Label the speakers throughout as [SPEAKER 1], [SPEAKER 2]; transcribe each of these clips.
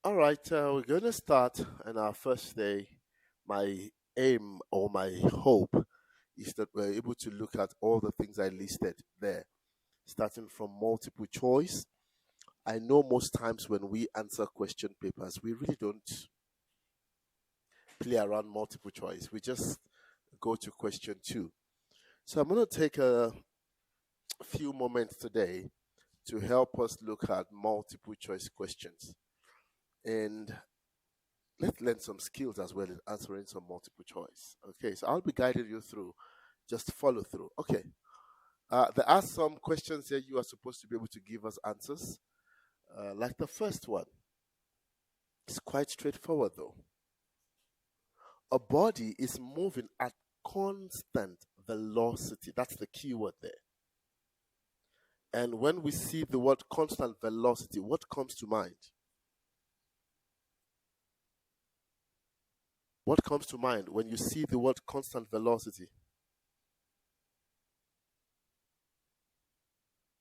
[SPEAKER 1] All right, we're going to start on our first day. My aim or my hope is that we're able to look at all the things I listed there, starting from multiple choice. I know most times when we answer question papers, we really don't play around multiple choice. We just go to question two. So I'm going to take a few moments today to help us look at multiple choice questions. And let's learn some skills as well in answering some multiple choice. Okay, so I'll be guiding you through. Just follow through. Okay. There are some questions here you are supposed to be able to give us answers. Like the first one. It's quite straightforward though. A body is moving at constant velocity. That's the key word there. And when we see the word constant velocity, what comes to mind? What comes to mind when you see the word constant velocity?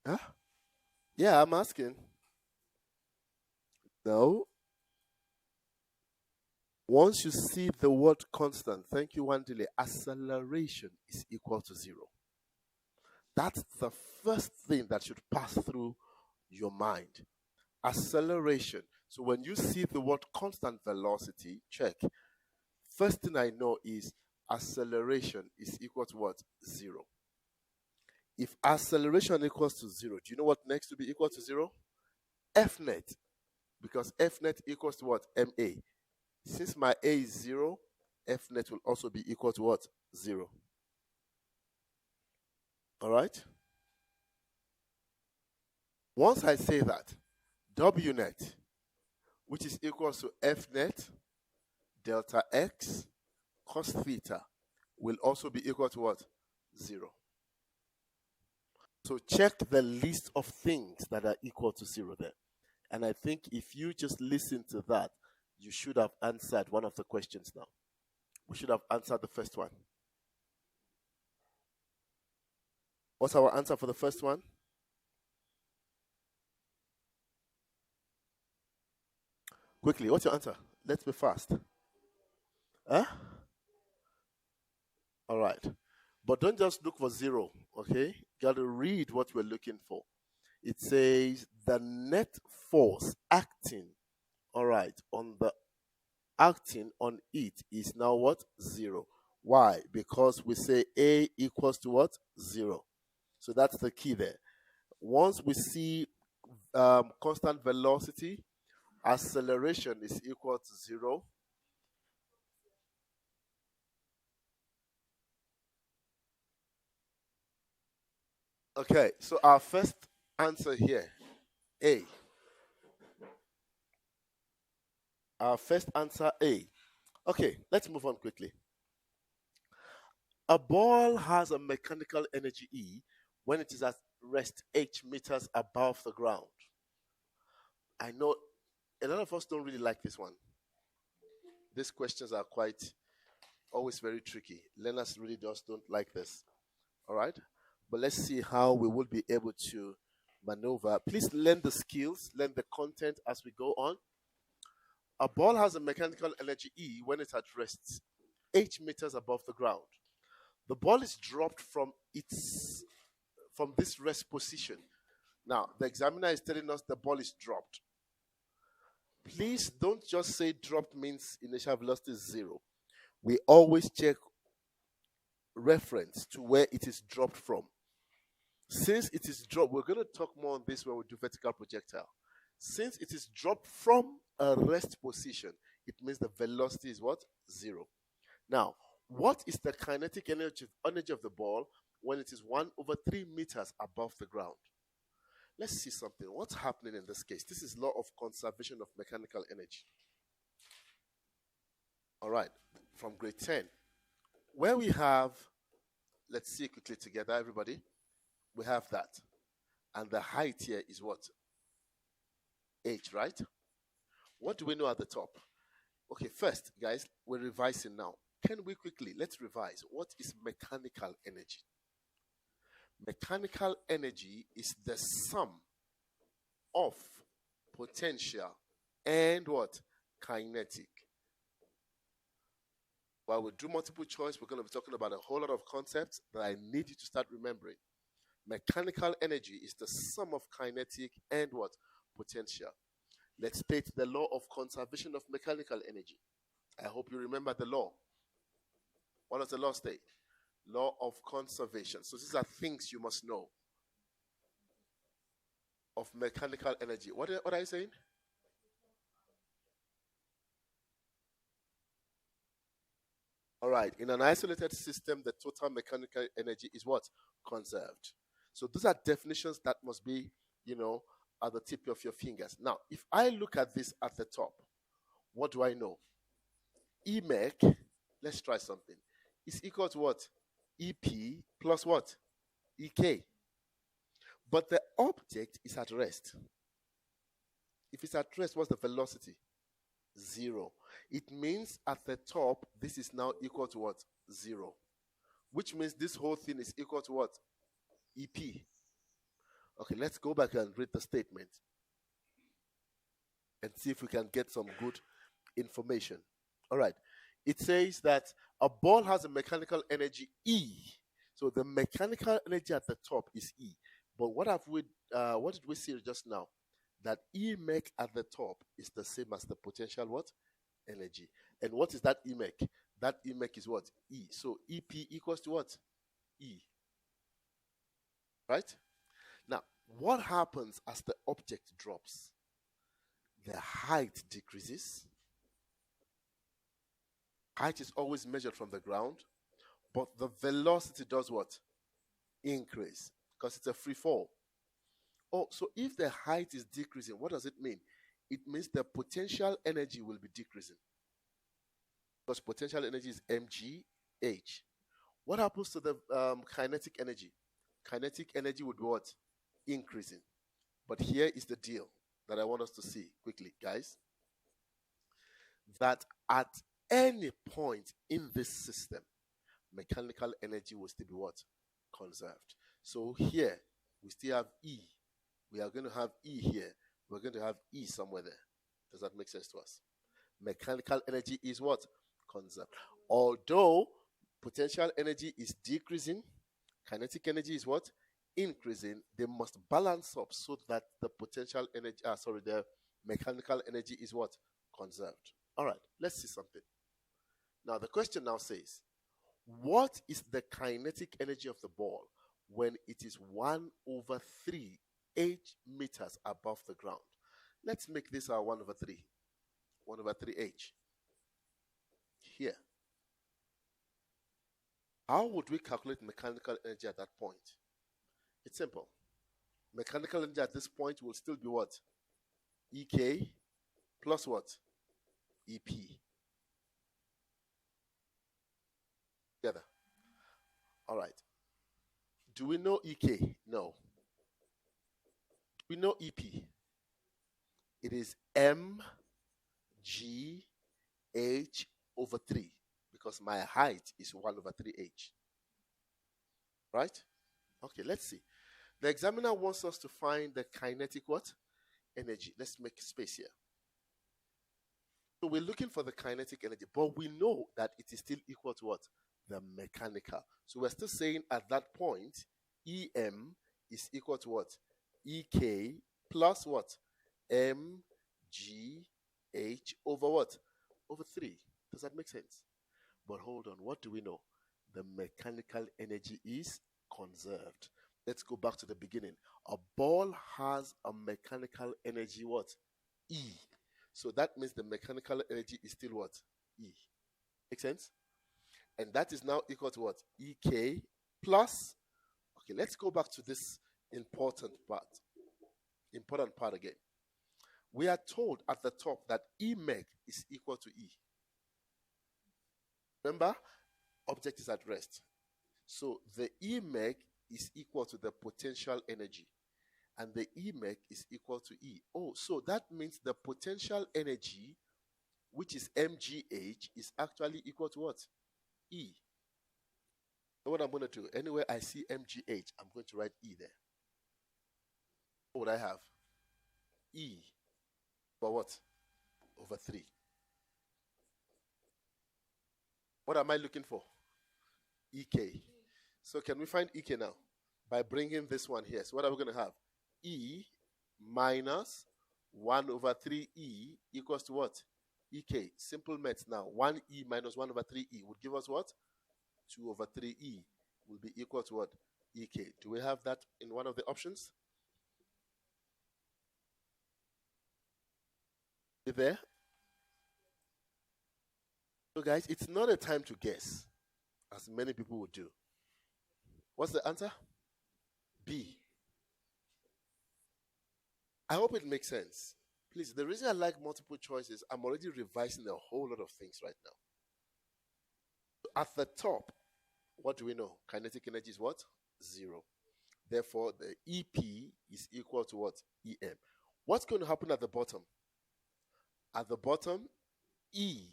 [SPEAKER 1] Huh? Yeah, I'm asking. No. Once you see the word constant, thank you, Wandile, acceleration is equal to 0. That's the first thing that should pass through your mind. Acceleration. So when you see the word constant velocity, check. First thing I know is acceleration is equal to what? 0. If acceleration equals to 0, do you know what next to be equal to 0? F net. Because F net equals to what? MA. Since my A is 0, F net will also be equal to what? 0. All right? Once I say that, W net, which is equal to F net delta X cos theta, will also be equal to what? 0. So check the list of things that are equal to 0 there. And I think if you just listen to that, you should have answered one of the questions now. We should have answered the first one. What's our answer for the first one? Quickly, what's your answer? Let's be fast. Huh? All right. But don't just look for 0, okay? You got to read what we're looking for. It says the net force acting, all right, acting on it is now what? 0. Why? Because we say A equals to what? 0. So that's the key there. Once we see constant velocity, acceleration is equal to 0. Okay, so our first answer here, A. Our first answer, A. Okay, let's move on quickly. A ball has a mechanical energy E when it is at rest h meters above the ground. I know a lot of us don't really like this one. These questions are quite always very tricky. Learners really just don't like this. All right? But let's see how we will be able to maneuver. Please learn the skills, learn the content as we go on. A ball has a mechanical energy E when it's at rest 8 meters above the ground. The ball is dropped from this rest position. Now, the examiner is telling us the ball is dropped. Please don't just say dropped means initial velocity is 0. We always check reference to where it is dropped from. Since it is dropped, we're going to talk more on this when we do vertical projectile. Since it is dropped from a rest position, it means the velocity is what? 0. Now, what is the kinetic energy of the ball when it is 1/3 meters above the ground? Let's see something. What's happening in this case? This is law of conservation of mechanical energy. All right, from grade 10. Where we have, let's see quickly together, everybody. We have that. And the height here is what? H, right? What do we know at the top? Okay, first, guys, we're revising now. Can we quickly, let's revise. What is mechanical energy? Mechanical energy is the sum of potential and what? Kinetic. While we do multiple choice, we're going to be talking about a whole lot of concepts that I need you to start remembering. Mechanical energy is the sum of kinetic and what? Potential. Let's state the law of conservation of mechanical energy. I hope you remember the law. What does the law state? Law of conservation. So these are things you must know of mechanical energy. What are you saying? All right. In an isolated system, the total mechanical energy is what? Conserved. So those are definitions that must be, at the tip of your fingers. Now, if I look at this at the top, what do I know? E mech, let's try something, is equal to what? EP plus what? EK. But the object is at rest. If it's at rest, what's the velocity? 0. It means at the top, this is now equal to what? 0. Which means this whole thing is equal to what? EP. Okay, let's go back and read the statement and see if we can get some good information. All right. It says that a ball has a mechanical energy E. So the mechanical energy at the top is E. But what did we see just now? That E mech at the top is the same as the potential what? Energy. And what is that E mech? That E mech is what? E. So EP equals to what? E. Right? Now, what happens as the object drops? The height decreases. Height is always measured from the ground, but the velocity does what? Increase, because it's a free fall. Oh, so if the height is decreasing, what does it mean? It means the potential energy will be decreasing, because potential energy is mgh. What happens to the kinetic energy? Kinetic energy would be what? Increasing. But here is the deal that I want us to see quickly, guys. That at any point in this system, mechanical energy will still be what? Conserved. So here, we still have E. We are going to have E here. We're going to have E somewhere there. Does that make sense to us? Mechanical energy is what? Conserved. Although potential energy is decreasing, kinetic energy is what? Increasing. They must balance up so that the potential energy, the mechanical energy is what? Conserved. All right, let's see something. Now, the question now says, what is the kinetic energy of the ball when it is 1/3 h meters above the ground? Let's make this our 1/3. 1/3 h. Here. How would we calculate mechanical energy at that point? It's simple. Mechanical energy at this point will still be what? EK plus what? EP. Together. All right. Do we know EK? No. Do we know EP? It is mgh/3 because my height is 1/3 h. Right? Okay, let's see. The examiner wants us to find the kinetic what? Energy. Let's make space here. So we're looking for the kinetic energy, but we know that it is still equal to what? The mechanical. So we're still saying at that point, EM is equal to what? EK plus what? mgh over what? Over 3. Does that make sense? But hold on, what do we know? The mechanical energy is conserved. Let's go back to the beginning. A ball has a mechanical energy what? E. So that means the mechanical energy is still what? E. Make sense? And that is now equal to what? EK plus, okay, let's go back to this important part. Important part again. We are told at the top that E mech is equal to E. Remember, object is at rest. So the E mech is equal to the potential energy. And the E mech is equal to E. Oh, so that means the potential energy, which is mgh, is actually equal to what? E. So what I'm going to do, anywhere I see mgh, I'm going to write E there. What would I have? E. For what? over 3. What am I looking for? EK. So can we find EK now? By bringing this one here. So what are we going to have? E minus 1 over 3E equals to what? EK. Simple maths now. 1E minus 1 over 3E would give us what? 2 over 3E will be equal to what? EK. Do we have that in one of the options? You there? So guys, it's not a time to guess, as many people would do. What's the answer? B. I hope it makes sense. Please, the reason I like multiple choices, I'm already revising a whole lot of things right now. At the top, what do we know? Kinetic energy is what? 0. Therefore, the EP is equal to what? EM. What's going to happen at the bottom? At the bottom, E,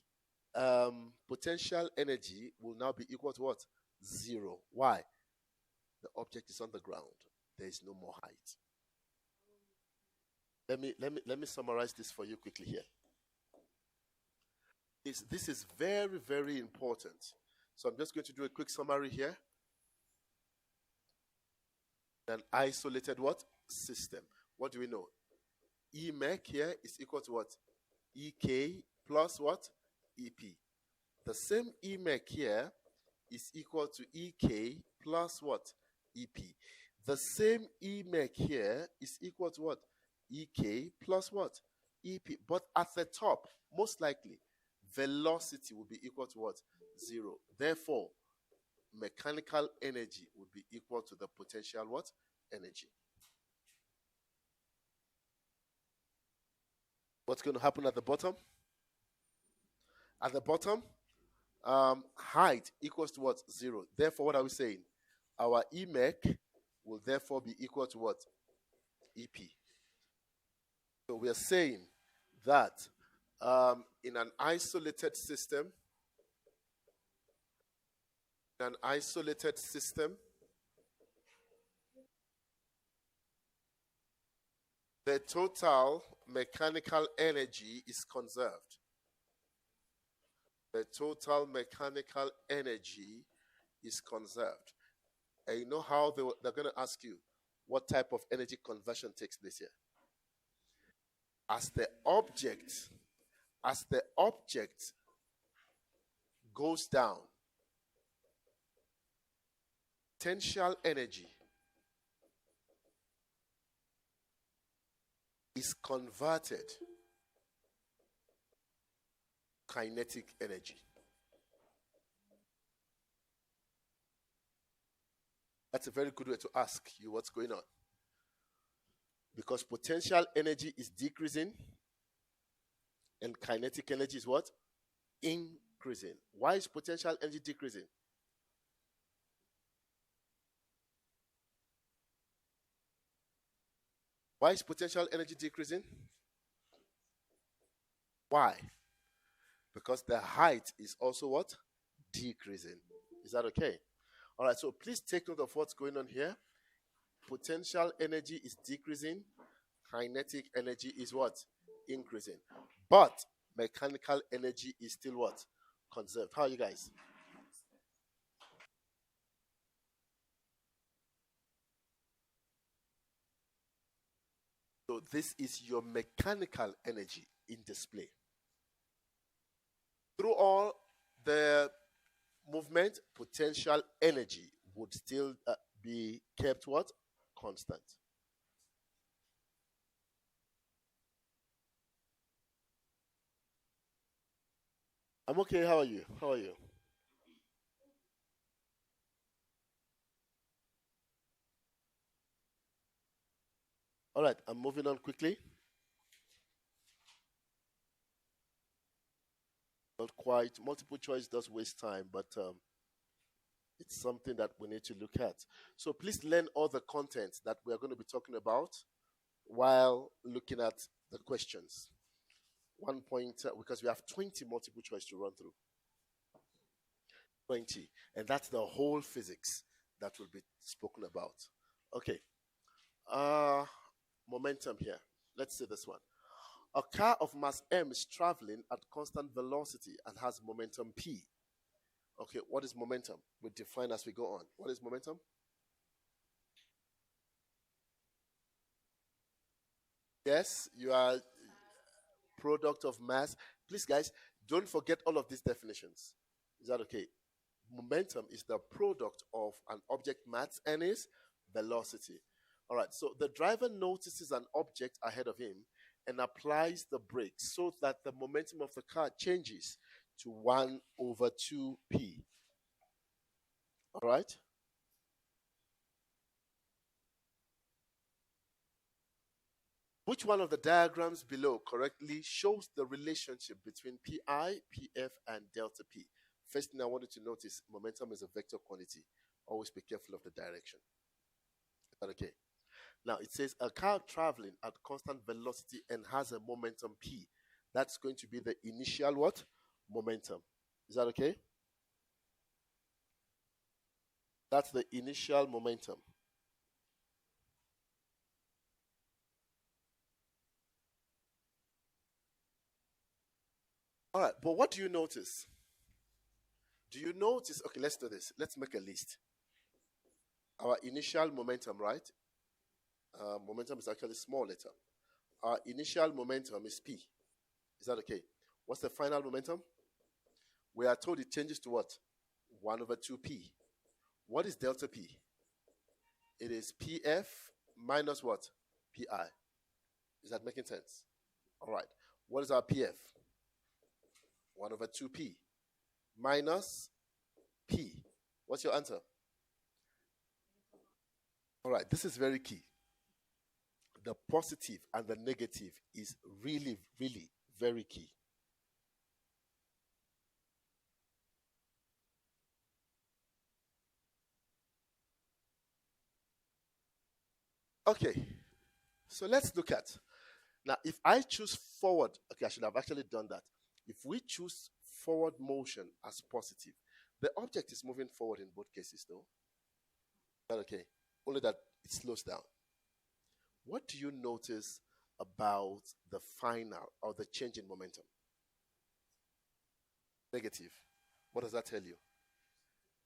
[SPEAKER 1] potential energy will now be equal to what? 0. Why? The object is on the ground. There is no more height. Let me summarize this for you quickly here. This is very, very important. So I'm just going to do a quick summary here. An isolated what? System. What do we know? EMEC here is equal to what? EK plus what? EP. The same EMEC here is equal to EK plus what? EP. The same EMEC here is equal to what? EK plus what? EP. But at the top, most likely, velocity will be equal to what? 0. Therefore, mechanical energy would be equal to the potential what? Energy. What's going to happen at the bottom? At the bottom, height equals to what? 0. Therefore, what are we saying? Our EMEC will therefore be equal to what? EP. So we are saying that in an isolated system, the total mechanical energy is conserved. The total mechanical energy is conserved. And you know how they're going to ask you what type of energy conversion takes place here? As the object goes down, potential energy is converted to kinetic energy. That's a very good way to ask you what's going on. Because potential energy is decreasing and kinetic energy is what? Increasing. Why is potential energy decreasing? Why is potential energy decreasing? Why? Because the height is also what? Decreasing. Is that okay? All right, so please take note of what's going on here. Potential energy is decreasing. Kinetic energy is what? Increasing. But mechanical energy is still what? Conserved. How are you guys? So this is your mechanical energy in display. Through all the movement, potential energy would still be kept what? Constant. I'm okay. How are you? How are you? All right, I'm moving on quickly. Not quite. Multiple choice does waste time, but it's something that we need to look at. So please learn all the content that we are going to be talking about while looking at the questions. 1 point, because we have 20 multiple choice to run through. 20. And that's the whole physics that will be spoken about. Okay. Momentum here. Let's see this one. A car of mass m is traveling at constant velocity and has momentum p. Okay, what is momentum? We define as we go on. What is momentum? Yes, you are product of mass. Please, guys, don't forget all of these definitions. Is that okay? Momentum is the product of an object mass and its velocity. All right, so the driver notices an object ahead of him and applies the brakes so that the momentum of the car changes to 1 over 2p. All right? Which one of the diagrams below correctly shows the relationship between pi, pf, and delta p? First thing I want you to notice, momentum is a vector quantity. Always be careful of the direction. Is that okay? Now, it says a car traveling at constant velocity and has a momentum p. That's going to be the initial what? Momentum. Is that okay? That's the initial momentum. All right, but what do you notice? Do you notice? Okay, let's do this. Let's make a list. Our initial momentum, right? Momentum is actually small letter. Our initial momentum is p. Is that okay? What's the final momentum? We are told it changes to what? 1 over 2p. What is delta p? It is pf minus what? pi. Is that making sense? All right. What is our pf? 1 over 2p minus p. What's your answer? All right. This is very key. The positive and the negative is really, really very key. Okay, so let's look at, now if I choose forward, okay, I should have actually done that. If we choose forward motion as positive, the object is moving forward in both cases though. But okay, only that it slows down. What do you notice about the final or the change in momentum? Negative. What does that tell you?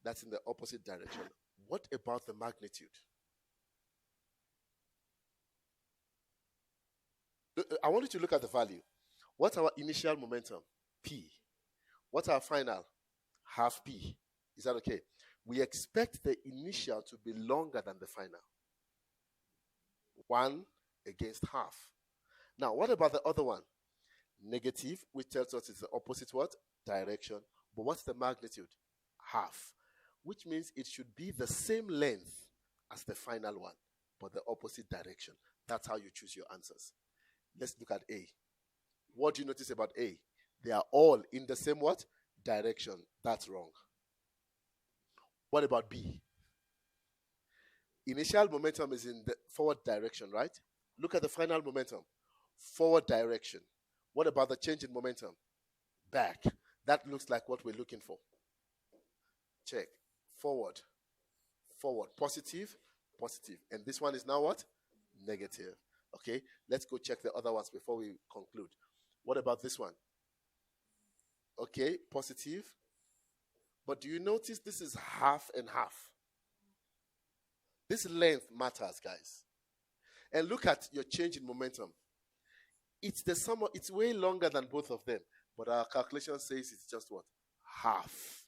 [SPEAKER 1] That's in the opposite direction. What about the magnitude? I want you to look at the value. What's our initial momentum? P. What's our final? Half P. Is that okay? We expect the initial to be longer than the final. 1 against half. Now, what about the other one? Negative, which tells us it's the opposite what? Direction. But what's the magnitude? Half. Which means it should be the same length as the final one, but the opposite direction. That's how you choose your answers. Let's look at A. What do you notice about A? They are all in the same what? Direction. That's wrong. What about B? Initial momentum is in the forward direction, right? Look at the final momentum. Forward direction. What about the change in momentum? Back. That looks like what we're looking for. Check. Forward. Forward. Positive. Positive. And this one is now what? Negative. Okay, let's go check the other ones before we conclude. What about this one? Okay, positive. But do you notice this is half and half? This length matters, guys. And look at your change in momentum. It's the sum of, it's way longer than both of them. But our calculation says it's just what? Half.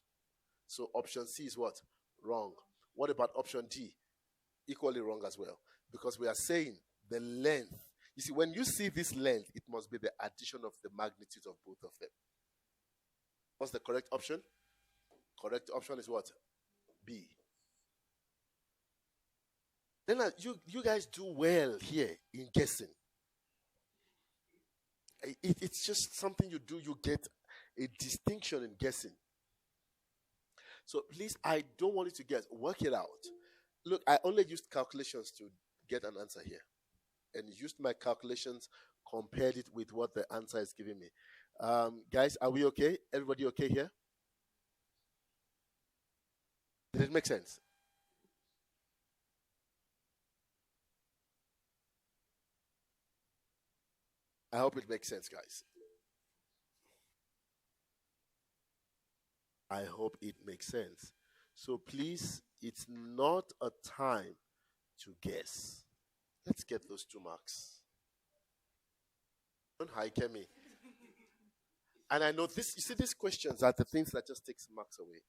[SPEAKER 1] So option C is what? Wrong. What about option D? Equally wrong as well. Because we are saying the length. You see, when you see this length, it must be the addition of the magnitude of both of them. What's the correct option? Correct option is what? B. Then you guys do well here in guessing. It's just something you do. You get a distinction in guessing. So please, I don't want you to guess. Work it out. Look, I only used calculations to get an answer here. And used my calculations, compared it with what the answer is giving me. Guys, are we okay? Everybody okay here? Did it make sense? I hope it makes sense, guys. I hope it makes sense. So please, it's not a time to guess. Let's get those 2 marks. Don't hike me. And I know this, you see, these questions are the things that just takes marks away.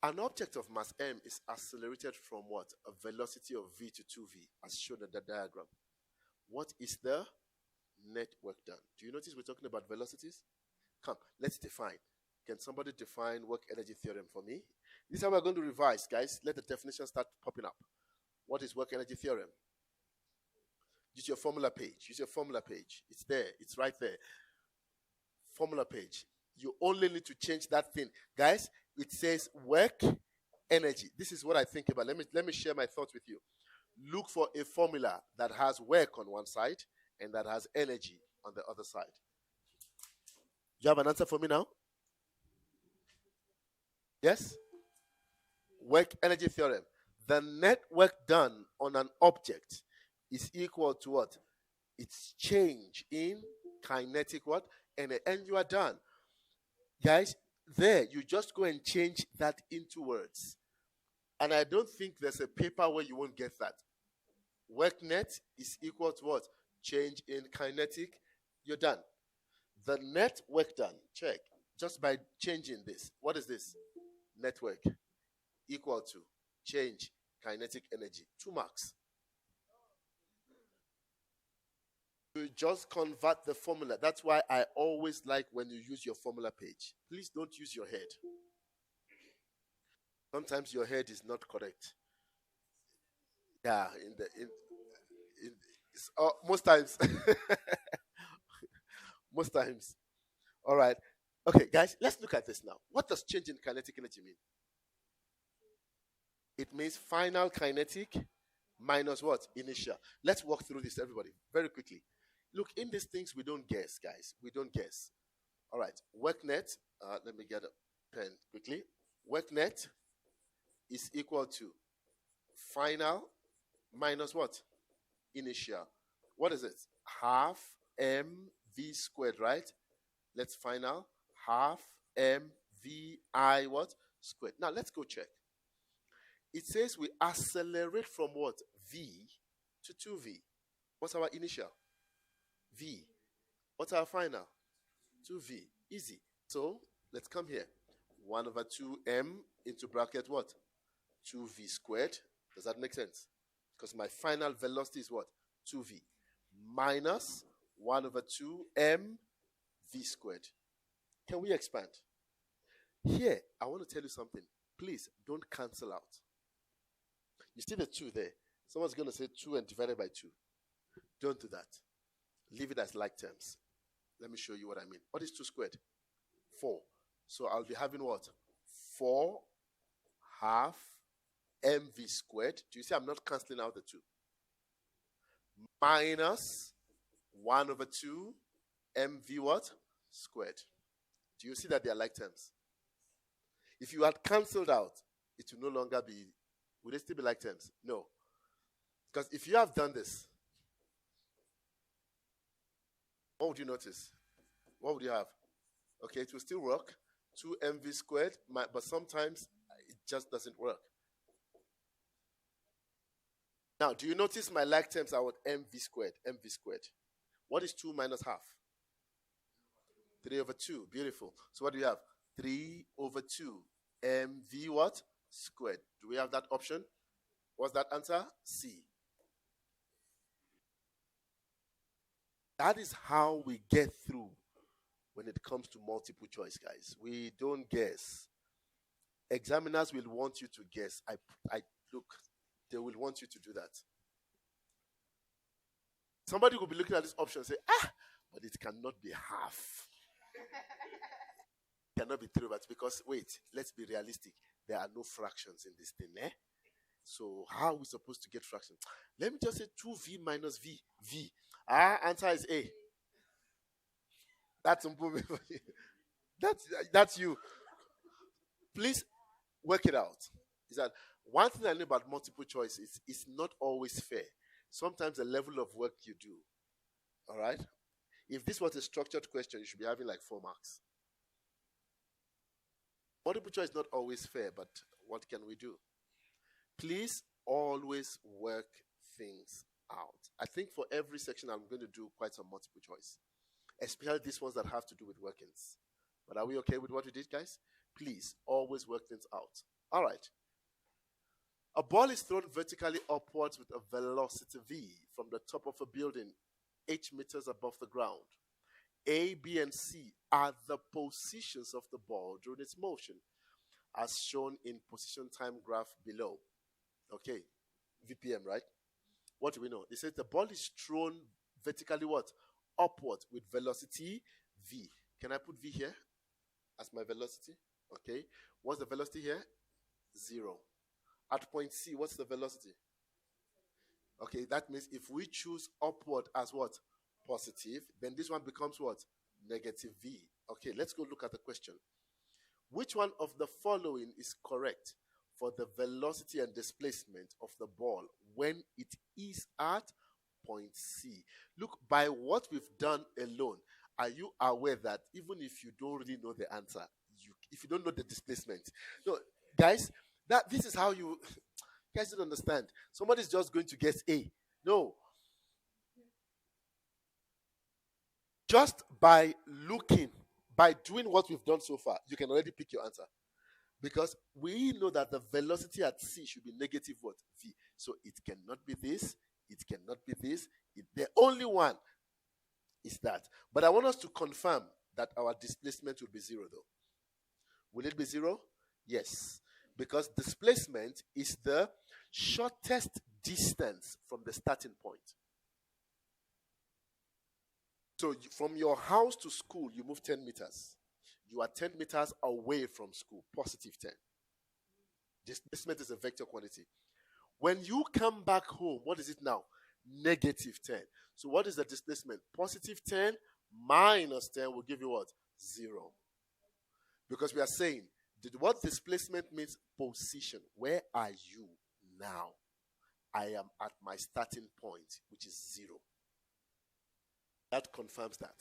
[SPEAKER 1] An object of mass m is accelerated from what? A velocity of v to 2v, as shown in the diagram. What is the net work done? Do you notice we're talking about velocities? Come, let's define. Can somebody define work energy theorem for me? This is how we're going to revise, guys. Let the definition start popping up. What is work energy theorem? Use your formula page. Use your formula page. It's there. It's right there. Formula page. You only need to change that thing. Guys, it says work energy. This is what I think about. Let me share my thoughts with you. Look for a formula that has work on one side and that has energy on the other side. Do you have an answer for me now? Yes? Work energy theorem. The net work done on an object is equal to what? Its change in kinetic what? And you are done. Guys, there, you just go and change that into words. And I don't think there's a paper where you won't get that. Work net is equal to what? Change in kinetic. You're done. The net work done, check, just by changing this. What is this? Net work equal to change kinetic energy. 2 marks. You just convert the formula. That's why I always like when you use your formula page. Please don't use your head. Sometimes your head is not correct. Yeah, most times. Most times. All right. Okay, guys, let's look at this now. What does change in kinetic energy mean? It means final kinetic minus what? Initial. Let's walk through this, everybody, very quickly. Look, in these things, we don't guess, guys. We don't guess. All right. Work net. Let me get a pen quickly. Work net is equal to final minus what? Initial. What is it? Half mv squared, right? Let's final. Half mvi what? Squared. Now, let's go check. It says we accelerate from what? V to 2v. What's our initial? V. What's our final? 2v. Easy. So, let's come here. 1 over 2m into bracket what? 2v squared. Does that make sense? Because my final velocity is what? 2v. Minus 1 over 2m v squared. Can we expand? Here, I want to tell you something. Please, don't cancel out. You see the 2 there. Someone's going to say 2 and divided by 2. Don't do that. Leave it as like terms. Let me show you what I mean. What is 2 squared? 4. So I'll be having what? 4 half mv squared. Do you see I'm not cancelling out the 2? Minus 1 over 2 mv what? Squared. Do you see that they are like terms? If you had cancelled out, it will no longer be, would it still be like terms? No. Because if you have done this, what would you notice? What would you have? Okay, it will still work. 2mv squared, but sometimes it just doesn't work. Now, do you notice my like terms are what? mv squared, mv squared. What is 2 minus half? 3 over 2. Beautiful. So what do you have? 3 over 2 mv what? Squared. Do we have that option? What's that answer? C. That is how we get through when it comes to multiple choice, guys. We don't guess. Examiners will want you to guess. Look, they will want you to do that. Somebody will be looking at this option and say, but it cannot be half. It cannot be 3 over 2 because, wait, let's be realistic. There are no fractions in this thing, eh? So how are we supposed to get fractions? Let me just say 2v minus v. V. Answer is A. That's improvement for you. That's you. Please work it out. Is that one thing I know about multiple choice is it's not always fair. sometimes the level of work you do. All right? If this was a structured question, you should be having like 4 marks. Multiple choice is not always fair, but what can we do? Please always work things out. I think for every section, I'm going to do quite some multiple choice, especially these ones that have to do with workings. But are we okay with what we did, guys? Please always work things out. All right. A ball is thrown vertically upwards with a velocity v from the top of a building 8 meters above the ground. A, B, and C are the positions of the ball during its motion, as shown in position time graph below. Okay, VPM, right? What do we know? It says the ball is thrown vertically what? Upward with velocity v. Can I put v here as my velocity? Okay. What's the velocity here? 0. At point C, what's the velocity? Okay, that means if we choose upward as what? Positive, then this one becomes what? Negative v. Okay, let's go look at the question. Which one of the following is correct for the velocity and displacement of the ball when it is at point C? Look, by what we've done alone, are you aware that even if you don't really know the answer, if you don't know the displacement, no, guys, this is how you guys don't understand. Somebody's just going to guess A. No. Just by looking, by doing what we've done so far, you can already pick your answer. Because we know that the velocity at C should be negative what? V. So it cannot be this, it cannot be this. The only one is that. But I want us to confirm that our displacement will be 0 though. Will it be 0? Yes. Because displacement is the shortest distance from the starting point. So from your house to school, you move 10 meters. You are 10 meters away from school, positive 10. Displacement is a vector quantity. When you come back home, what is it now? Negative 10. So what is the displacement? Positive 10 minus 10 will give you what? 0. Because we are saying, what displacement means? Position. Where are you now? I am at my starting point, which is 0. That confirms that.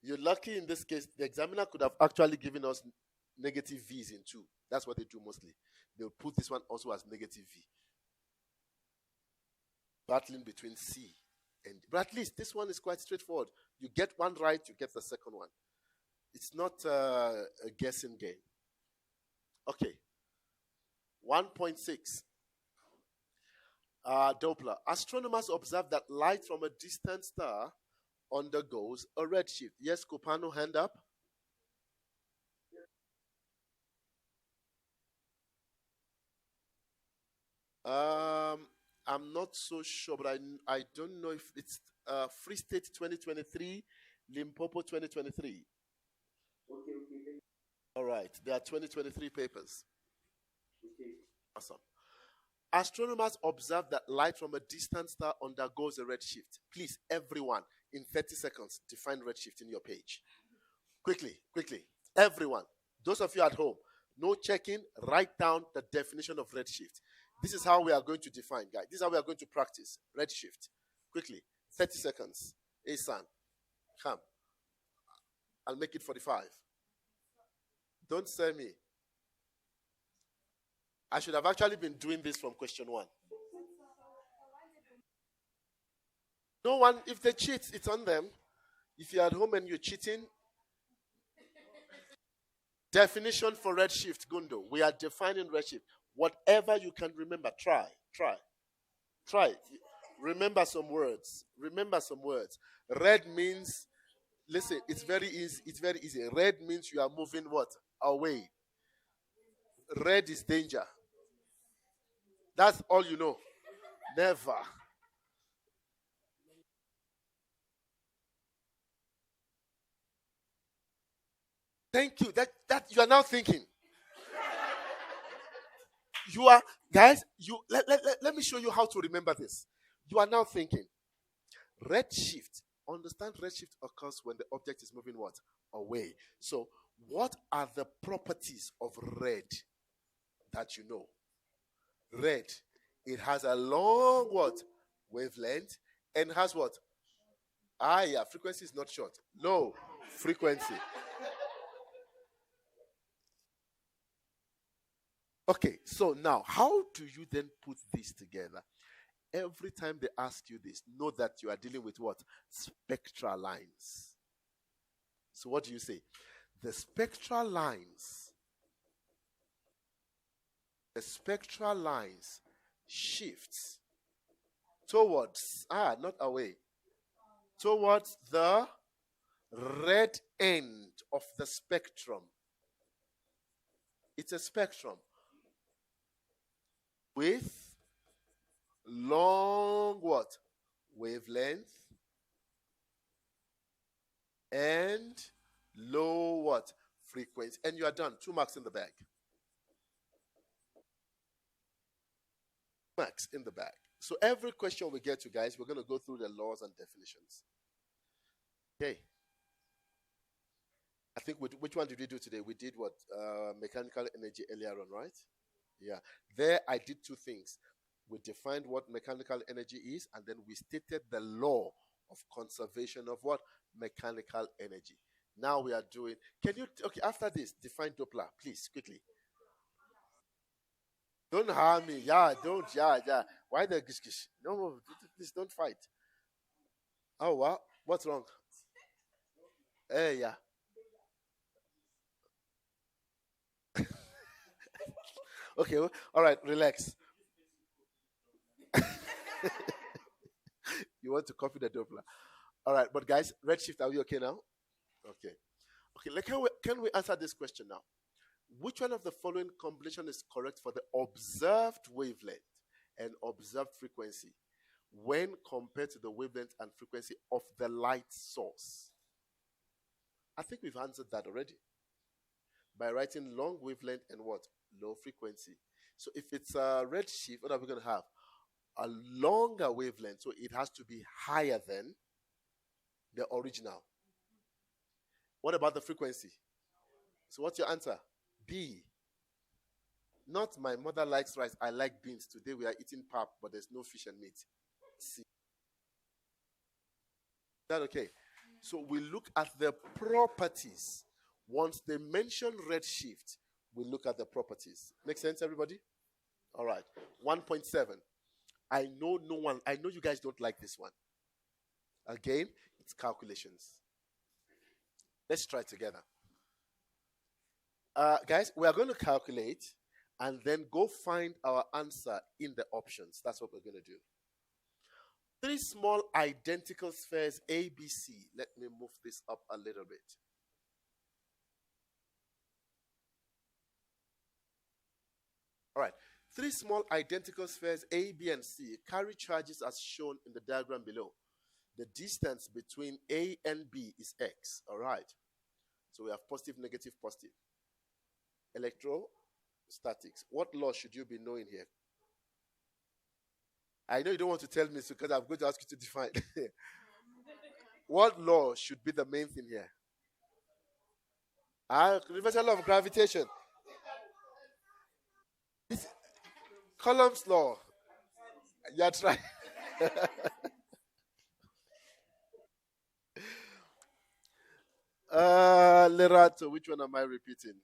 [SPEAKER 1] You're lucky in this case. The examiner could have actually given us negative V's in 2. That's what they do mostly. They'll put this one also as negative V. Battling between C and D. But at least this one is quite straightforward. You get one right, you get the second one. It's not a guessing game. Okay. 1.6. Doppler. Astronomers observe that light from a distant star undergoes a redshift. Yes, Copano, hand up. I'm not so sure, but I don't know if it's Free State 2023, Limpopo 2023. Okay. All right, there are 2023 papers. Okay. Awesome. Astronomers observe that light from a distant star undergoes a redshift. Please, everyone, in 30 seconds, define redshift in your page. Quickly. Everyone, those of you at home, no checking, write down the definition of redshift. This is how we are going to define, guys. This is how we are going to practice redshift. Quickly, 30 seconds. Asan, come. I'll make it 45. Don't say me. I should have actually been doing this from question 1. No one, if they cheat, it's on them. If you're at home and you're cheating, definition for redshift, Gundo. We are defining redshift. Whatever you can remember, try. Remember some words. Red means, listen, it's very easy. Red means you are moving what? Away. Red is danger. That's all you know. Never. Thank you. That you are now thinking. You are, guys, let me show you how to remember this. You are now thinking. Redshift. Understand redshift occurs when the object is moving what? Away. So what are the properties of red that you know? Red It has a long what? Wavelength and has what? Yeah, frequency is not short. Low frequency. Okay, so now how do you then put this together? Every time they ask you this, know that you are dealing with what? Spectral lines. So what do you say? The spectral lines shifts towards, not away, towards the red end of the spectrum. It's a spectrum with long what? Wavelength and low what? Frequency. And you are done. 2 marks in the bag. Marks in the bag. So every question we get to, guys, we're going to go through the laws and definitions. Okay. I think which one did we do today? We did what? Mechanical energy earlier on, right? Yeah. There I did 2 things. We defined what mechanical energy is, and then we stated the law of conservation of what? Mechanical energy. Now we are doing, okay, after this, define Doppler, please, quickly. Don't harm me. Yeah, don't, yeah. Why the gish? No, please don't fight. Oh, what? What's wrong? Hey, yeah. Okay, all right, relax. You want to copy the Doppler. All right, but guys, redshift, are we okay now? Okay. Okay, can we answer this question now? Which one of the following combination is correct for the observed wavelength and observed frequency when compared to the wavelength and frequency of the light source? I think we've answered that already by writing long wavelength and what? Low frequency. So if it's a redshift, what are we going to have? A longer wavelength, so it has to be higher than the original. What about the frequency? So what's your answer? B. Not my mother likes rice, I like beans. Today we are eating pap, but there's no fish and meat. C. Is that okay? So we look at the properties. Once they mention redshift, we look at the properties. Make sense, everybody? All right. 1.7. I know you guys don't like this one. Again, it's calculations. Let's try together. Guys, we are going to calculate and then go find our answer in the options. That's what we're going to do. 3 small identical spheres A, B, C. Let me move this up a little bit. All right. 3 small identical spheres A, B, and C carry charges as shown in the diagram below. The distance between A and B is x. All right. So we have positive, negative, positive. Electrostatics. What law should you be knowing here? I know you don't want to tell me because I'm going to ask you to define. What law should be the main thing here? Universal law of gravitation. It's Coulomb's law. You're trying. Lerato, which one am I repeating?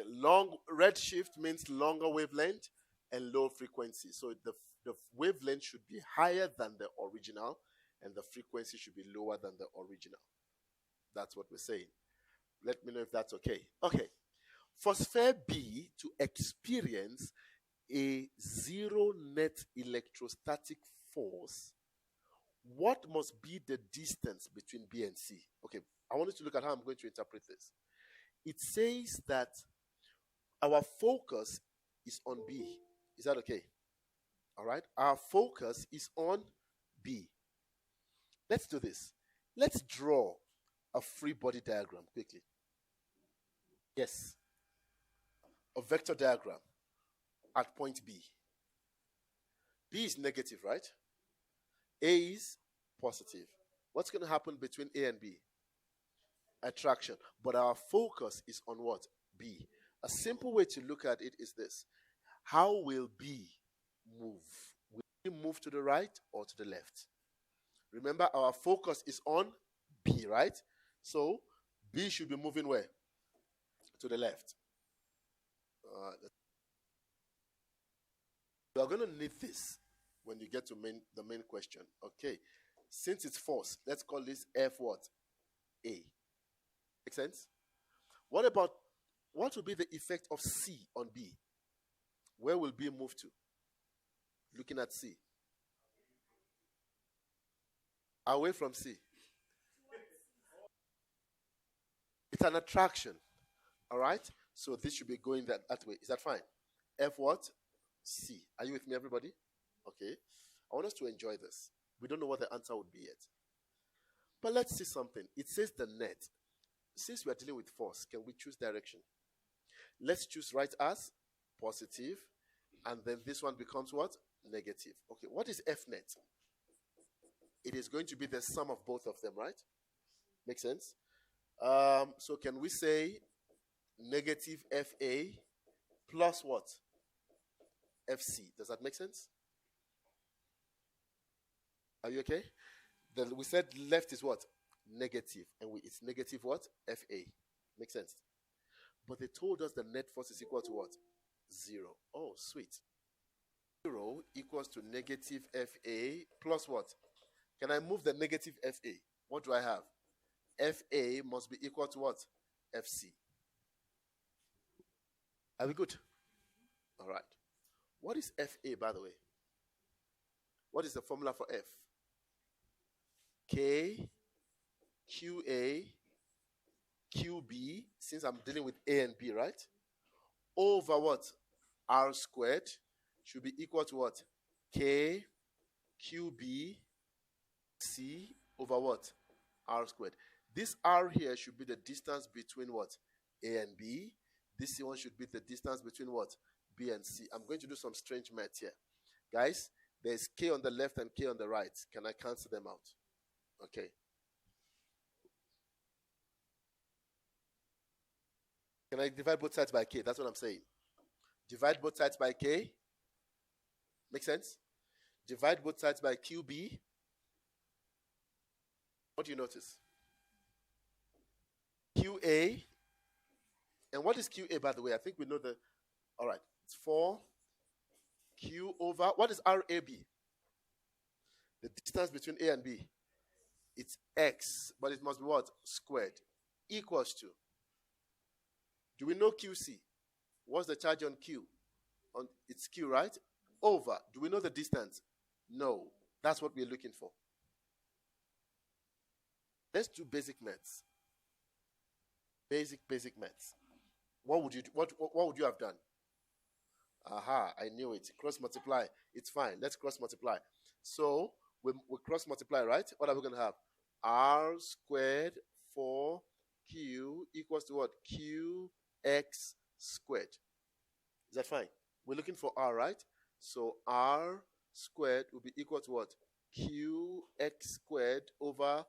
[SPEAKER 1] Long redshift means longer wavelength and low frequency. So the wavelength should be higher than the original and the frequency should be lower than the original. That's what we're saying. Let me know if that's okay. Okay. For sphere B to experience a zero net electrostatic force, what must be the distance between B and C? Okay, I want you to look at how I'm going to interpret this. It says that our focus is on B. Is that okay? All right. Our focus is on B. Let's do this. Let's draw a free body diagram quickly. Yes. A vector diagram at point B. B is negative, right? A is positive. What's going to happen between A and B? Attraction. But our focus is on what? B. A simple way to look at it is this. How will B move? Will B move to the right or to the left? Remember, our focus is on B, right? So B should be moving where? To the left. You are going to need this when you get to the main question. Okay. Since it's force, let's call this F what? A. Make sense? What will be the effect of C on B? Where will B move to? Looking at C. Away from C. It's an attraction. All right? So this should be going that way. Is that fine? F what? C. Are you with me, everybody? Okay. I want us to enjoy this. We don't know what the answer would be yet. But let's see something. It says the net. Since we are dealing with force, can we choose direction? Let's choose right as positive, and then this one becomes what? Negative. Okay, what is F net? It is going to be the sum of both of them, right? Make sense? So can we say negative FA plus what? FC. Does that make sense? Are you okay? Then we said left is what? Negative. And it's negative what? FA. Make sense? But they told us the net force is equal to what? 0. Oh, sweet. 0 equals to negative FA plus what? Can I move the negative FA? What do I have? FA must be equal to what? FC. Are we good? All right. What is FA, by the way? What is the formula for F? K, QA, QB, since I'm dealing with A and B, right? Over what? R squared should be equal to what? K, QB, C over what? R squared. This R here should be the distance between what? A and B. This one should be the distance between what? B and C. I'm going to do some strange math here. Guys, there's K on the left and K on the right. Can I cancel them out? Okay. Can I divide both sides by K? That's what I'm saying. Divide both sides by K. Make sense? Divide both sides by QB. What do you notice? QA. And what is QA, by the way? I think we know the... All right. It's 4 Q over... What is RAB? The distance between A and B. It's X, but it must be what? Squared. Equals to... Do we know QC? What's the charge on Q? It's Q, right? Over. Do we know the distance? No. That's what we're looking for. Let's do basic maths. Basic maths. What would you have done? Aha, I knew it. Cross multiply. It's fine. Let's cross multiply. So we cross multiply, right? What are we going to have? R squared 4Q equals to what? QX squared. Is that fine? We're looking for R, right? So R squared will be equal to what? QX squared over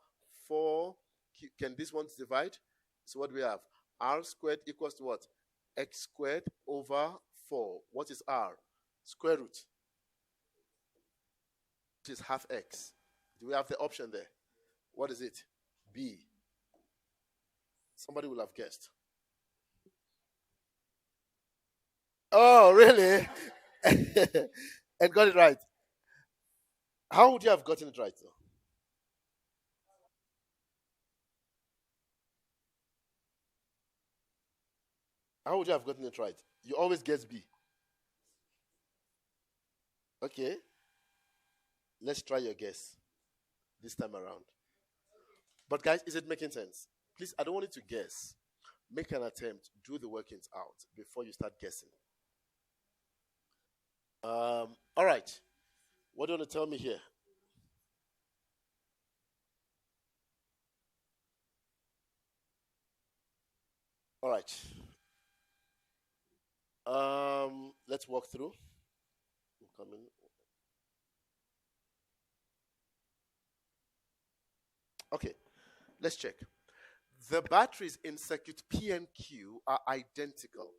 [SPEAKER 1] 4. Can these ones divide? So what do we have? R squared equals to what? X squared over 4. What is R? Square root. Which is half X. Do we have the option there? What is it? B. Somebody will have guessed. Oh, really? And got it right. How would you have gotten it right, though? How would you have gotten it right? You always guess B. Okay. Let's try your guess this time around. But guys, is it making sense? Please, I don't want you to guess. Make an attempt. Do the workings out before you start guessing. All right. What do you want to tell me here? All right. Let's walk through. I'm coming. Okay, let's check. The batteries in circuit P and Q are identical.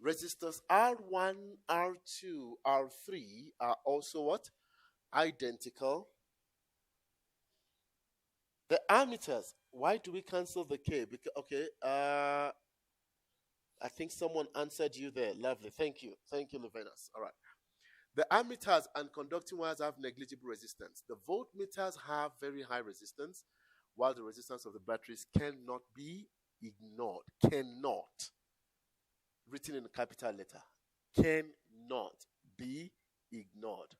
[SPEAKER 1] Resistors R1, R2, R3 are also what? Identical. The ammeters, why do we cancel the K? Because, okay, I think someone answered you there. Lovely. Thank you. Thank you, Luvenas. All right. The ammeters and conducting wires have negligible resistance. The voltmeters have very high resistance, while the resistance of the batteries cannot be ignored. Cannot. Written in a capital letter. Cannot be ignored.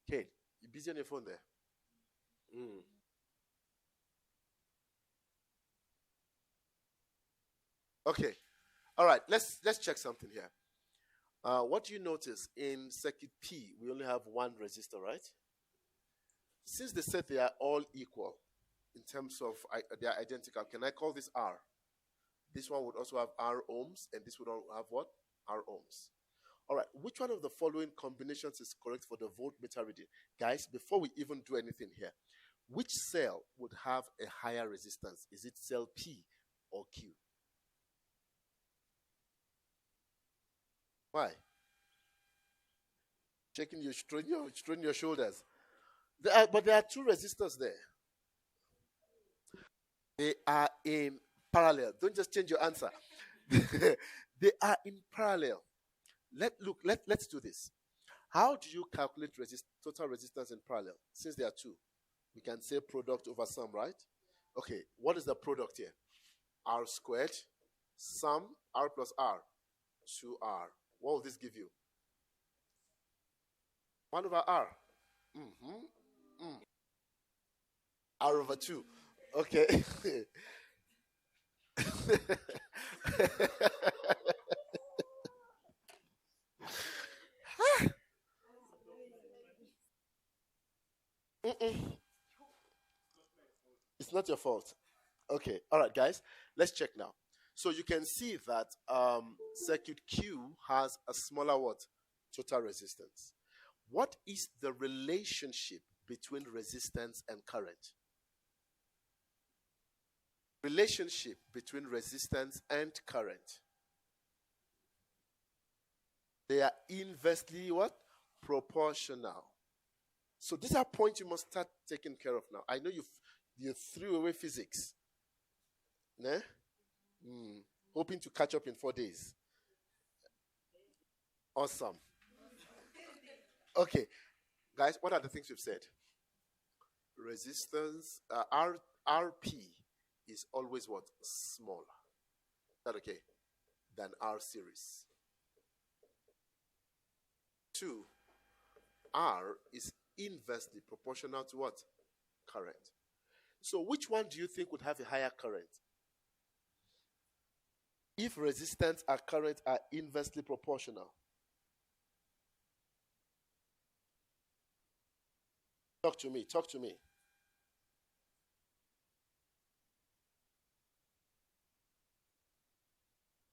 [SPEAKER 1] Okay, you busy on your phone there? Okay. All right, let's check something here. What do you notice in circuit P? We only have one resistor, right? Since they said they are all equal in terms of they are identical, can I call this R? This one would also have R ohms, and this would all have what? R ohms. All right, which one of the following combinations is correct for the voltmeter reading? Guys, before we even do anything here, which cell would have a higher resistance? Is it cell P or Q? Why? Checking your straightening your shoulders. But there are two resistors there. They are in parallel. Don't just change your answer. They are in parallel. Let's do this. How do you calculate total resistance in parallel? Since there are two, we can say product over sum, right? Okay, what is the product here? R squared, sum, R plus R, 2R. What will this give you? 1 over R. R over 2. Okay. It's not your fault. Okay. All right, guys. Let's check now. So you can see that circuit Q has a smaller what? Total resistance. What is the relationship between resistance and current? Relationship between resistance and current. They are inversely what? Proportional. So these are points you must start taking care of now. I know you threw away physics. Né? Hoping to catch up in 4 days. Awesome. Okay. Guys, what are the things we've said? Resistance, RP is always what? Smaller. Is that okay? Than R series. 2, R is inversely proportional to what? Current. So which one do you think would have a higher current? If resistance and current are inversely proportional. Talk to me.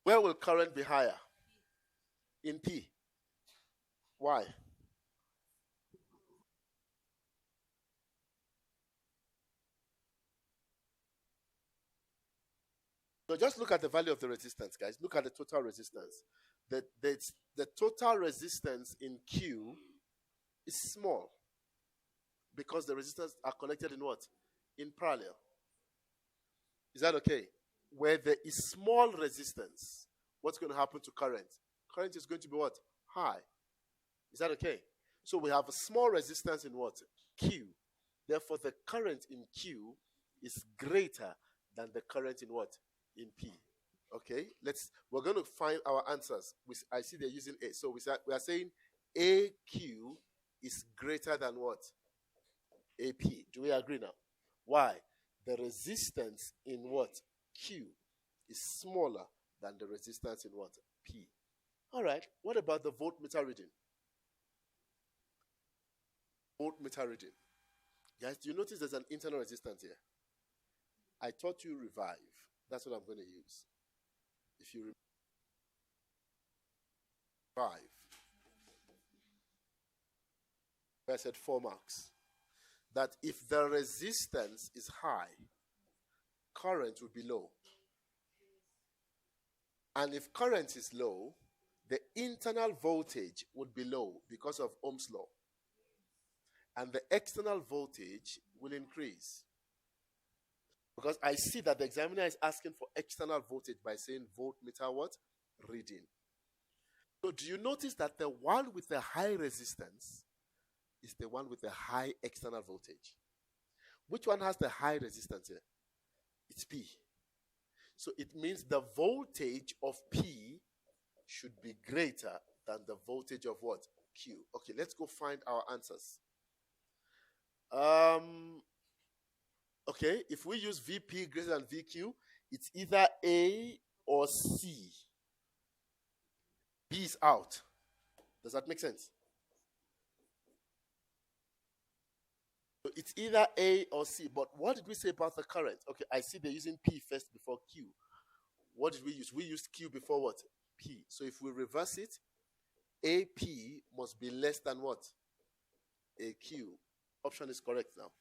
[SPEAKER 1] Where will current be higher? In P. Why? So just look at the value of the resistance, guys. Look at the total resistance. The total resistance in Q is small because the resistors are connected in what? In parallel. Is that okay? Where there is small resistance, what's going to happen to current? Current is going to be what? High. Is that okay? So we have a small resistance in what? Q. Therefore, the current in Q is greater than the current in what? In P. Okay, we're going to find our answers. I see they're using A. So we are saying AQ is greater than what? AP. Do we agree now? Why? The resistance in what? Q is smaller than the resistance in what? P. All right. What about the voltmeter reading? Voltmeter reading. Guys, do you notice there's an internal resistance here? I taught you revive. That's what I'm going to use. If you revive, I said 4 marks. That if the resistance is high, current will be low. And if current is low, the internal voltage would be low because of Ohm's law. And the external voltage will increase. Because I see that the examiner is asking for external voltage by saying voltmeter what? Reading. So do you notice that the one with the high resistance is the one with the high external voltage? Which one has the high resistance here? It's P. So it means the voltage of P should be greater than the voltage of what? Q. Okay, let's go find our answers. Okay, if we use VP greater than VQ, it's either A or C. B is out. Does that make sense? So it's either A or C. But what did we say about the current? Okay, I see they're using P first before Q. What did we use? We used Q before what? P. So if we reverse it, AP must be less than what? AQ. Option is correct now.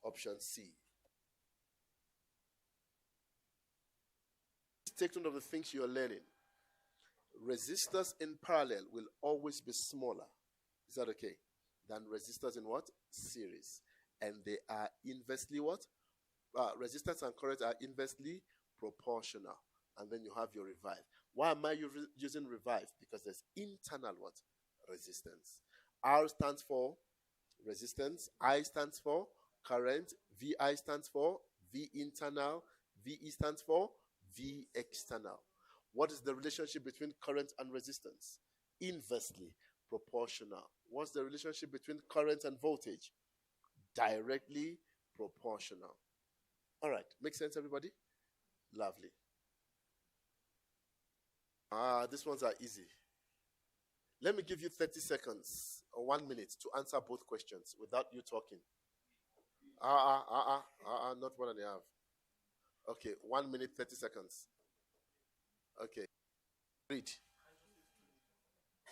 [SPEAKER 1] Option C. Take note of the things you're learning. Resistors in parallel will always be smaller. Is that okay? Than resistors in what? Series. And they are inversely what? Resistance and current are inversely proportional. And then you have your revive. Why am I using revive? Because there's internal what? Resistance. R stands for resistance. I stands for current. VI stands for V internal. VE stands for V external. What is the relationship between current and resistance? Inversely proportional. What's the relationship between current and voltage? Directly proportional. All right. Make sense, everybody? Lovely. These ones are easy. Let me give you 30 seconds or 1 minute to answer both questions without you talking. Not one and a half. Okay, 1 minute, 30 seconds. Okay. Read.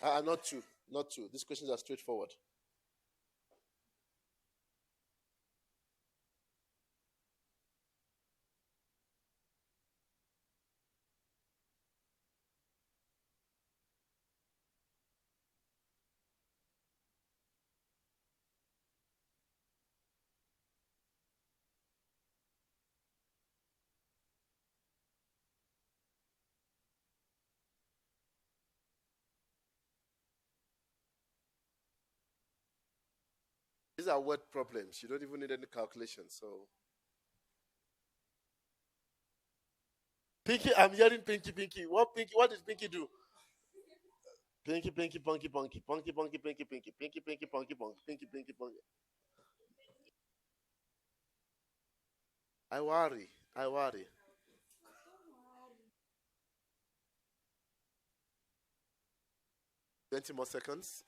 [SPEAKER 1] Not two. Not two. These questions are straightforward. These are word problems. You don't even need any calculations. So, Pinky, I'm hearing Pinky, Pinky. What Pinky? What did Pinky do? Pinky, Pinky, Punky, Punky, Punky, Punky, Pinky, Pinky, Pinky, Pinky, Punky, Punky, Pinky, Pinky, Punky. I worry. I worry. 20 more seconds.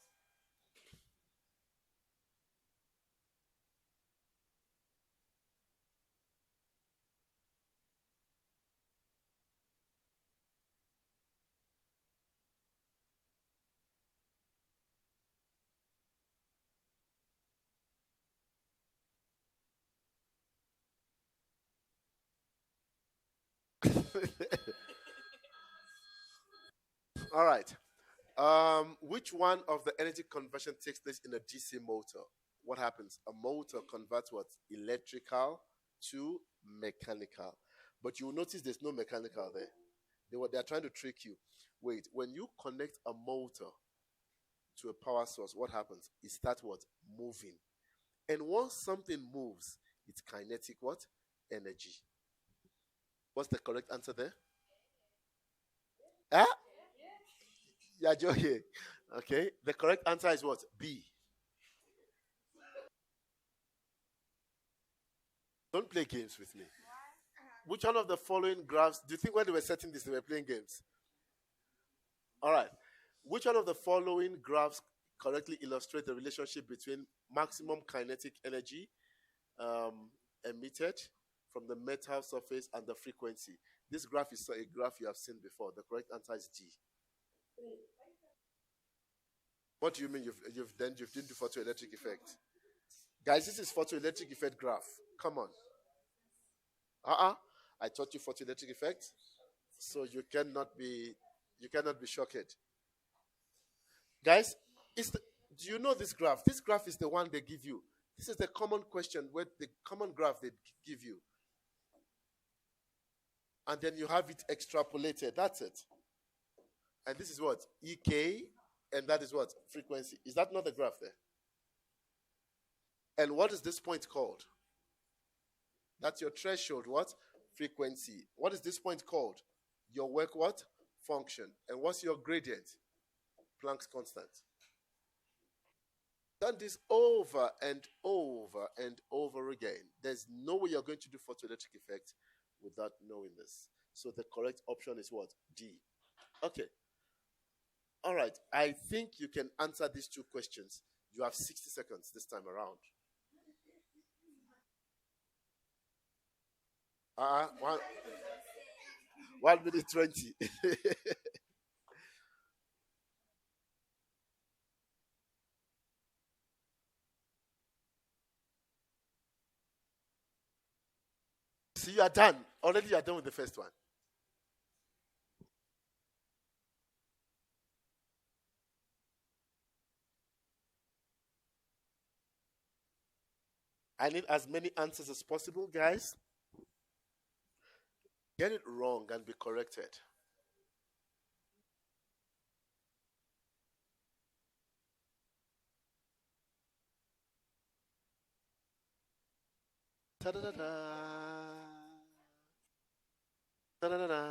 [SPEAKER 1] All right. Which one of the energy conversion takes place in a DC motor? What happens? A motor converts what? Electrical to mechanical. But you will notice there's no mechanical there. They are trying to trick you. Wait, when you connect a motor to a power source, what happens? It starts what? Moving. And once something moves, it's kinetic what? Energy. What's the correct answer there? Huh? Yeah, Joe. Okay. The correct answer is what? B. Don't play games with me. Which one of the following graphs do you think when they were setting this, they were playing games? All right. Which one of the following graphs correctly illustrate the relationship between maximum kinetic energy emitted from the metal surface and the frequency? This graph is a graph you have seen before. The correct answer is G. What do you mean you've done the photoelectric effect? Guys, this is photoelectric effect graph. Come on. I taught you photoelectric effect. So you cannot be shocked. Guys, do you know this graph? This graph is the one they give you. This is the common question where the common graph they give you. And then you have it extrapolated. That's it. And this is what? EK, and that is what? Frequency. Is that not the graph there? And what is this point called? That's your threshold, what? Frequency. What is this point called? Your work, what? Function. And what's your gradient? Planck's constant. Done this over and over and over again. There's no way you're going to do photoelectric effect without knowing this. So the correct option is what? D. Okay. All right. I think you can answer these two questions. You have 60 seconds this time around. One, 1 minute 20. See, you are done. Already you are done with the first one. I need as many answers as possible, guys. Get it wrong and be corrected. Ta-da-da-da. Ta-da-da-da.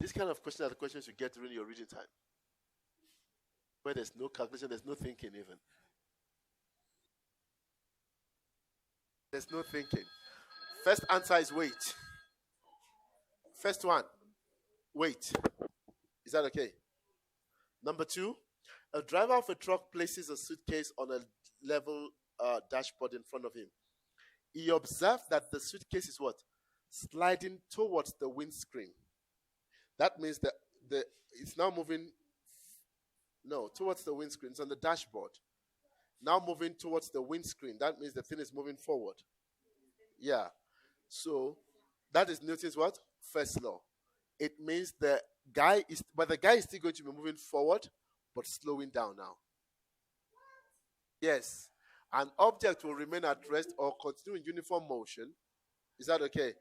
[SPEAKER 1] These kind of questions are the questions you get during your reading time, where there's no calculation, there's no thinking even. There's no thinking. First answer is wait. First one, wait. Is that okay? Number two, a driver of a truck places a suitcase on a level dashboard in front of him. He observed that the suitcase is what? Sliding towards the windscreen. That means that it's now moving, no, towards the windscreen. It's on the dashboard. Now moving towards the windscreen. That means the thing is moving forward. Yeah. So that is Newton's what? First law. It means the guy is still going to be moving forward, but slowing down now. Yes. An object will remain at rest or continue in uniform motion. Is that okay?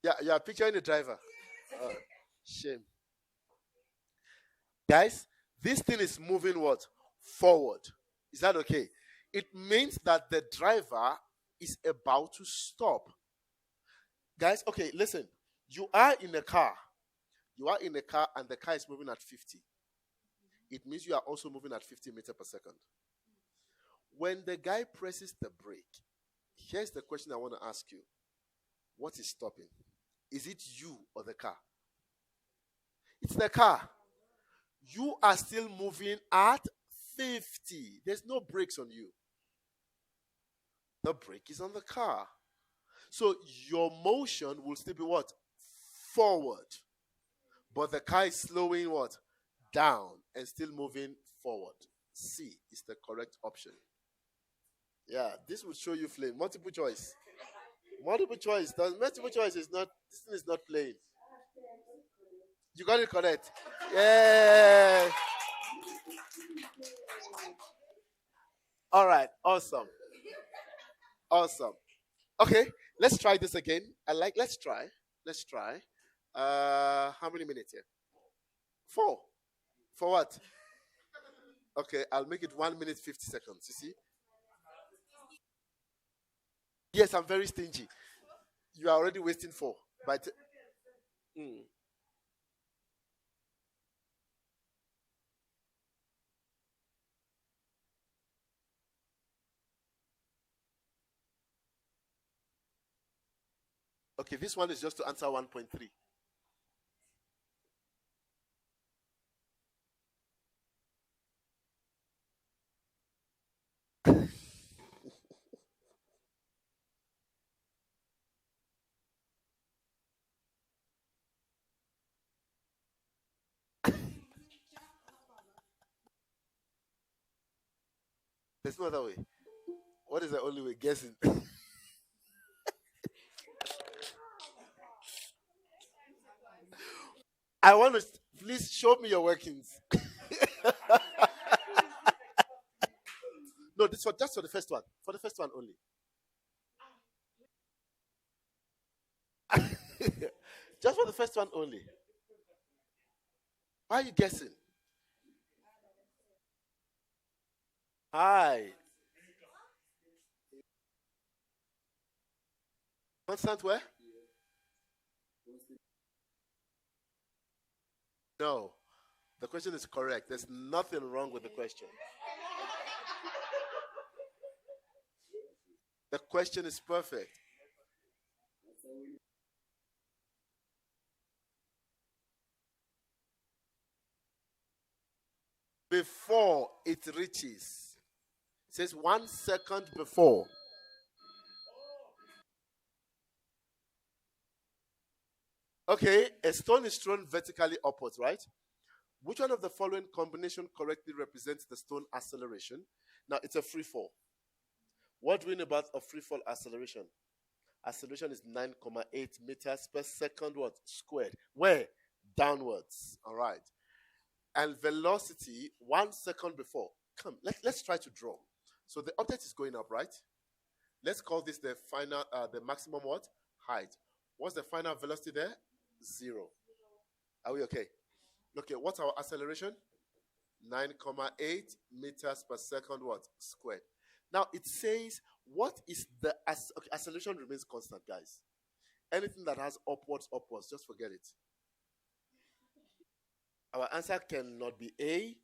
[SPEAKER 1] Yeah, you are picturing the driver. Shame. Guys, this thing is moving what? Forward. Is that okay? It means that the driver is about to stop. Guys, okay, listen. You are in a car. You are in a car and the car is moving at 50. It means you are also moving at 50 meters per second. When the guy presses the brake, here's the question I want to ask you. What is stopping? Is it you or the car? It's the car. You are still moving at 50. There's no brakes on you. The brake is on the car. So your motion will still be what? Forward. But the car is slowing what? Down and still moving forward. C is the correct option. Yeah, this will show you flame. Multiple choice. Multiple choice. Multiple choice is not, this thing is not playing. You got it correct. Yeah. All right. Awesome. Awesome. Okay, let's try this again. Let's try. Let's try. How many minutes here? 4. For what? Okay, I'll make it 1 minute 50 seconds. You see? Yes, I'm very stingy. You are already wasting 4. But okay, this one is just to answer 1.3. There's no other way. What is the only way? Guessing. I want to please show me your workings. No, this for just for the first one. For the first one only. Just for the first one only. Why are you guessing? Hi. Constant where? No. The question is correct. There's nothing wrong with the question. The question is perfect. Before it reaches. It says 1 second before. Okay, a stone is thrown vertically upwards, right? Which one of the following combination correctly represents the stone acceleration? Now, it's a free fall. What do we know about a free fall acceleration? Acceleration is 9.8 meters per second what? Squared. Where? Downwards. All right. And velocity 1 second before. Come, let's try to draw. So the object is going up, right? Let's call this the final, the maximum what? Height. What's the final velocity there? 0. Are we okay? Okay, what's our acceleration? 9.8 meters per second what? Squared. Now it says, what is the okay, acceleration remains constant, guys. Anything that has upwards, just forget it. Our answer cannot be A,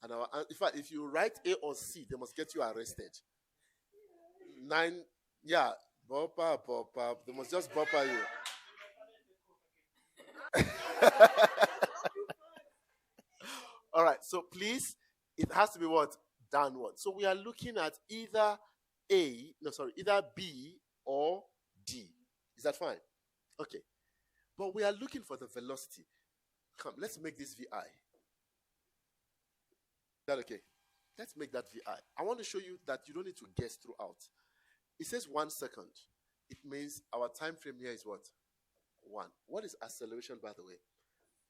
[SPEAKER 1] and in fact, if you write A or C, they must get you arrested. 9, yeah, bopper, they must just bopper you. All right, so please, it has to be what? Downward. So we are looking at either either B or D. Is that fine? Okay. But we are looking for the velocity. Come, let's make this VI. Is that okay? Let's make that VI. I want to show you that you don't need to guess throughout. It says 1 second. It means our time frame here is what? 1. What is acceleration, by the way?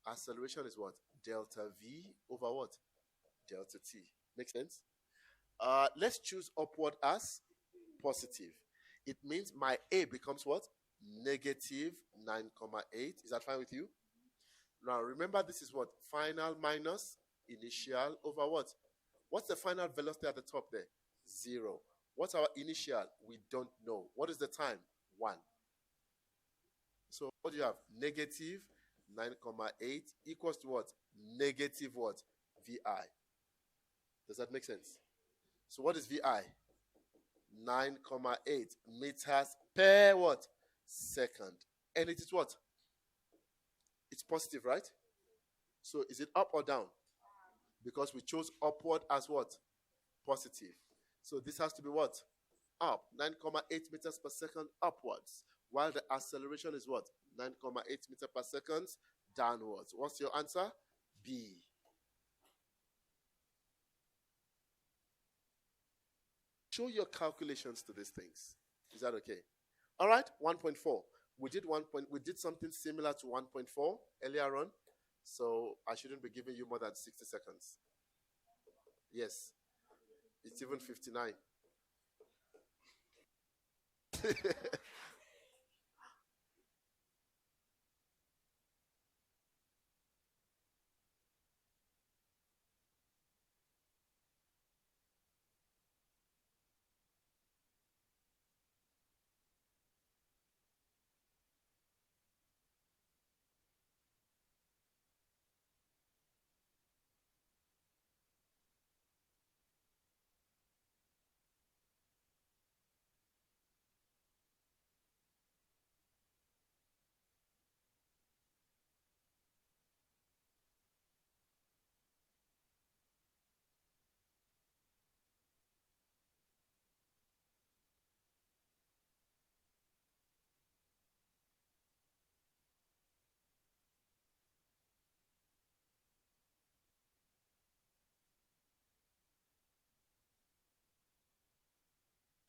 [SPEAKER 1] Acceleration is what? Delta V over what? Delta T. Make sense? Let's choose upward as positive. It means my A becomes what? Negative 9.8. Is that fine with you? Now remember, this is what? Final minus initial over what? What's the final velocity at the top there? 0. What's our initial? We don't know. What is the time? 1. So what do you have? Negative 9.8 equals to what? Negative what? VI. Does that make sense? So what is VI? 9.8 meters per what? Second. And it is what? It's positive, right? So is it up or down? Because we chose upward as what? Positive. So this has to be what? Up. 9.8 meters per second upwards. While the acceleration is what? 9.8 meters per second downwards. What's your answer? B. Show your calculations to these things. Is that okay? All right, 1.4. We did something similar to 1.4 earlier on. So I shouldn't be giving you more than 60 seconds. Yes. It's even 59.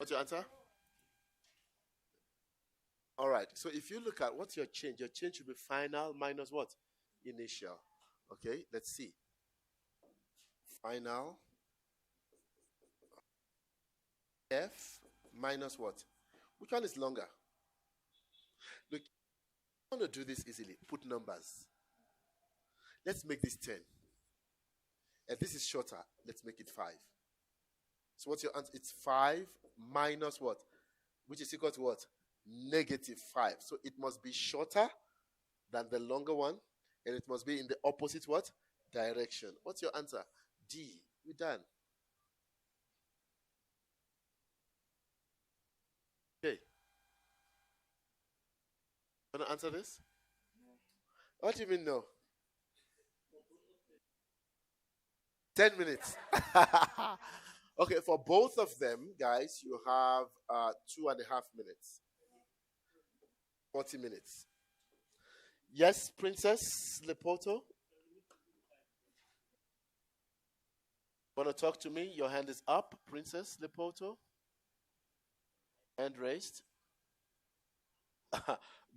[SPEAKER 1] What's your answer? All right. So if you look at what's your change will be final minus what? Initial. Okay, let's see. Final F minus what? Which one is longer? Look, I want to do this easily. Put numbers. Let's make this 10. And this is shorter. Let's make it 5. So what's your answer? It's 5 minus what? Which is equal to what? Negative 5. So it must be shorter than the longer one. And it must be in the opposite what? Direction. What's your answer? D. We're done. Okay. Want to answer this? What do you mean no? 10 minutes. Okay, for both of them, guys, you have 2.5 minutes. 40 minutes. Yes, Princess Lepoto? Want to talk to me? Your hand is up, Princess Lepoto. Hand raised.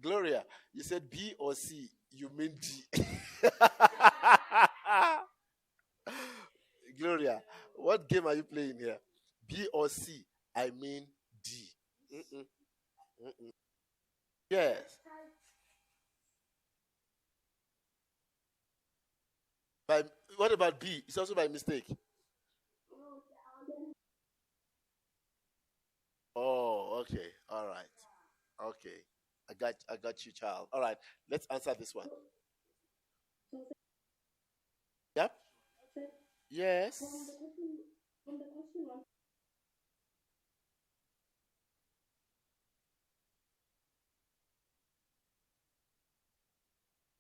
[SPEAKER 1] Gloria, you said B or C. You mean D. Gloria, what game are you playing here? B or C? I mean D. Mm-mm, mm-mm. Yes. By, what about B? It's also by mistake. Oh, okay. All right. Okay. I got you, child. All right. Let's answer this one. Yep. Yes.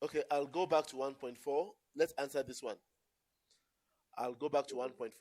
[SPEAKER 1] Okay, I'll go back to 1.4. Let's answer this one. I'll go back to 1.4.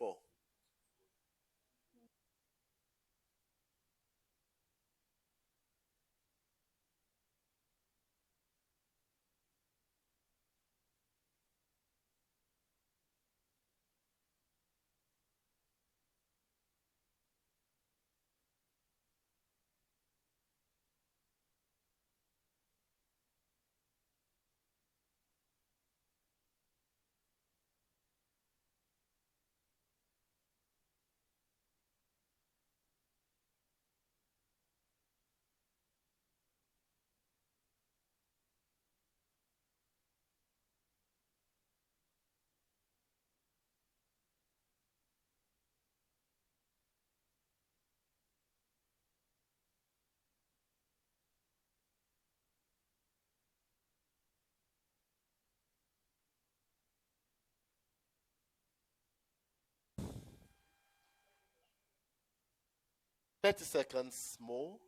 [SPEAKER 1] Thirty seconds more.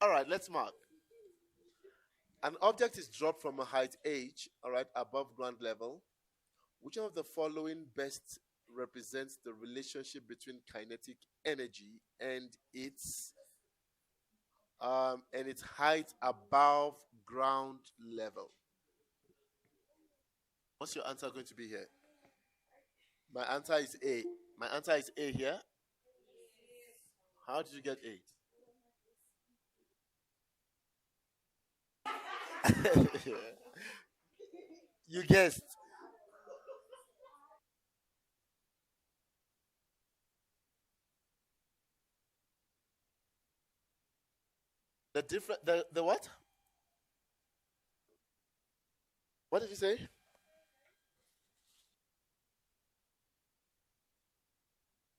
[SPEAKER 1] All right, let's mark. An object is dropped from a height h, all right, above ground level. Which of the following best represents the relationship between kinetic energy and its height above ground level? What's your answer going to be here? My answer is A. My answer is A here. How did you get A? You guessed. The what? What did you say?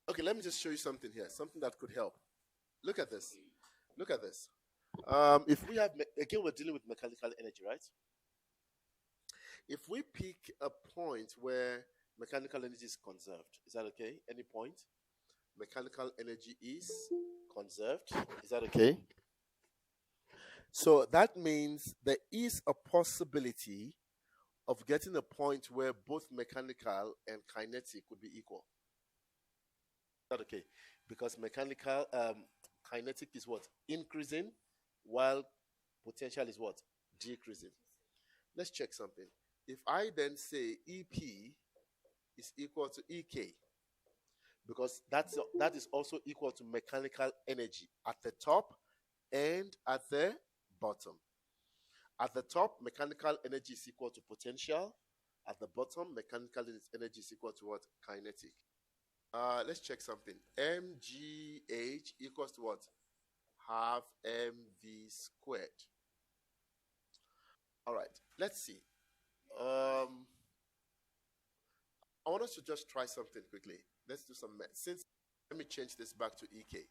[SPEAKER 1] Okay, let me just show you something here, something that could help. Look at this. Look at this. If we have, again, we're dealing with mechanical energy, right? If we pick a point where mechanical energy is conserved, is that okay? Any point? Mechanical energy is conserved. Is that okay? So that means there is a possibility of getting a point where both mechanical and kinetic would be equal. Is that okay? Because mechanical, kinetic is what? Increasing, while potential is what? Decreasing. Let's check something. If I then say EP is equal to EK, because that is also equal to mechanical energy at the top and at the bottom. At the top, mechanical energy is equal to potential. At the bottom, mechanical energy is equal to what? Kinetic. Let's check something. mgh equals to what? Half mv squared. All right, let's see. I want us to just try something quickly. Let's do some math. Let me change this back to EK.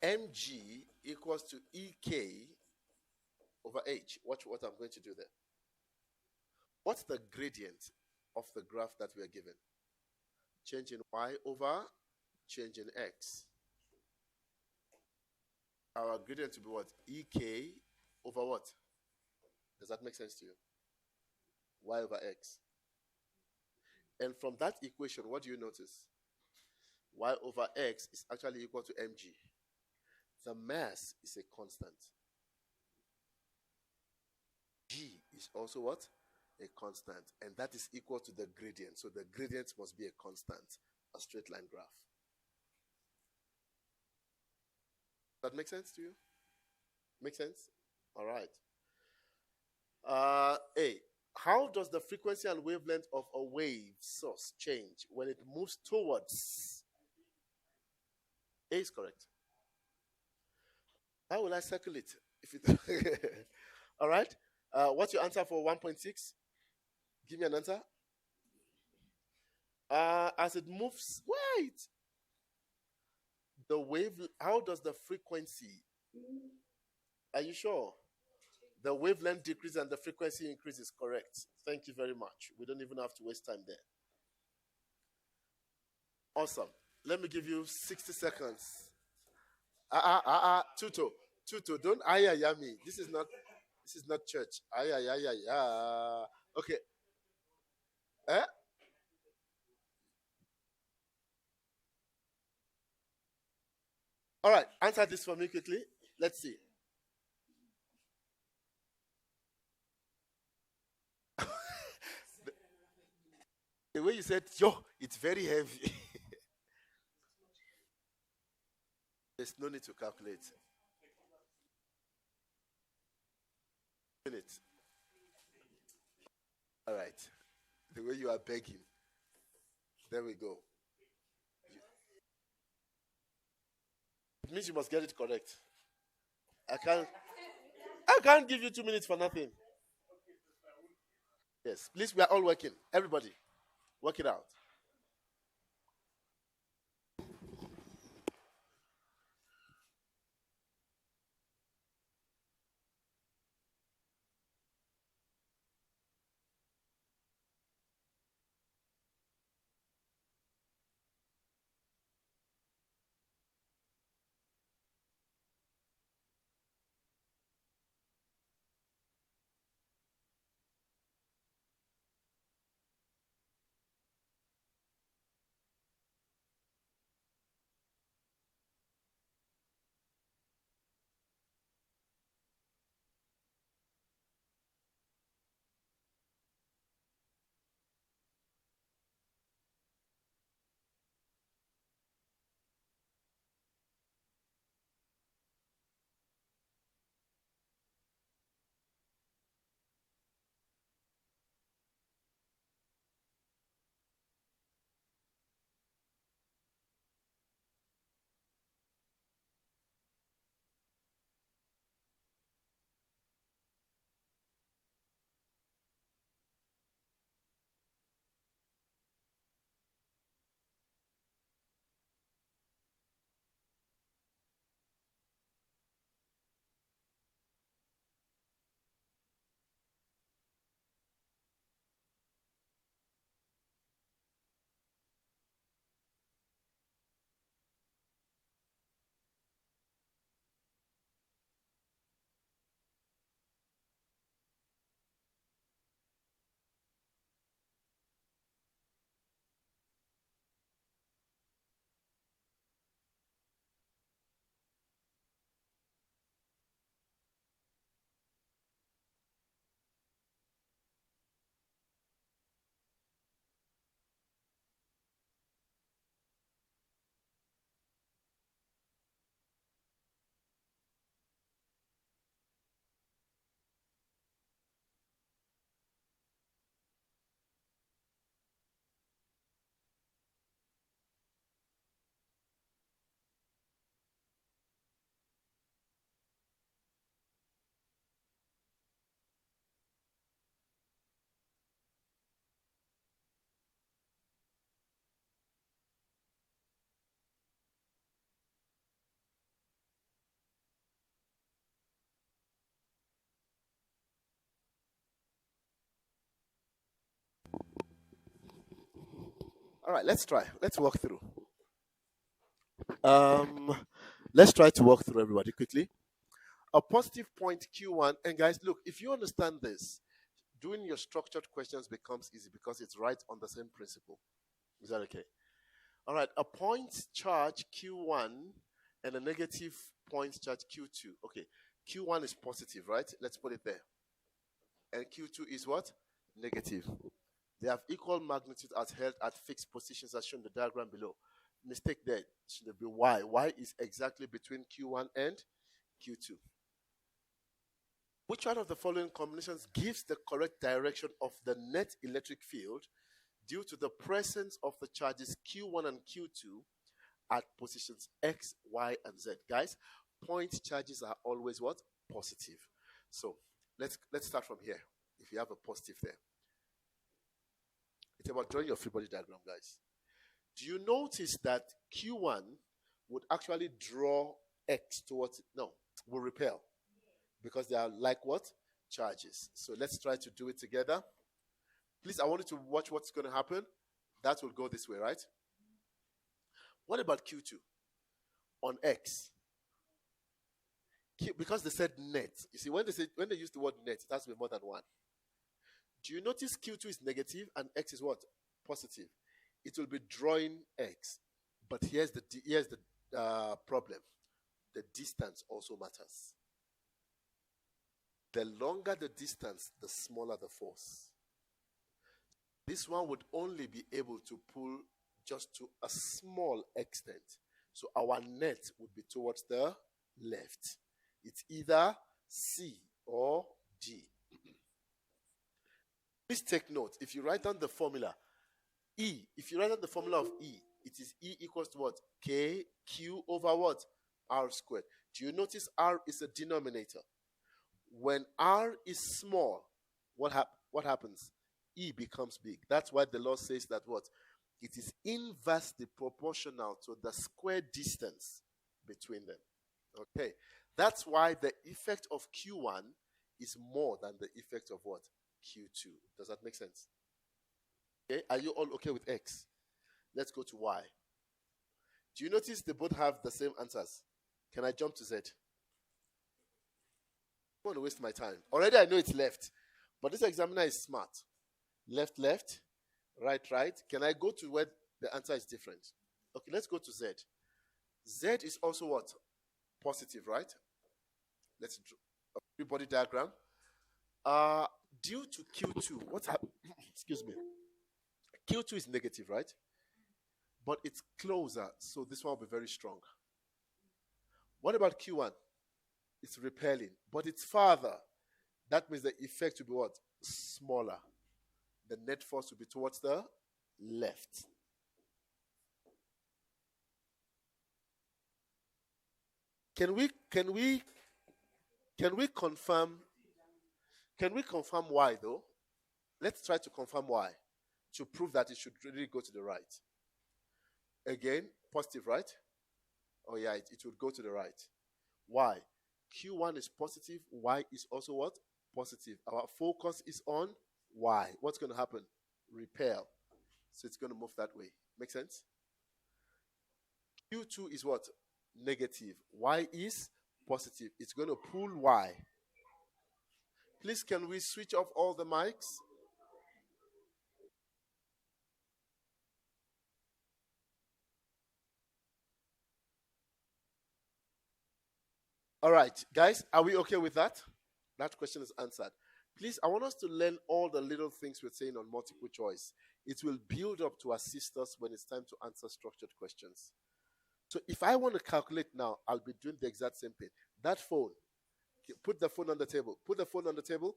[SPEAKER 1] mg equals to EK over h. Watch what I'm going to do there. What's the gradient of the graph that we are given? Change in y over change in x. Our gradient will be what? EK over what? Does that make sense to you? Y over x. And from that equation, what do you notice? Y over x is actually equal to mg. The mass is a constant. G is also what? A constant. And that is equal to the gradient. So the gradient must be a constant, a straight line graph. That make sense to you? Make sense? All right. A. How does the frequency and wavelength of a wave source change when it moves towards? A is correct. How will I circle it? If it all right. What's your answer for 1.6? Give me an answer. As it moves, wait. The wave, how does the frequency? Are you sure? The wavelength decrease and the frequency increase is correct. Thank you very much. We don't even have to waste time there. Awesome. Let me give you 60 seconds. Tuto, don't ayaya me. This is not church. Ayaya. Okay. Eh? All right. Answer this for me quickly. Let's see. The way you said, yo, it's very heavy. There's no need to calculate. Minute. All right. The way you are begging. There we go. It means you must get it correct. I can't give you 2 minutes for nothing. Yes. Please, we are all working. Everybody, work it out. All right, let's try. Let's walk through. Let's try to walk through everybody quickly. A positive point Q1, and guys, look, if you understand this, doing your structured questions becomes easy because it's right on the same principle. Is that okay? All right, a point charge Q1 and a negative point charge Q2. Okay, Q1 is positive, right? Let's put it there. And Q2 is what? Negative. They have equal magnitude as held at fixed positions as shown in the diagram below. Mistake there. Should be Y. Y is exactly between Q1 and Q2. Which one of the following combinations gives the correct direction of the net electric field due to the presence of the charges Q1 and Q2 at positions X, Y, and Z? Guys, point charges are always what? Positive. So let's start from here. If you have a positive there. It's about drawing your free body diagram, guys. Do you notice that Q1 would actually draw X towards it? No, will repel. Because they are like what? Charges. So let's try to do it together. Please, I want you to watch what's going to happen. That will go this way, right? What about Q2 on X? Because they said net. You see, when they use the word net, it has to be more than one. Do you notice Q2 is negative and X is what? Positive. It will be drawing X. But here's the problem. The distance also matters. The longer the distance, the smaller the force. This one would only be able to pull just to a small extent. So our net would be towards the left. It's either C or D. Please take note. If you write down the formula, E, if you write down the formula of E, it is E equals to what? K, Q over what? R squared. Do you notice R is a denominator? When R is small, what happens? E becomes big. That's why the law says that what? It is inversely proportional to the square distance between them. Okay. That's why the effect of Q1 is more than the effect of what? Q2. Does that make sense? Okay. Are you all okay with X? Let's go to Y. Do you notice they both have the same answers? Can I jump to Z? I don't want to waste my time. Already I know it's left. But this examiner is smart. Left, left, right, right. Can I go to where the answer is different? Okay, let's go to Z. Z is also what? Positive, right? Let's draw a free body diagram. Due to Q2, what's happening? Excuse me. Q2 is negative, right? But it's closer, so this one will be very strong. What about Q1? It's repelling, but it's farther. That means the effect will be what? Smaller. The net force will be towards the left. Can we confirm why though? Let's try to confirm why to prove that it should really go to the right. Again, positive, right? Oh yeah, it would go to the right. Why? Q1 is positive, Y is also what? Positive. Our focus is on Y. What's going to happen? Repel. So it's going to move that way. Make sense? Q2 is what? Negative. Y is positive. It's going to pull Y. Please, can we switch off all the mics? All right, guys, are we okay with that? That question is answered. Please, I want us to learn all the little things we're saying on multiple choice. It will build up to assist us when it's time to answer structured questions. So if I want to calculate now, I'll be doing the exact same thing. That phone, put the phone on the table. Put the phone on the table.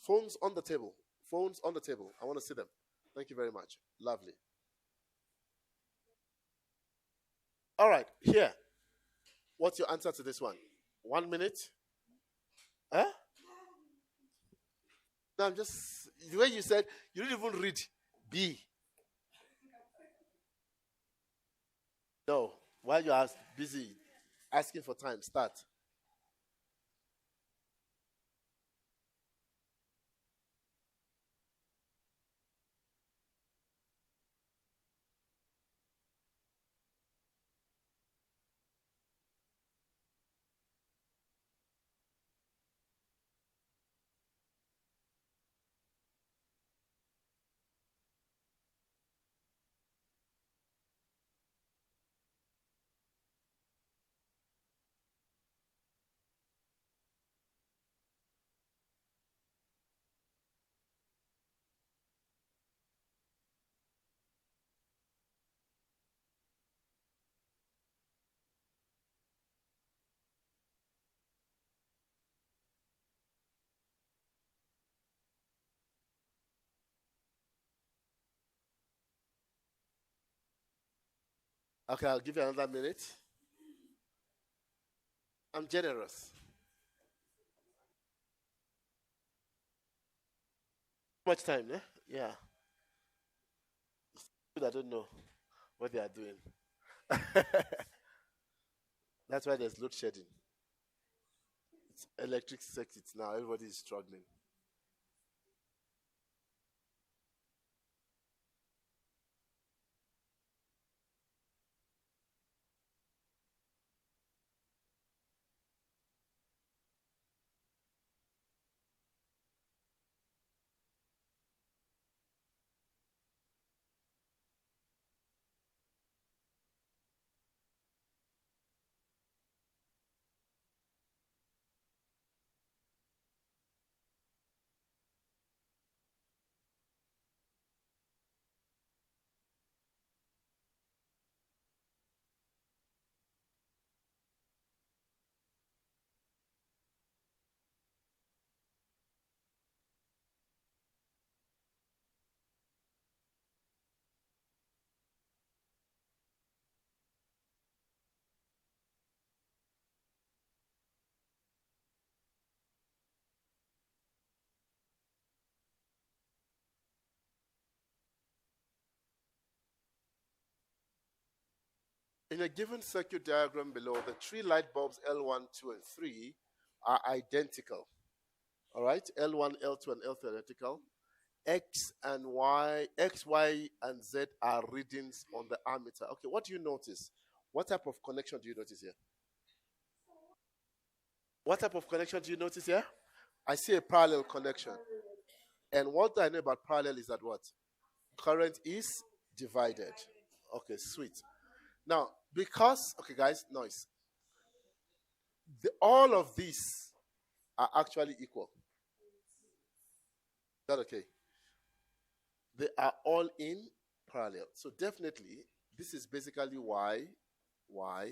[SPEAKER 1] Phones on the table. Phones on the table. I want to see them. Thank you very much. Lovely. All right, here. What's your answer to this one? 1 minute? Huh? No, I'm just, the way you said, you didn't even read B. No, while you are busy asking for time, start. Okay, I'll give you another minute. I'm generous. Much time, eh? Yeah. I don't know what they are doing. That's why there's load shedding. It's electric circuits now. Everybody is struggling. In a given circuit diagram below, the three light bulbs L1, 2, and 3 are identical. All right? L1, L2, and L3 are identical. X and Y, X, Y, and Z are readings on the ammeter. Okay, what do you notice? What type of connection do you notice here? What type of connection do you notice here? I see a parallel connection. And what I know about parallel is that what? Current is divided. Okay, sweet. Now, because, okay, guys, noise. All of these are actually equal. Is that okay? They are all in parallel. So definitely, this is basically Y, Y,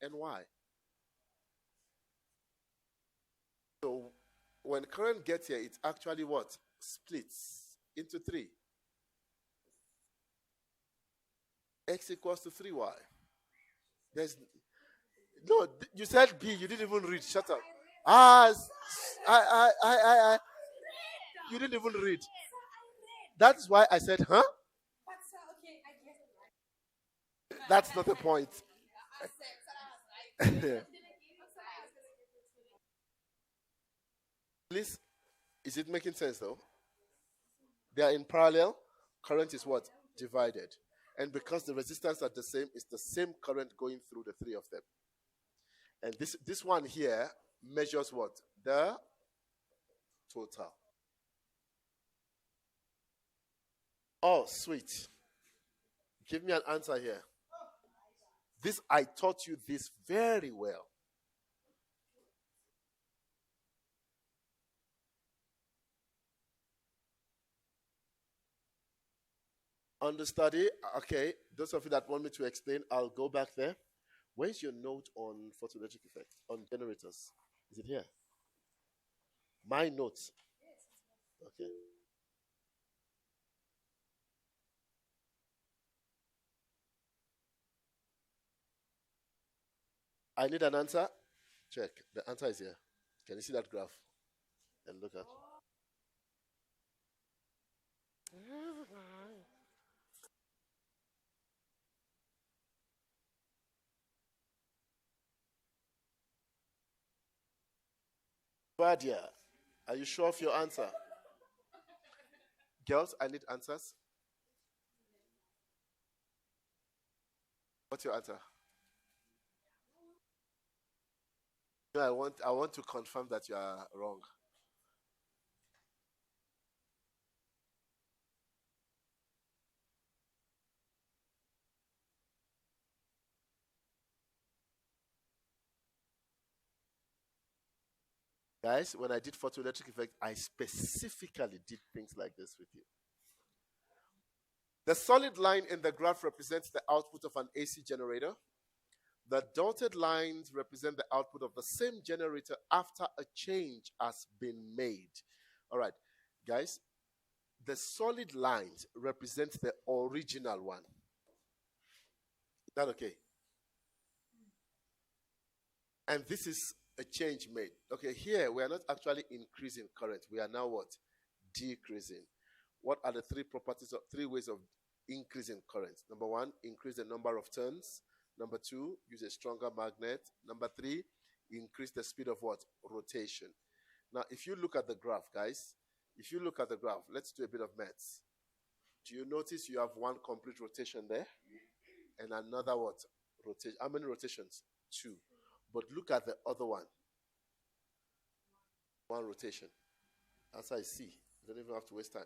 [SPEAKER 1] and Y. So when current gets here, it actually what? Splits into 3. X equals to 3Y. There's no, you said B, you didn't even read. Shut up. I, you didn't even read. That's why I said, huh? That's not the point. Please, is it making sense though? They are in parallel. Current is what? Divided. And because the resistance are the same, it's the same current going through the 3 of them. And this one here measures what? The total. Oh, sweet. Give me an answer here. This, I taught you this very well. Understudy, okay. Those of you that want me to explain, I'll go back there. Where's your note on photoelectric effect, on generators? Is it here? My notes. Okay. I need an answer. Check. The answer is here. Can you see that graph? And look at. Badia, are you sure of your answer? Girls, I need answers. What's your answer? No, I want to confirm that you are wrong. Guys, when I did photoelectric effect, I specifically did things like this with you. The solid line in the graph represents the output of an AC generator. The dotted lines represent the output of the same generator after a change has been made. All right, guys, the solid lines represent the original one. That okay? And this is a change made. Okay, here we are not actually increasing current. We are now what? Decreasing. What are the three properties of three ways of increasing current? Number one, increase the number of turns. Number two, use a stronger magnet. Number three, increase the speed of what? Rotation. Now, if you look at the graph, guys, if you look at the graph, let's do a bit of maths. Do you notice you have one complete rotation there? And another what? Rotation. How many rotations? Two. But look at the other one. One rotation. That's how I see. You don't even have to waste time.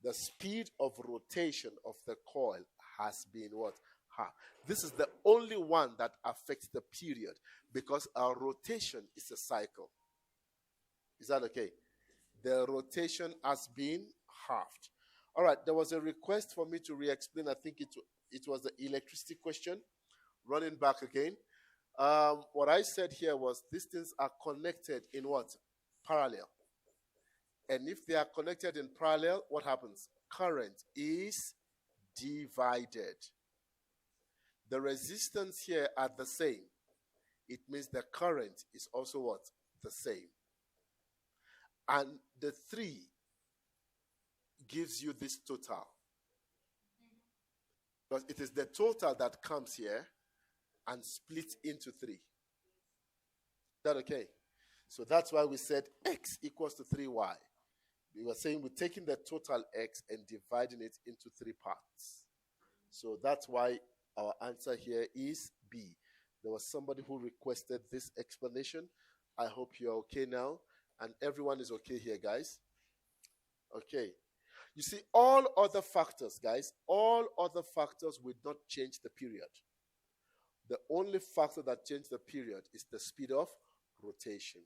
[SPEAKER 1] The speed of rotation of the coil has been what? Half. This is the only one that affects the period because our rotation is a cycle. Is that okay? The rotation has been halved. All right, there was a request for me to re-explain. I think it was the electricity question. Running back again. What I said here was these things are connected in what? Parallel. And if they are connected in parallel, what happens? Current is divided. The resistance here are the same. It means the current is also what? The same. And the 3 gives you this total. Because it is the total that comes here and splits into 3. Is that okay? So that's why we said x equals to 3y. We were saying we're taking the total x and dividing it into 3 parts. So that's why our answer here is B. There was somebody who requested this explanation. I hope you're okay now. And everyone is okay here, guys. Okay. You see, all other factors, guys, all other factors will not change the period. The only factor that changes the period is the speed of rotation.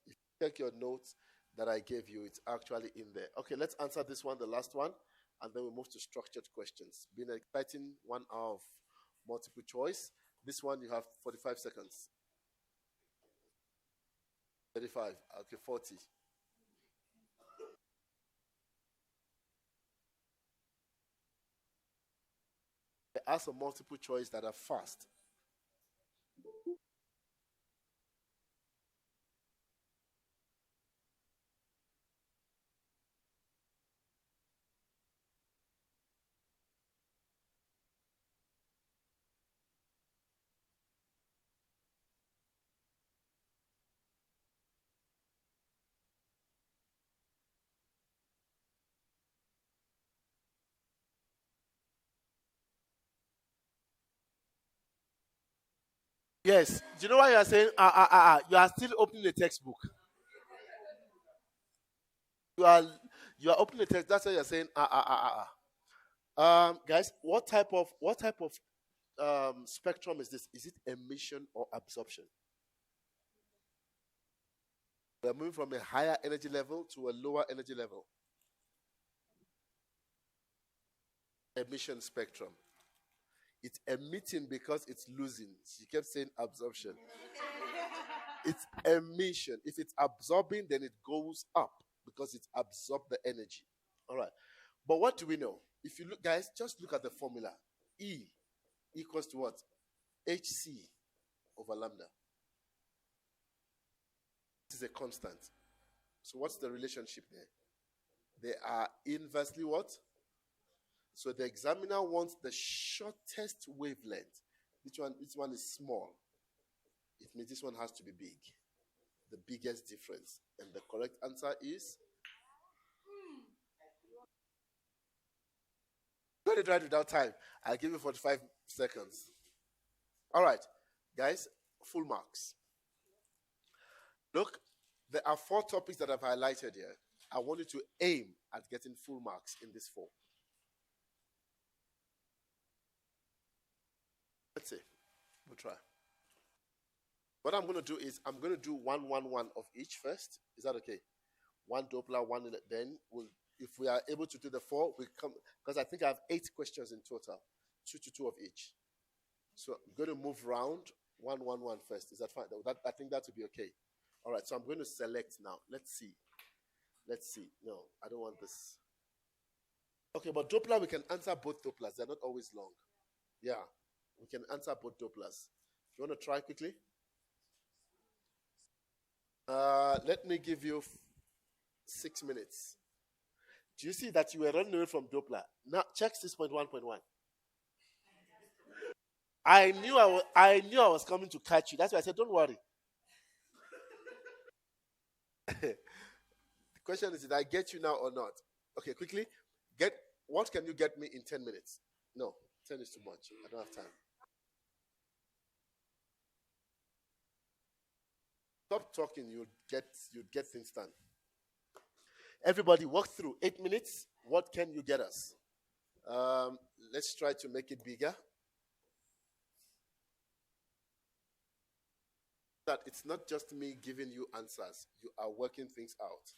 [SPEAKER 1] If you check your notes that I gave you, it's actually in there. Okay, let's answer this one, the last one, and then we move to structured questions. Been an exciting 1 hour of multiple choice. This one you have 45 seconds. 35, okay, 40. There are some multiple choice that are fast. Yes. Do you know why you are saying You are still opening the textbook. You are opening the text. That's why you are saying Guys, what type of spectrum is this? Is it emission or absorption? We're moving from a higher energy level to a lower energy level. Emission spectrum. It's emitting because it's losing. She kept saying absorption. It's emission. If it's absorbing, then it goes up because it's absorbed the energy. All right. But what do we know? If you look, guys, just look at the formula. E equals to what? Hc over lambda. This is a constant. So what's the relationship there? They are inversely what? So the examiner wants the shortest wavelength. Which one is small? It means this one has to be big. The biggest difference. And the correct answer is? Got it right without time. I'll give you 45 seconds. All right, guys, full marks. Look, there are 4 topics that I've highlighted here. I want you to aim at getting full marks in this 4. Let's see. We'll try. What I'm going to do is I'm going to do 1, 1, 1 of each first. Is that okay? 1 Doppler, 1. Then if we are able to do the 4, we come because I think I have 8 questions in total, 2 to 2 of each. So I'm going to move round 1, 1, 1 first. Is that fine? I think that will be okay. All right. So I'm going to select now. Let's see. No, I don't want this. Okay, but Doppler, we can answer both Dopplers. They're not always long. Yeah. We can answer both Dopplers. You want to try quickly? Let me give you 6 minutes. Do you see that you were running away from Doppler? Now check 6.1.1. I knew I was coming to catch you. That's why I said, don't worry. The question is, did I get you now or not? Okay, quickly. Get what can you get me in 10 minutes? No, 10 is too much. I don't have time. Stop talking, you'd get things done. Everybody walk through 8 minutes. What can you get us? Um, let's try to make it bigger. That it's not just me giving you answers, you are working things out.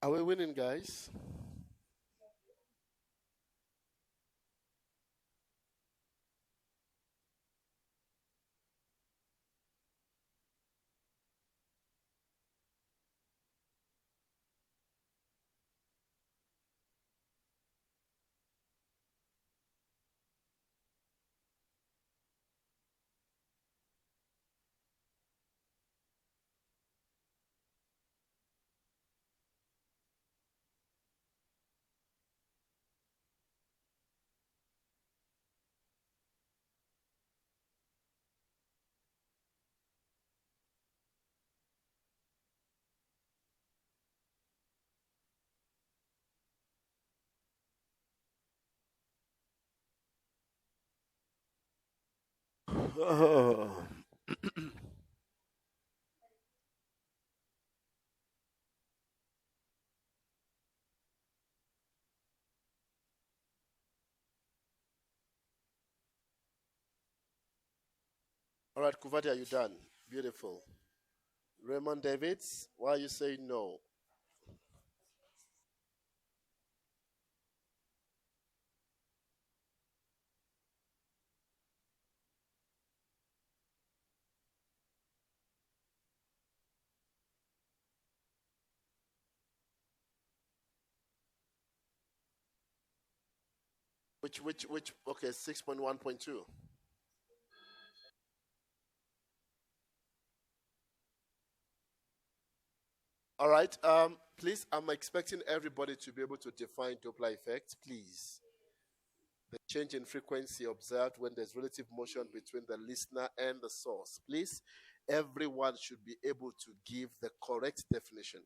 [SPEAKER 1] Are we winning, guys? All right, Kuvadi, are you done? Beautiful. Raymond Davids, why are you saying no? Which? Okay, 6.1.2. All right. Please, I'm expecting everybody to be able to define Doppler effect. Please, the change in frequency observed when there's relative motion between the listener and the source. Please, everyone should be able to give the correct definition.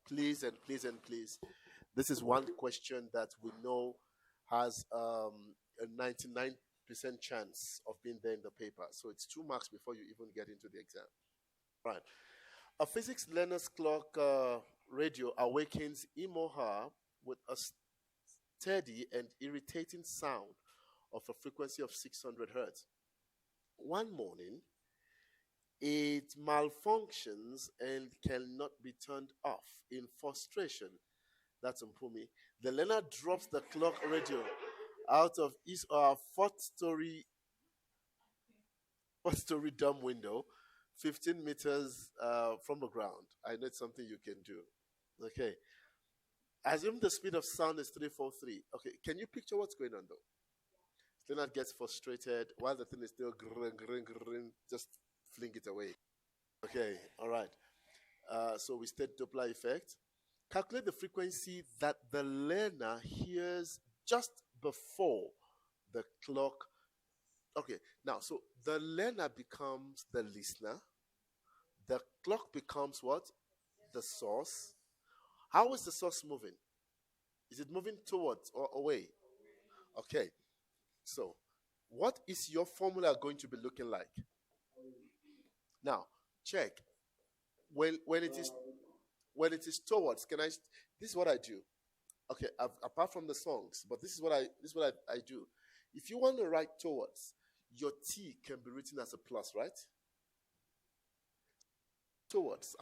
[SPEAKER 1] Please and please and please. This is one question that we know has a 99% chance of being there in the paper. So it's 2 marks before you even get into the exam. Right. A physics learner's clock radio awakens him or her with a steady and irritating sound of a frequency of 600 hertz. One morning, it malfunctions and cannot be turned off. In frustration, that's Mpumi, the learner drops the clock radio out of his or her fourth story dorm window, 15 meters from the ground. I know it's something you can do. Okay. Assume the speed of sound is 343. Okay, can you picture what's going on though? Leonard gets frustrated while the thing is still grrring, grrring, grrring, just fling it away. Okay, all right. So we state Doppler effect. Calculate the frequency that the learner hears just before the clock. Okay, now, so the learner becomes the listener. The clock becomes what? The source. How is the source moving? Is it moving towards or away? Okay, so what is your formula going to be looking like? Now, check. When it is towards, can I? This is what I do. Okay, apart from the songs, but this is what I do. If you want to write towards, your T can be written as a plus, right? Towards,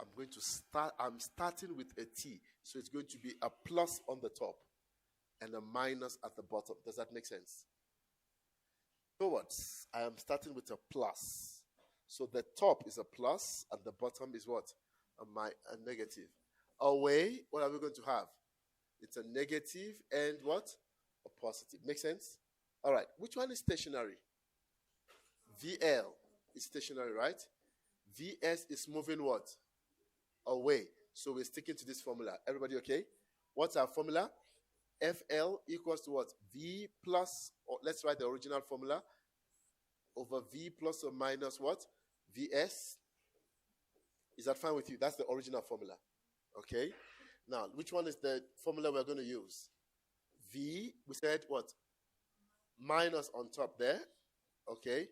[SPEAKER 1] I'm starting with a T, so it's going to be a plus on the top and a minus at the bottom. Does that make sense? Towards, I am starting with a plus. So the top is a plus and the bottom is what? A negative. Away, what are we going to have? It's a negative and what? A positive. Make sense? All right. Which one is stationary? VL is stationary, right? VS is moving what? Away. So we're sticking to this formula. Everybody okay? What's our formula? FL equals to what? V plus, or let's write the original formula, over V plus or minus what? VS. Is that fine with you? That's the original formula. Okay. Now, which one is the formula we're going to use? V, we said what? Minus on top there. Okay.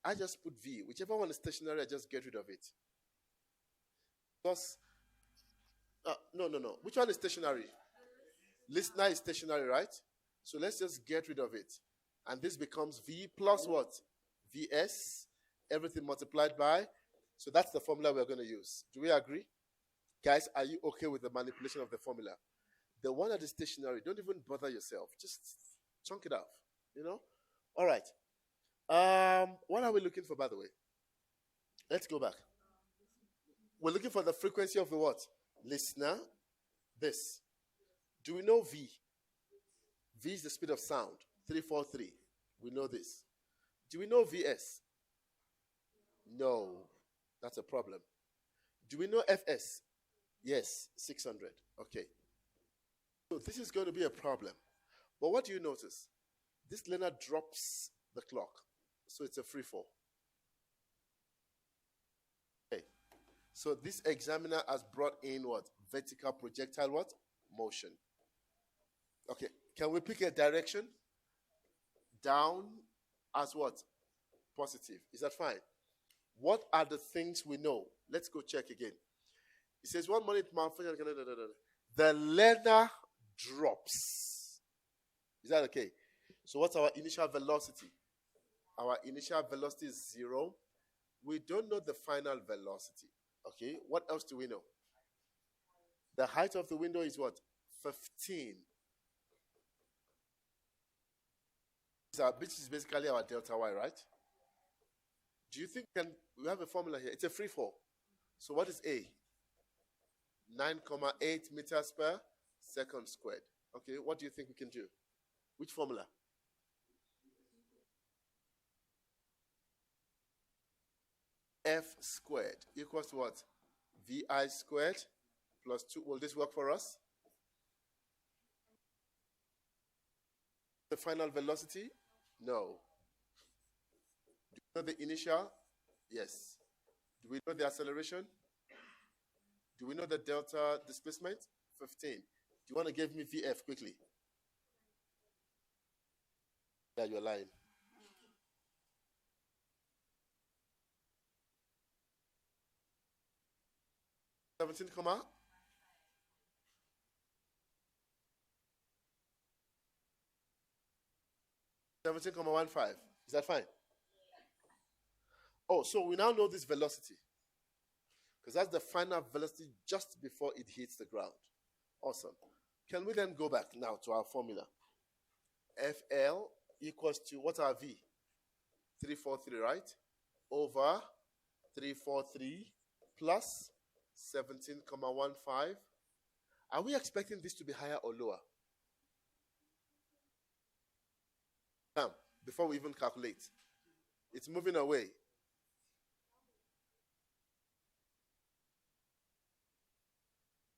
[SPEAKER 1] I just put V. Whichever one is stationary, I just get rid of it. Plus, no. Which one is stationary? Listener is stationary, right? So let's just get rid of it. And this becomes V plus what? VS, everything multiplied by. So that's the formula we're going to use. Do we agree? Guys, are you okay with the manipulation of the formula? The one that is stationary, don't even bother yourself. Just chunk it off, you know? All right. What are we looking for, by the way? Let's go back. We're looking for the frequency of the what? Listener. This. Do we know V? V is the speed of sound. 343. We know this. Do we know Vs? No. That's a problem. Do we know Fs? Yes, 600. Okay. So this is going to be a problem. But what do you notice? This learner drops the clock. So it's a free fall. Okay. So this examiner has brought in what? Vertical projectile what? Motion. Okay. Can we pick a direction? Down as what? Positive. Is that fine? What are the things we know? Let's go check again. It says one morning the learner drops. Is that okay? So what's our initial velocity? Our initial velocity is 0. We don't know the final velocity. Okay, what else do we know? The height of the window is what? 15. Which is basically our delta y, right? Do you think we have a formula here? It's a free fall. So what is A? 9,8 meters per second squared. Okay, what do you think we can do? Which formula? F squared equals to what? Vi squared plus 2. Will this work for us? The final velocity? No. Do we know the initial? Yes. Do we know the acceleration? Do we know the delta displacement? 15. Do you want to give me VF quickly? Yeah, you're lying. $17, 17,15. Is that fine? Oh, so we now know this velocity. Because that's the final velocity just before it hits the ground. Awesome. Can we then go back now to our formula? FL equals to, what's our V? 343, right? Over 343 plus 17,15. Are we expecting this to be higher or lower? Before we even calculate. It's moving away.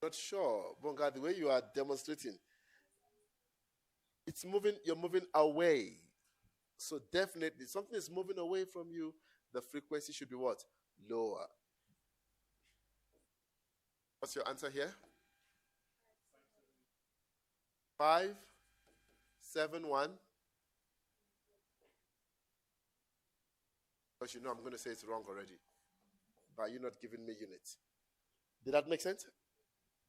[SPEAKER 1] Not sure, Bonga, the way you are demonstrating. It's moving, you're moving away. So definitely, something is moving away from you, the frequency should be what? Lower. What's your answer here? 571. Because you know I'm going to say it's wrong already. But you're not giving me units. Did that make sense?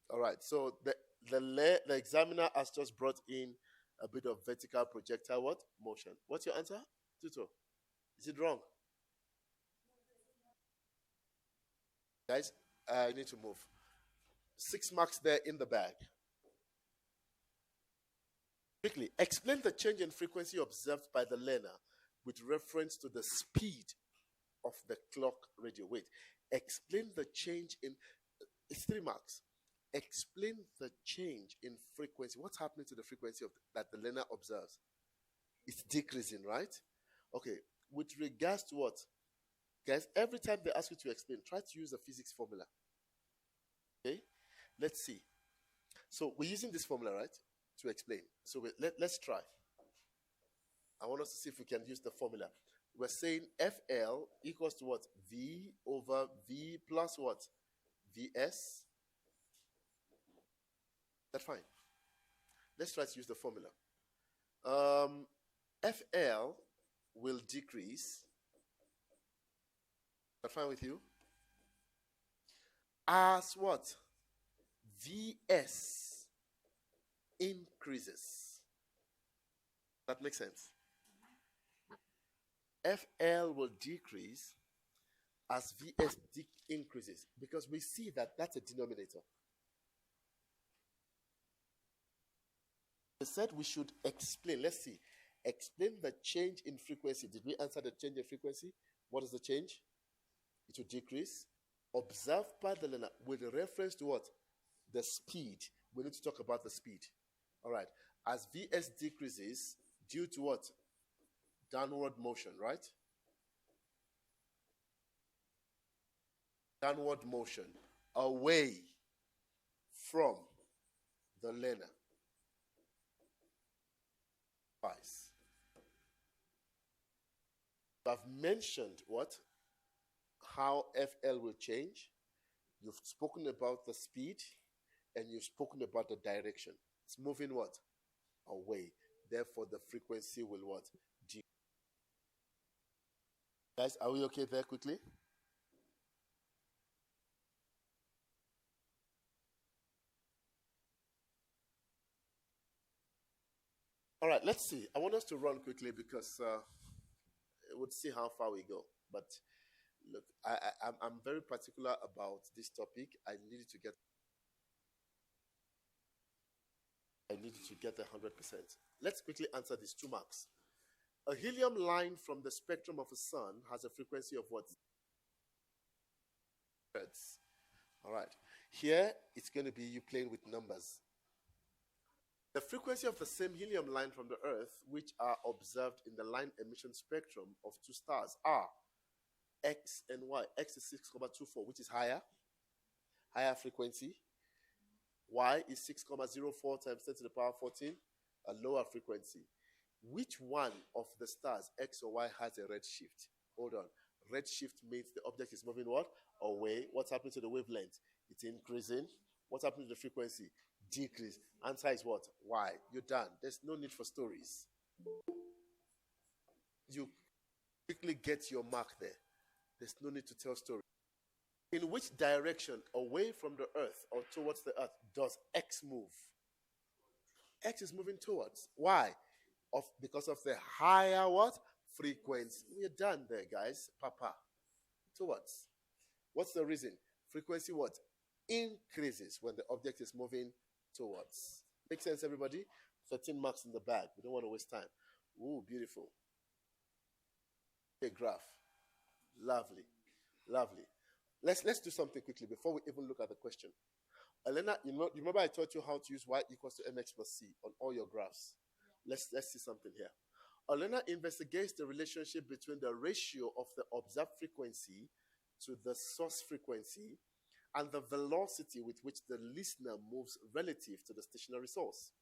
[SPEAKER 1] All right. So the examiner has just brought in a bit of vertical projectile what? Motion. What's your answer, Tuto? Is it wrong? Guys, I need to move. 6 marks there in the bag. Quickly, explain the change in frequency observed by the learner with reference to the speed of the clock radio. Wait, explain the change in, it's 3 marks. Explain the change in frequency. What's happening to the frequency that the learner observes? It's decreasing, right? Okay, with regards to what? Guys, every time they ask you to explain, try to use a physics formula. Okay, let's see. So we're using this formula, right, to explain. So let's try. I want us to see if we can use the formula. We're saying FL equals to what? V over V plus what? Vs. That's fine. Let's try to use the formula. FL will decrease. That's fine with you? As what? Vs increases. That makes sense. FL will decrease as Vs increases, because we see that that's a denominator. They said we should explain. Let's see. Explain the change in frequency. Did we answer the change in frequency? What is the change? It will decrease. Observe by the learner with reference to what? The speed. We need to talk about the speed. All right. As Vs decreases due to what? Downward motion, right? Downward motion away from the learner. Twice. I've mentioned what? How FL will change. You've spoken about the speed and you've spoken about the direction. It's moving what? Away. Therefore, the frequency will what? Guys, are we okay there quickly? All right, let's see. I want us to run quickly because we'll see how far we go. But look, I'm very particular about this topic. I needed to get 100%. Let's quickly answer these 2 marks. A helium line from the spectrum of a sun has a frequency of what? Hertz. All right. Here, it's going to be you playing with numbers. The frequency of the same helium line from the Earth, which are observed in the line emission spectrum of 2 stars, are X and Y. X is 6,24, which is higher frequency. Y is 6,04 times 10 to the power 14, a lower frequency. Which one of the stars, X or Y, has a redshift? Hold on. Redshift means the object is moving what? Away. What's happening to the wavelength? It's increasing. What's happening to the frequency? Decrease. Answer is what? Y. You're done. There's no need for stories. You quickly get your mark there. There's no need to tell stories. In which direction, away from the Earth or towards the Earth, does X move? X is moving towards. Why? Because of the higher what? Frequency. We're done there, guys. Papa. Towards. What's the reason? Frequency what? Increases when the object is moving towards. Make sense, everybody? 13 marks in the bag. We don't want to waste time. Ooh, beautiful. A graph. Lovely. Lovely. Let's do something quickly before we even look at the question. Elena, you remember I taught you how to use y equals to mx plus c on all your graphs. Let's see something here. Elena investigates the relationship between the ratio of the observed frequency to the source frequency and the velocity with which the listener moves relative to the stationary source.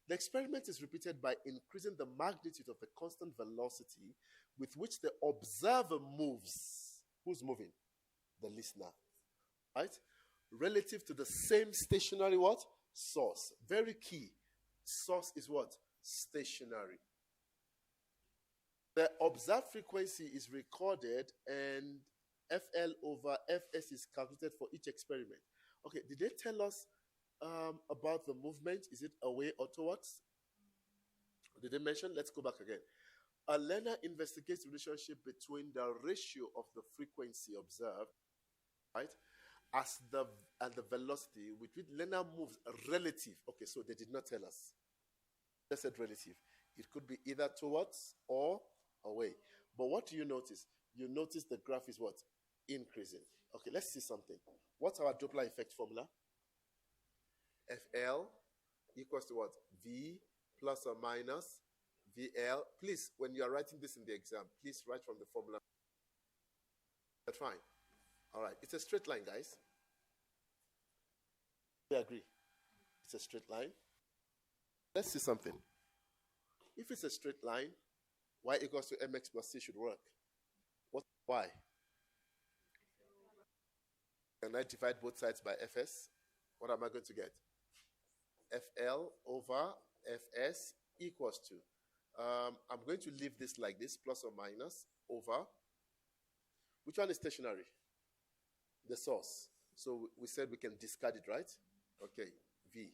[SPEAKER 1] The experiment is repeated by increasing the magnitude of the constant velocity with which the observer moves. Who's moving? The listener. Right? Relative to the same stationary what? Source. Very key. Source is what? Stationary. The observed frequency is recorded and FL over FS is calculated for each experiment. Okay, did they tell us about the movement? Is it away or towards? Did they mention? Let's go back again. A learner investigates the relationship between the ratio of the frequency observed, right, and the velocity with which learner moves relative. Okay, so they did not tell us. They said relative. It could be either towards or away. But what do you notice? You notice the graph is what? Increasing. Okay, let's see something. What's our Doppler effect formula? FL equals to what? V plus or minus VL. Please, when you are writing this in the exam, please write from the formula. That's fine. All right, it's a straight line, guys. We agree. It's a straight line. Let's see something. If it's a straight line, y equals to mx plus c should work. What's y? Can I divide both sides by fs? What am I going to get? FL over fs equals to. I'm going to leave this like this, plus or minus, over. Which one is stationary? The source. So we said we can discard it, right? Okay, V.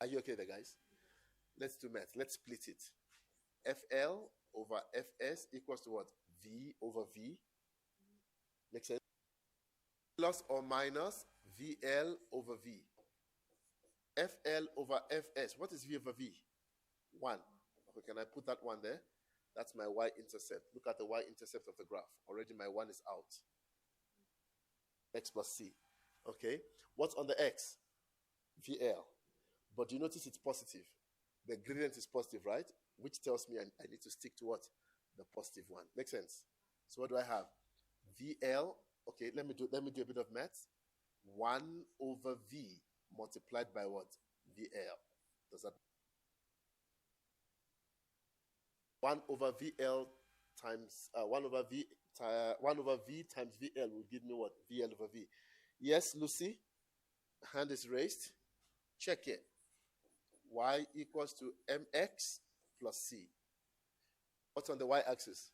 [SPEAKER 1] Are you okay there, guys? Let's do math. Let's split it. FL over FS equals to what? V over V. Make sense? Plus or minus VL over V. FL over FS. What is V over V? 1. Okay, can I put that 1 there? That's my y-intercept. Look at the y-intercept of the graph. Already my 1 is out. X plus C. Okay. What's on the X? VL. But you notice it's positive. The gradient is positive, right? Which tells me I need to stick to what? The positive one. Makes sense? So what do I have? VL. Okay, let me do a bit of maths. 1 over V multiplied by what? VL. Does that 1 over VL times 1 over V times VL will give me what? VL over V. Yes, Lucy? Hand is raised. Check it. Y equals to mx plus c. What's on the y-axis?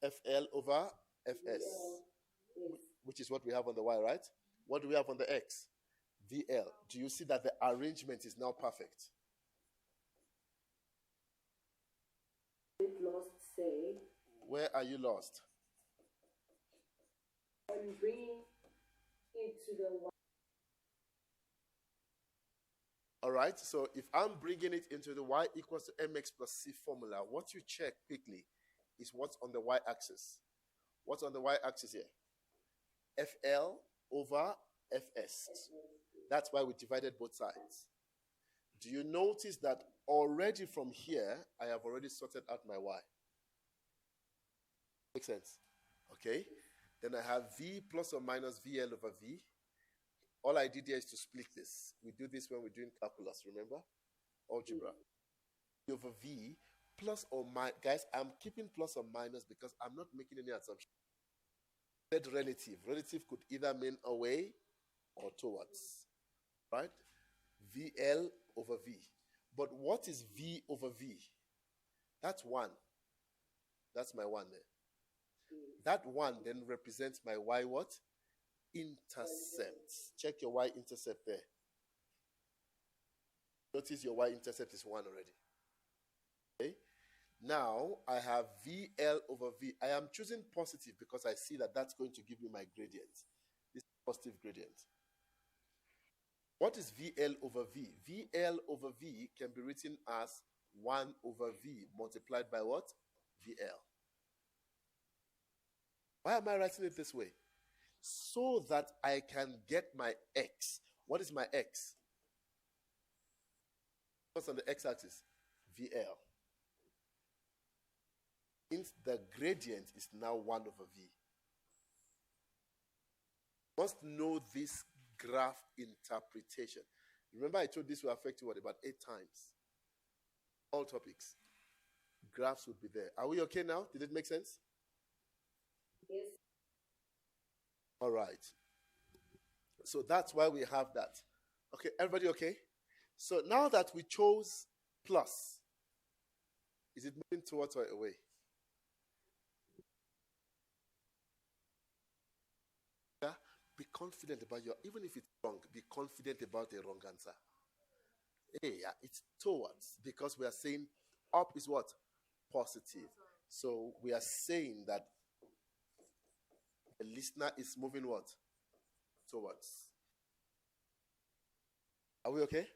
[SPEAKER 1] FL over fs, which is what we have on the y, right? What do we have on the x? VL. Do you see that the arrangement is now perfect?
[SPEAKER 2] Lost, say.
[SPEAKER 1] Where are you lost?
[SPEAKER 2] I'm bringing it to the y.
[SPEAKER 1] All right, so if I'm bringing it into the y equals to mx plus c formula, what you check quickly is what's on the y-axis. What's on the y-axis here? FL over fs. That's why we divided both sides. Do you notice that already from here, I have already sorted out my y? Makes sense? Okay. Then I have v plus or minus VL over v. All I did here is to split this. We do this when we're doing calculus, remember? Algebra. V over v plus or minus. Guys, I'm keeping plus or minus because I'm not making any assumption. Relative. Relative could either mean away or towards. Right? VL over v. But what is v over v? That's 1. That's my 1 there. That 1 then represents my y what? Intercept. Check your y-intercept there. Notice your y-intercept is 1 already. Okay. Now, I have VL over V. I am choosing positive because I see that that's going to give me my gradient. This is positive gradient. What is VL over V? VL over V can be written as 1 over V multiplied by what? VL. Why am I writing it this way? So that I can get my x. What is my x? What's on the x-axis? VL. Means the gradient is now 1 over V. You must know this graph interpretation. Remember I told this will affect you what, about 8 times. All topics. Graphs would be there. Are we okay now? Did it make sense?
[SPEAKER 2] Yes.
[SPEAKER 1] All right. So that's why we have that. Okay, everybody okay? So now that we chose plus, is it moving towards or away? Yeah? Be confident about even if it's wrong, be confident about the wrong answer. Yeah, it's towards, because we are saying up is what? Positive. So we are saying that the listener is moving what? Towards. Are we okay?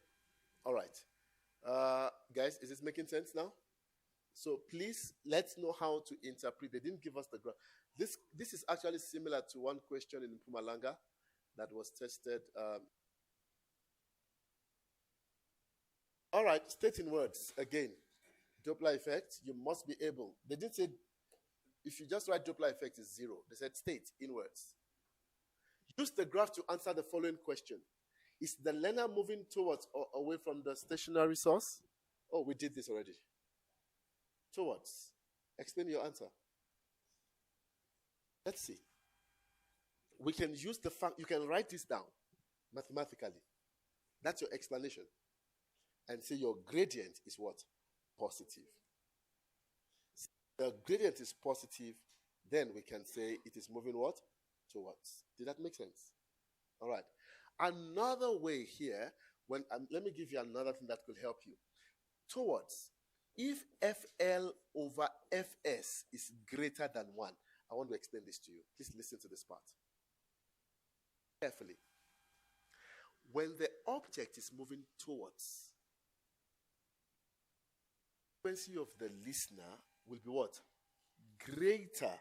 [SPEAKER 1] All right. Guys, is this making sense now? So please, let's know how to interpret. They didn't give us the graph. This is actually similar to one question in Mpumalanga that was tested. All right, state in words. Again, Doppler effect, you must be able. They didn't say, if you just write Doppler effect is 0. They said state in words. Use the graph to answer the following question. Is the learner moving towards or away from the stationary source? Oh, we did this already. Towards. Explain your answer. Let's see. We can use the fact, you can write this down mathematically. That's your explanation. And say your gradient is what? Positive. The gradient is positive, then we can say it is moving what? Towards. Did that make sense? All right. Another way here, let me give you another thing that could help you. Towards. If FL over FS is greater than 1, I want to explain this to you. Please listen to this part carefully. When the object is moving towards, the frequency of the listener will be what? Greater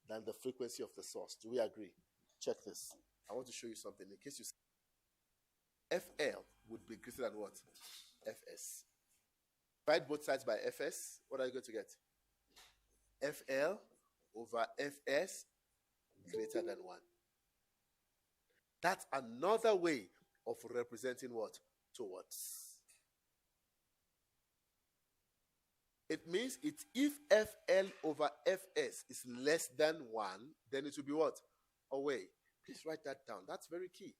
[SPEAKER 1] than the frequency of the source. Do we agree? Check this. I want to show you something. In case you see, FL would be greater than what? Fs. Divide both sides by Fs. What are you going to get? FL over Fs greater than 1. That's another way of representing what? Towards. It means if FL over Fs is less than 1, then it will be what? Away. Please write that down. That's very key.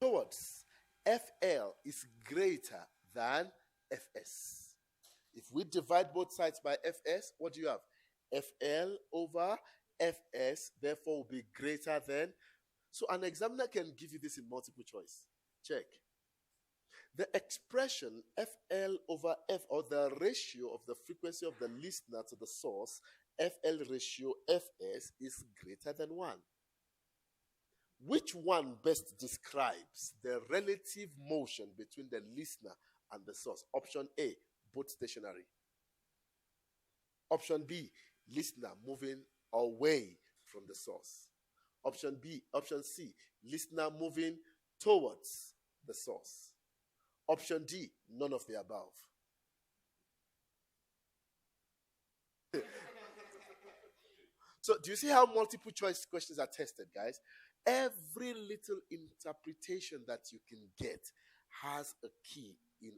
[SPEAKER 1] Towards. FL is greater than Fs. If we divide both sides by Fs, what do you have? FL over Fs, therefore, will be greater than. So an examiner can give you this in multiple choice. Check. The expression FL over F, or the ratio of the frequency of the listener to the source, FL ratio Fs, is greater than 1. Which one best describes the relative motion between the listener and the source? Option A, both stationary. Option B, listener moving away from the source. Option C, listener moving towards the source. Option D, none of the above. So do you see how multiple choice questions are tested, guys? Every little interpretation that you can get has a key in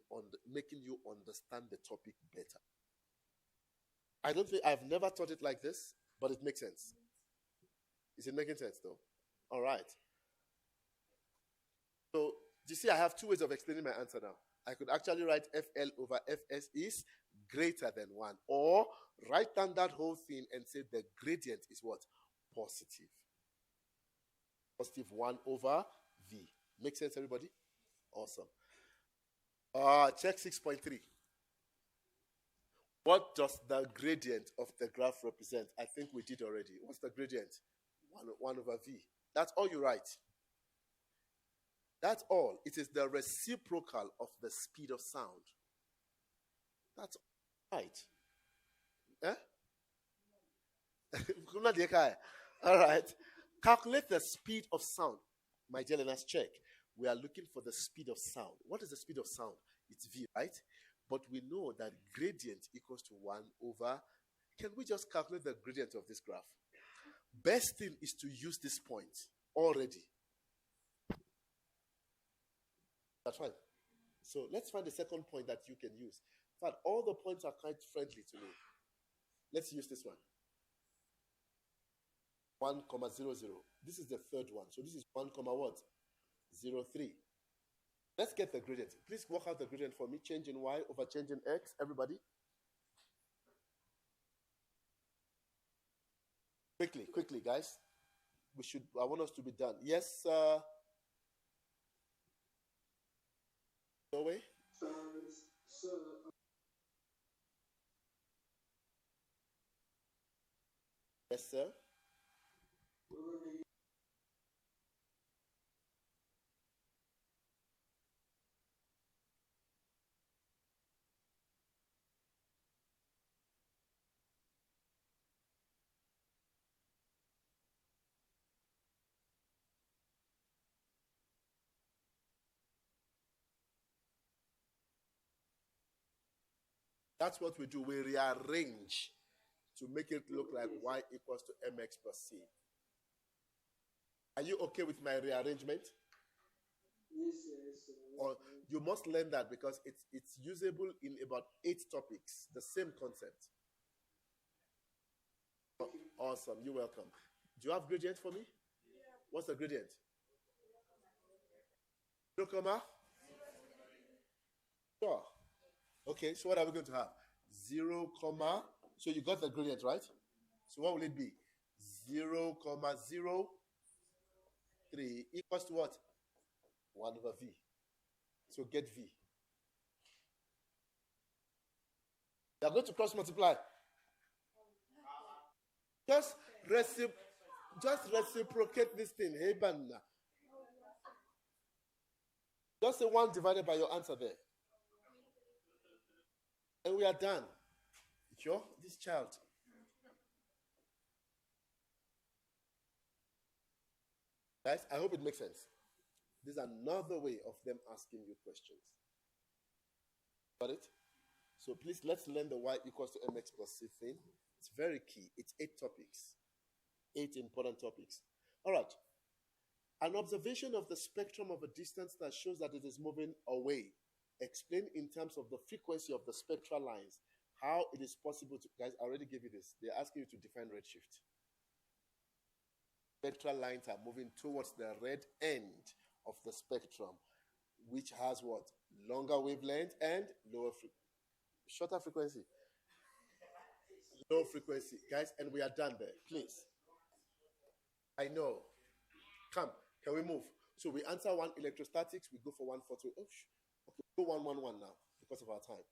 [SPEAKER 1] making you understand the topic better. I've never taught it like this, but it makes sense. Is it making sense though? All right. So do you see I have two ways of explaining my answer now? I could actually write FL over Fs is greater than 1, or write down that whole thing and say the gradient is what? Positive. Positive 1 over V. Make sense, everybody? Awesome. Check 6.3. What does the gradient of the graph represent? I think we did already. What's the gradient? 1 over V. That's all you write. That's all. It is the reciprocal of the speed of sound. That's right. Eh? All right. Calculate the speed of sound. My dear learners, check. We are looking for the speed of sound. What is the speed of sound? It's V, right? But we know that gradient equals to 1 over. Can we just calculate the gradient of this graph? Best thing is to use this point already. That's fine. So let's find the second point that you can use. In fact, all the points are quite friendly to me. Let's use this one. 1, 0, 0. This is the third one. So this is 1, what? 0, 3. Let's get the gradient. Please work out the gradient for me. Change in y over change in x. Everybody. Quickly, guys. I want us to be done. Yes, Norway? Yes, sir. That's what we do. We rearrange to make it look like y equals to mx plus c. Are you okay with my rearrangement? Yes. Or you must learn that because it's usable in about 8 topics. The same concept. Oh, awesome. You're welcome. Do you have gradient for me? Yeah. What's the gradient? 0, comma? Sure. Okay, so what are we going to have? 0, comma. So you got the gradient, right? So what will it be? 0, 0, 3 equals to what? 1 over V. So get V. You are going to cross multiply. Just reciprocate this thing. Hey, Banna. Just say 1 divided by your answer there. And we are done. Sure? This child. Guys, I hope it makes sense. This is another way of them asking you questions. Got it? So please, let's learn the y equals to mx plus c thing. It's very key. It's 8 topics. 8 important topics. All right. An observation of the spectrum of a distance that shows that it is moving away. Explain in terms of the frequency of the spectral lines how it is possible to, guys, I already gave you this. They're asking you to define redshift. Spectral lines are moving towards the red end of the spectrum, which has what? Longer wavelength and shorter frequency. Low frequency, guys, and we are done there. Please. I know. Come, can we move? So we answer 1 electrostatics, we go for 1 photo. Oh, okay, go 1, 1, 1 now because of our time.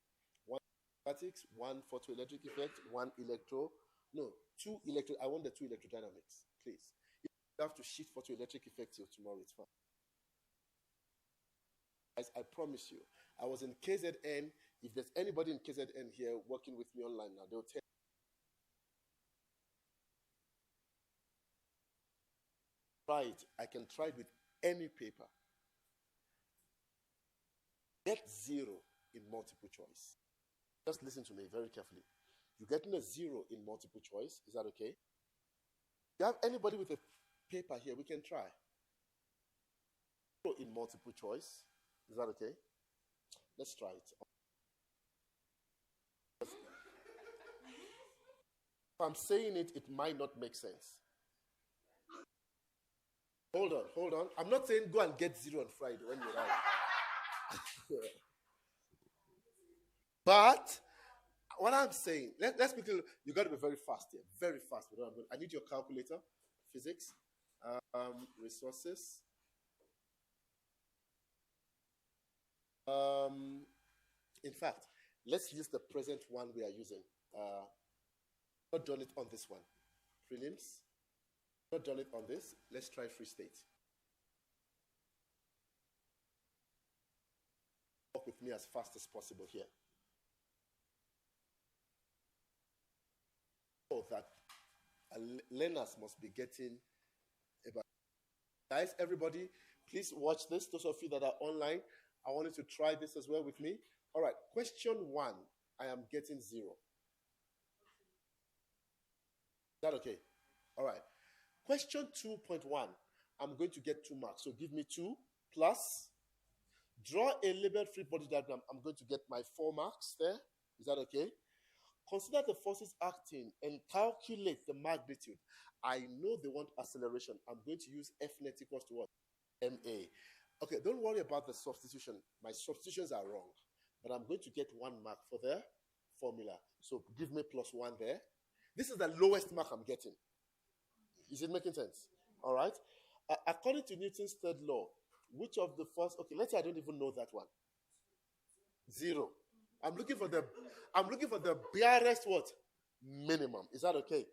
[SPEAKER 1] 1 statics, 1 photoelectric effect, 1 electro. No, 2 electro. I want the 2 electrodynamics, please. If you have to shift photoelectric effect till tomorrow, it's fine. Guys, I promise you, I was in KZN. If there's anybody in KZN here working with me online now, they'll tell. Try it. I can try it with any paper. Get 0 in multiple choice. Just listen to me very carefully. You're getting a 0 in multiple choice. Is that okay? You have anybody with a paper here? We can try. 0 in multiple choice. Is that okay? Let's try it. If I'm saying it, it might not make sense. Hold on. I'm not saying go and get 0 on Friday when you're right. But what I'm saying, let's quickly, you got to be very fast here. Very fast. I need your calculator, physics, resources. In fact, let's use the present one we are using. Not done it on this one. Prelims. Not done it on this. Let's try free state. Work with me as fast as possible here. Oh, that learners must be getting about. Guys, everybody, please watch this. Those of you that are online, I want you to try this as well with me. All right, question 1, I am getting 0. Is that okay? All right. Question 2.1, I'm going to get 2 marks. So give me 2 plus. Draw a labeled free body diagram. I'm going to get my 4 marks there. Is that okay? Consider the forces acting and calculate the magnitude. I know they want acceleration. I'm going to use F net equals to what? MA. Okay, don't worry about the substitution. My substitutions are wrong. But I'm going to get 1 mark for the formula. So give me +1 there. This is the lowest mark I'm getting. Is it making sense? All right. According to Newton's third law, which of the first? Okay, let's say I don't even know that one. 0. I'm looking for the barest what? Minimum. Is that okay?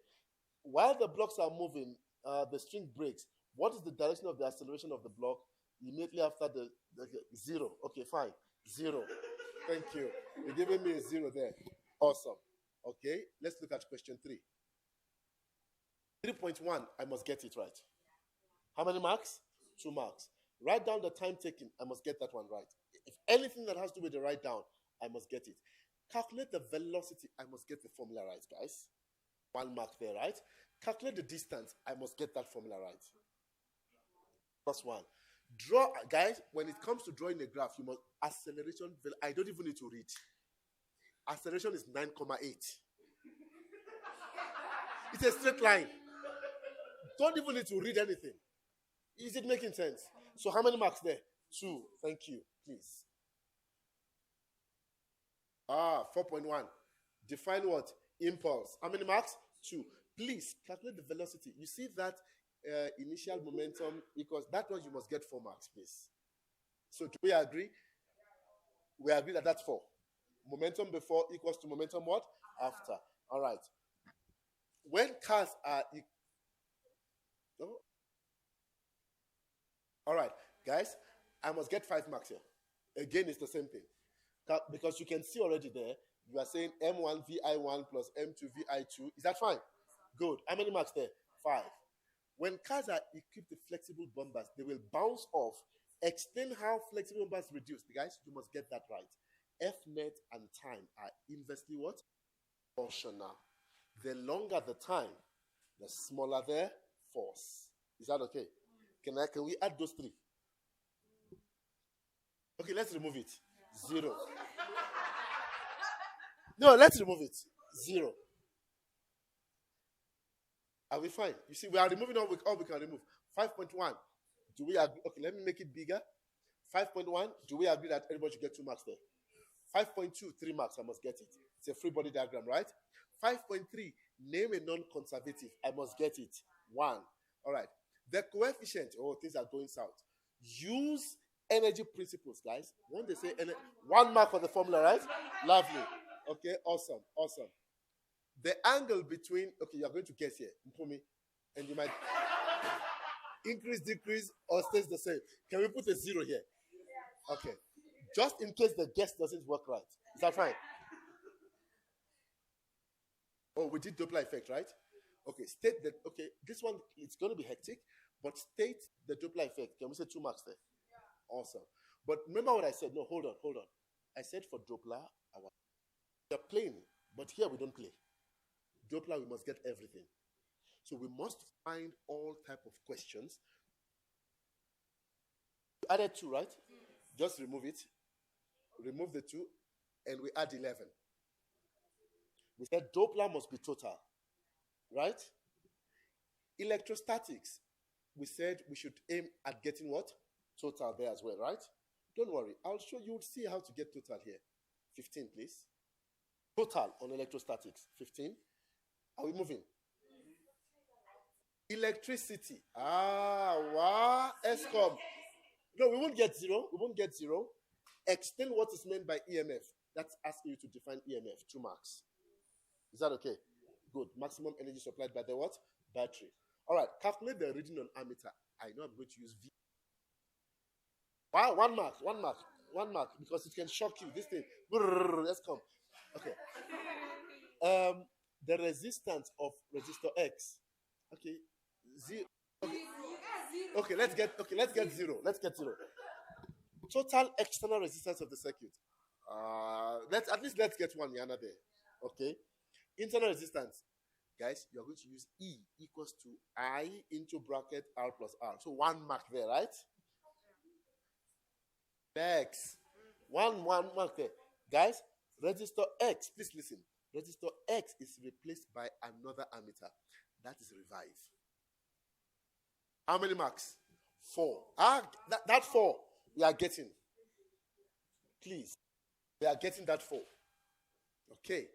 [SPEAKER 1] While the blocks are moving, the string breaks. What is the direction of the acceleration of the block immediately after the 0? Okay, fine. 0. Thank you. You're giving me a 0 there. Awesome. Okay, let's look at question 3. 3.1, I must get it right. How many marks? 2 marks. Write down the time taken. I must get that one right. If anything that has to do with the write down, I must get it. Calculate the velocity. I must get the formula right, guys. 1 mark there, right? Calculate the distance. I must get that formula right. +1. Draw, guys, when it comes to drawing a graph, you must acceleration. I don't even need to read. Acceleration is 9.8. It's a straight line. Don't even need to read anything. Is it making sense? So how many marks there? 2. Thank you. Please. 4.1. Define what? Impulse. How many marks? 2. Please calculate the velocity. You see that initial momentum equals that one, you must get 4 marks, please. So do we agree? We agree that that's 4. Momentum before equals to momentum what? After. All right. when cars are no? All right, guys, I must get 5 marks here. Again, it's the same thing. Because you can see already there, you are saying M1 VI1 plus M2 VI2. Is that fine? Good. How many marks there? 5. When cars are equipped with flexible bumpers, they will bounce off. Explain how flexible bumpers reduce. Guys, you must get that right. F net and time are inversely what? Proportional. The longer the time, the smaller the force. Is that okay? Can we add those 3? Okay, let's remove it. 0. No, let's remove it. 0. Are we fine? You see, we are removing all we can remove. 5.1. Do we agree? Okay, let me make it bigger. 5.1. Do we agree that everybody should get 2 marks there? 5.2, 3 marks. I must get it. It's a free body diagram, right? 5.3. Name a non-conservative. I must get it. 1. All right. The coefficient. Oh, things are going south. Use energy principles, guys. When they say 1 mark for the formula, right? Lovely. Okay, awesome. Awesome. The angle between, okay, you're going to guess here, Mpumi, and you might increase, decrease, or stays the same. Can we put a 0 here? Okay. Just in case the guess doesn't work right. Is that fine? Oh, we did Doppler effect, right? Okay, state that, okay, this one, it's going to be hectic, but state the Doppler effect. Can we say 2 marks there? Awesome. But remember what I said? No, hold on. I said for Doppler, we are playing, but here we don't play. Doppler, we must get everything. So we must find all type of questions. We added 2, right? Just remove it. Remove the 2, and we add 11. We said Doppler must be total, right? Electrostatics, we said we should aim at getting what? Total there as well, right? Don't worry. I'll show you. See how to get total here. 15, please. Total on electrostatics. 15. Are we moving? Electricity. Wow. ESCOM. No, we won't get 0. We won't get 0. Explain what is meant by EMF. That's asking you to define EMF. 2 marks. Is that okay? Good. Maximum energy supplied by the what? Battery. All right. Calculate the reading on ammeter. I know I'm going to use V. Wow. 1 mark. 1 mark. 1 mark. Because it can shock you. This thing. Let's come. Okay. The resistance of resistor X. Okay. Okay, let's get 0. Let's get 0. Total external resistance of the circuit. Let's get 1 yana there. Okay. Internal resistance. Guys, you're going to use E equals to I into bracket R plus R. So 1 mark there, right? X. 1 mark there. Guys, resistor X, please listen. Resistor X is replaced by another ammeter. That is revive. How many marks? 4. That 4 we are getting. Please. We are getting that 4. Okay.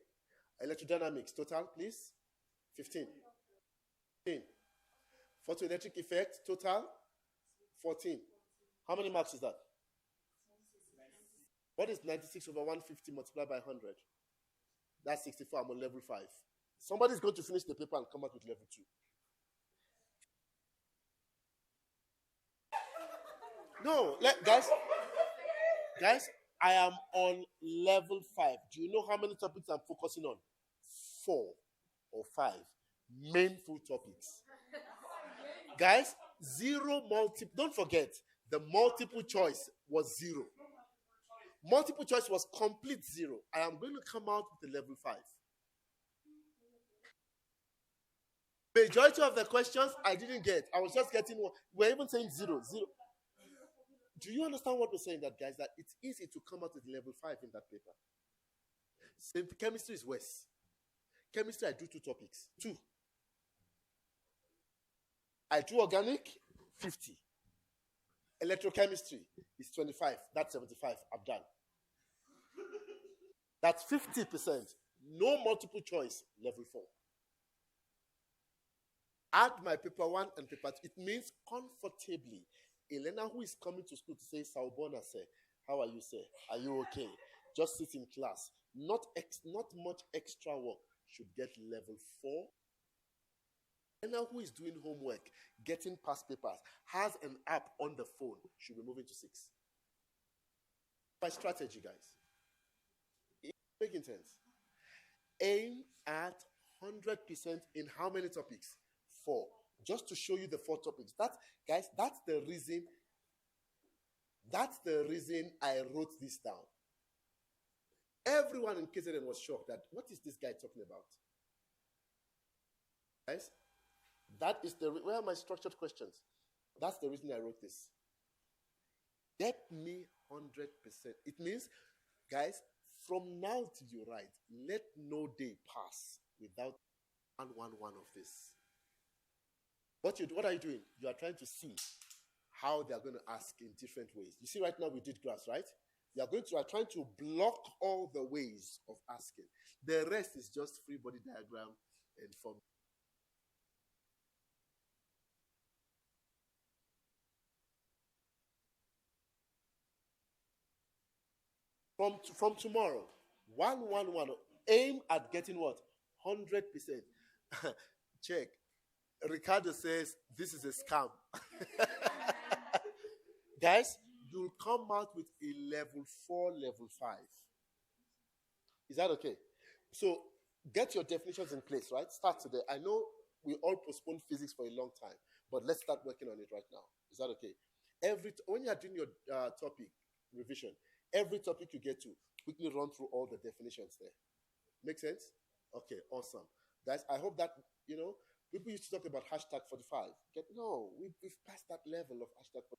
[SPEAKER 1] Electrodynamics, total, please. 15. 15. Photoelectric effect, total. 14. How many marks is that? What is 96 over 150 multiplied by 100? That's 64. I'm on level 5. Somebody's going to finish the paper and come out with level 2. No, guys, I am on level 5. Do you know how many topics I'm focusing on? 4 or 5 main full topics. Guys, 0 multiple. Don't forget, the multiple choice was 0. Multiple choice was complete 0. I am going to come out with the level 5. Majority of the questions I didn't get. I was just getting 1. We're even saying 0. Do you understand what we're saying, that guys? That it's easy to come out with level 5 in that paper. Same chemistry is worse. Chemistry, I do 2 topics. 2. I do organic, 50. Electrochemistry is 25. That's 75. I'm done. That's 50%. No multiple choice, level 4. Add my paper 1 and paper 2. It means comfortably. Elena, who is coming to school to say, Saubona, sir, how are you, sir? Are you okay? Just sit in class. Not much extra work. Should get level 4 Anyone who is doing homework, getting past papers, has an app on the phone, should be moving to 6. My strategy, guys. It's making sense. Aim at 100% in how many topics? 4. Just to show you the 4 topics. Guys, that's the reason I wrote this down. Everyone in KZN was shocked that, what is this guy talking about? Guys, that is where are my structured questions? That's the reason I wrote this. Get me 100%. It means, guys, from now till you write, let no day pass without one of this. What are you doing? You are trying to see how they are going to ask in different ways. You see, right now we did graphs, right? You are trying to block all the ways of asking. The rest is just free body diagram and form. From tomorrow, 111. Aim at getting what? 100%. Check. Ricardo says this is a scam. Guys, you'll come out with a level 4, level 5. Is that okay? So get your definitions in place, right? Start today. I know we all postponed physics for a long time, but let's start working on it right now. Is that okay? When you are doing your topic revision, every topic you get to, quickly run through all the definitions there. Make sense? Okay, awesome. Guys, I hope that, people used to talk about hashtag 45. No, we've passed that level of hashtag 45.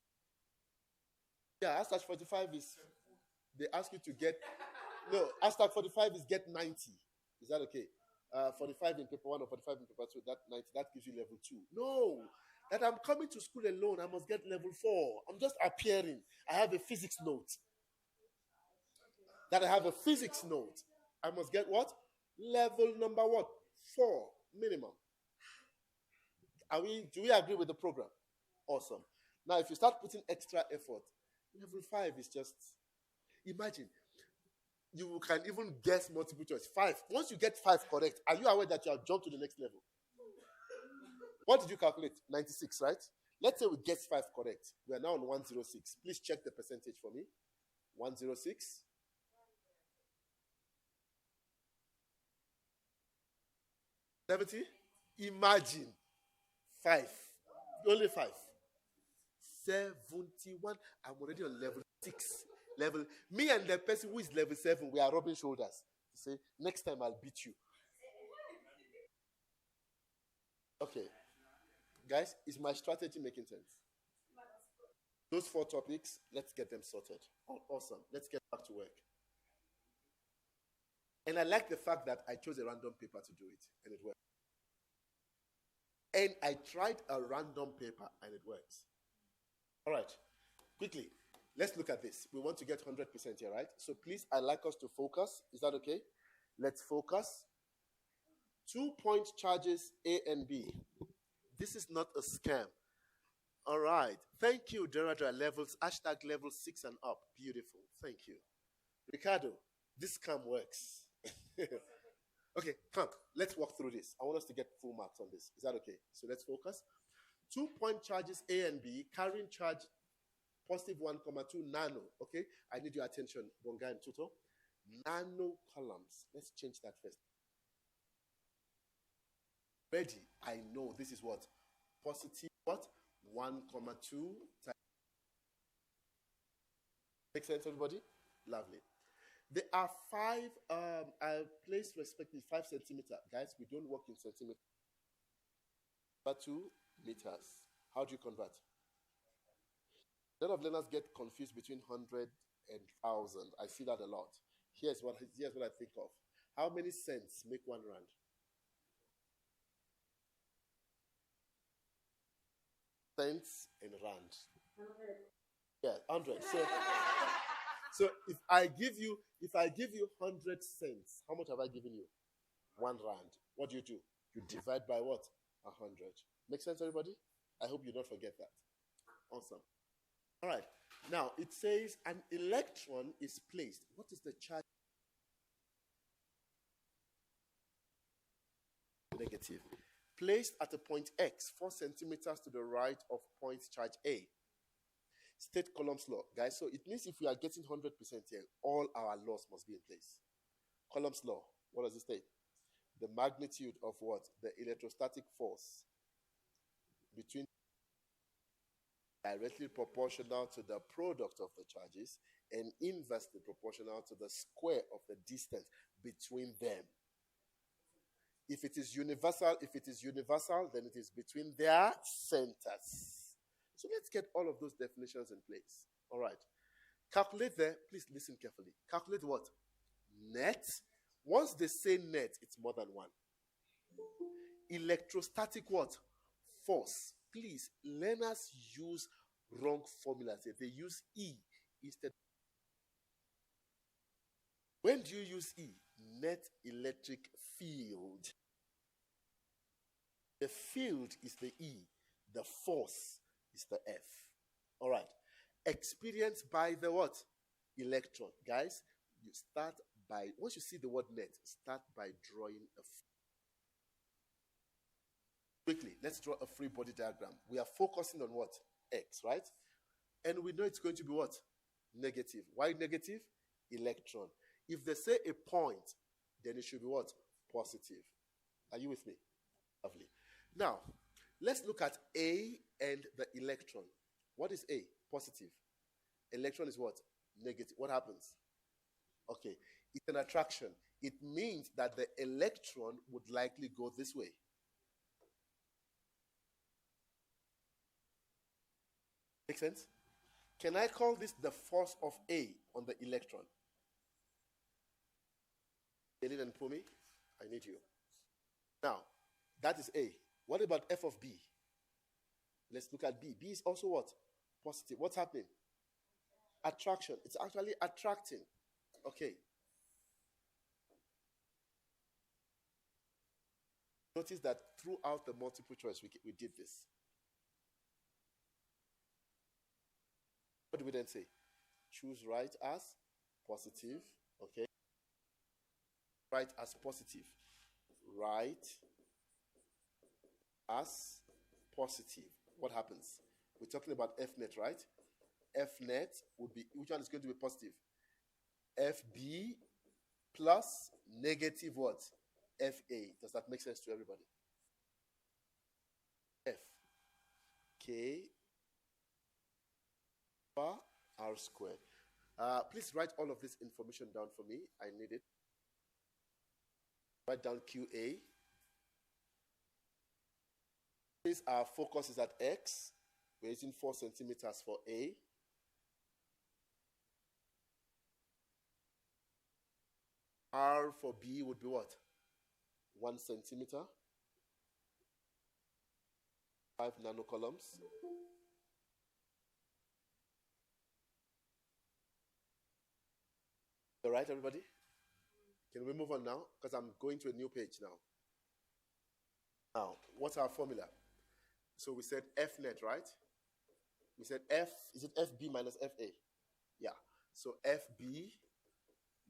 [SPEAKER 1] Yeah, hashtag 45 is, they ask you to get, no, hashtag 45 is get 90. Is that okay? 45 in paper 1 or 45 in paper 2, that 90, that gives you level 2. No, that I'm coming to school alone, I must get level 4. I'm just appearing. I have a physics note. That I have a physics note. I must get what? Level number what? 4 minimum. Do we agree with the program? Awesome. Now, if you start putting extra effort, level 5 is just, imagine, you can even guess multiple choice. 5. Once you get 5 correct, are you aware that you have jumped to the next level? What did you calculate? 96, right? Let's say we get 5 correct. We are now on 106. Please check the percentage for me. 106. 70. Imagine 5. Only 5. 71. I'm already on level 6. Me and the person who is level 7, we are rubbing shoulders. Say, next time I'll beat you. Okay. Guys, is my strategy making sense? Those 4 topics, let's get them sorted. Awesome. Let's get back to work. And I like the fact that I chose a random paper to do it, and it worked. And I tried a random paper, and it works. All right. Quickly, let's look at this. We want to get 100% here, right? So please, I'd like us to focus. Is that okay? Let's focus. 2-point charges A and B. This is not a scam. All right. Thank you, Deirdre. Levels, hashtag level 6 and up. Beautiful. Thank you. Ricardo, this scam works. Okay, come. Let's walk through this. I want us to get full marks on this. Is that okay? So let's focus. 2-point charges A and B, carrying charge positive 1, 2 nano. Okay, I need your attention, Bonga and Tuto. Nano columns. Let's change that first. Ready? I know this is what? Positive what? 1, 2 times. Make sense, everybody? Lovely. There are 5, I placed respectively 5 centimeters. Guys, we don't work in centimeters. But 2 meters. How do you convert? A lot of learners get confused between 100 and 1,000. I see that a lot. Here's what I think of. How many cents make 1 rand? Cents in rand. 100. Yeah, 100. So if I give you 100 cents, how much have I given you? 1 rand. What do? You divide by what? 100. Make sense, everybody? I hope you don't forget that. Awesome. All right. Now, it says an electron is placed. What is the charge? Negative. placed at a point X, 4 centimeters to the right of point charge A. State Coulomb's law. Guys, so it means if we are getting 100% here, all our laws must be in place. Coulomb's law, what does it state? The magnitude of what? The electrostatic force between directly proportional to the product of the charges and inversely proportional to the square of the distance between them. If it is universal, then it is between their centers. So let's get all of those definitions in place. All right. Calculate there. Please listen carefully. Calculate what? Net. Once they say net, it's more than one. Electrostatic what? Force. Please, learners use wrong formulas. They use E instead. When do you use E? Net electric field. The field is the E. The force is the F. All right. Experienced by the what? Electron. Guys, you start by, once you see the word net, start by drawing a quickly, let's draw a free body diagram. We are focusing on what? X, right? And we know it's going to be what? Negative. Why negative? Electron. If they say a point, then it should be what? Positive. Are you with me? Lovely. Now, let's look at A and the electron. What is A? Positive. Electron is what? Negative. What happens? Okay. It's an attraction. It means that the electron would likely go this way. Make sense? Can I call this the force of A on the electron? Elin and Pumi, I need you. Now, that is A. What about F of B? Let's look at B. B is also what? Positive. What's happening? Attraction. It's actually attracting. Okay. Notice that throughout the multiple choice, we did this. What do we then say? Choose right as positive. Okay. Right as positive. Right as positive. What happens? We're talking about F net, right? F net would be, which one is going to be positive? FB plus negative what? FA. Does that make sense to everybody? F K R squared. Please write all of this information down for me. I need it. Write down QA. Please, our focus is at X. We're using 4 centimeters for A. R for B would be what? 1 centimeter. 5 nanocoulombs. All right, everybody? Can we move on now? Because I'm going to a new page now. Now, what's our formula? So we said F net, right? We said F, is it FB minus FA? Yeah. So FB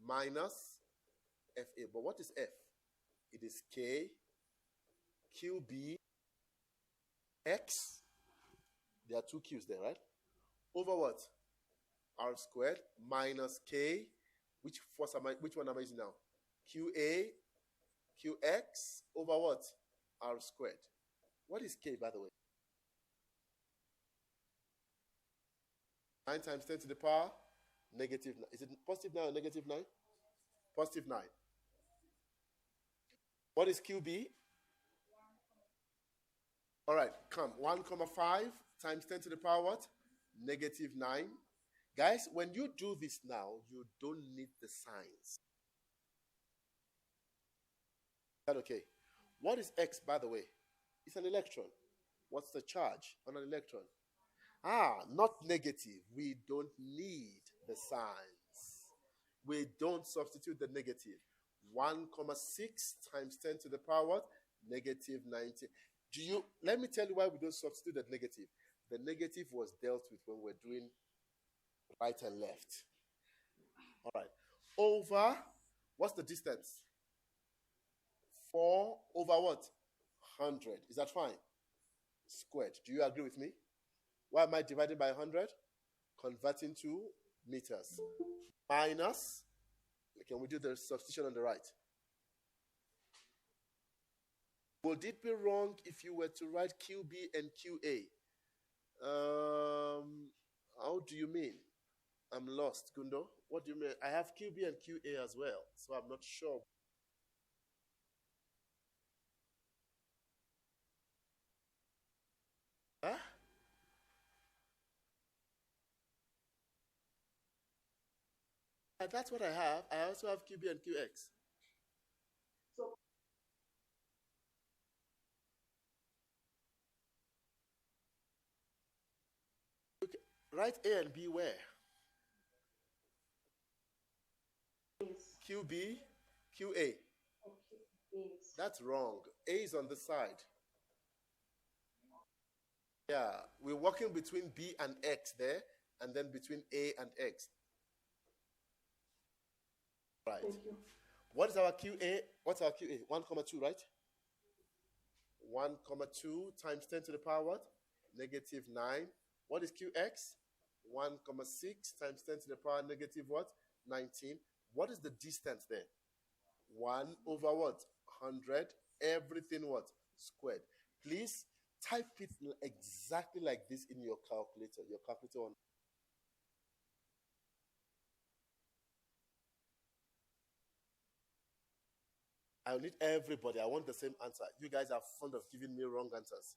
[SPEAKER 1] minus FA. But what is F? It is K, QB, X. There are 2 Q's there, right? Over what? R squared minus K. Which one am I using now? QA, QX over what? R squared. What is K, by the way? 9 times 10 to the power negative 9. Is it positive 9 or negative 9? Positive 9. What is QB? All right, come. 1,5 times 10 to the power what? Negative 9. Guys, when you do this now, you don't need the signs. Is that okay? What is X, by the way? It's an electron. What's the charge on an electron? Not negative. We don't need the signs. We don't substitute the negative. 1,6 times 10 to the power what? Negative 90. Let me tell you why we don't substitute the negative. The negative was dealt with when we're doing right and left. All right. Over, what's the distance? 4 over what? 100. Is that fine? Squared. Do you agree with me? Why am I dividing by 100? Converting to meters. Minus, can we do the substitution on the right? Would it be wrong if you were to write QB and QA? How do you mean? I'm lost, Gundo. What do you mean? I have QB and QA as well, so I'm not sure. Huh? That's what I have. I also have QB and QX. Okay. Write A and B where? QB, QA. That's wrong. A is on the side. Yeah, we're working between B and X there, and then between A and X. Right. What is our QA? What's our QA? 1, 2, right? 1, 2 times 10 to the power what? Negative 9. What is QX? 1, 6 times 10 to the power negative what? 19. What is the distance there? 1 over what? 100. Everything what? Squared. Please type it exactly like this in your calculator. Your calculator on. I need everybody. I want the same answer. You guys are fond of giving me wrong answers.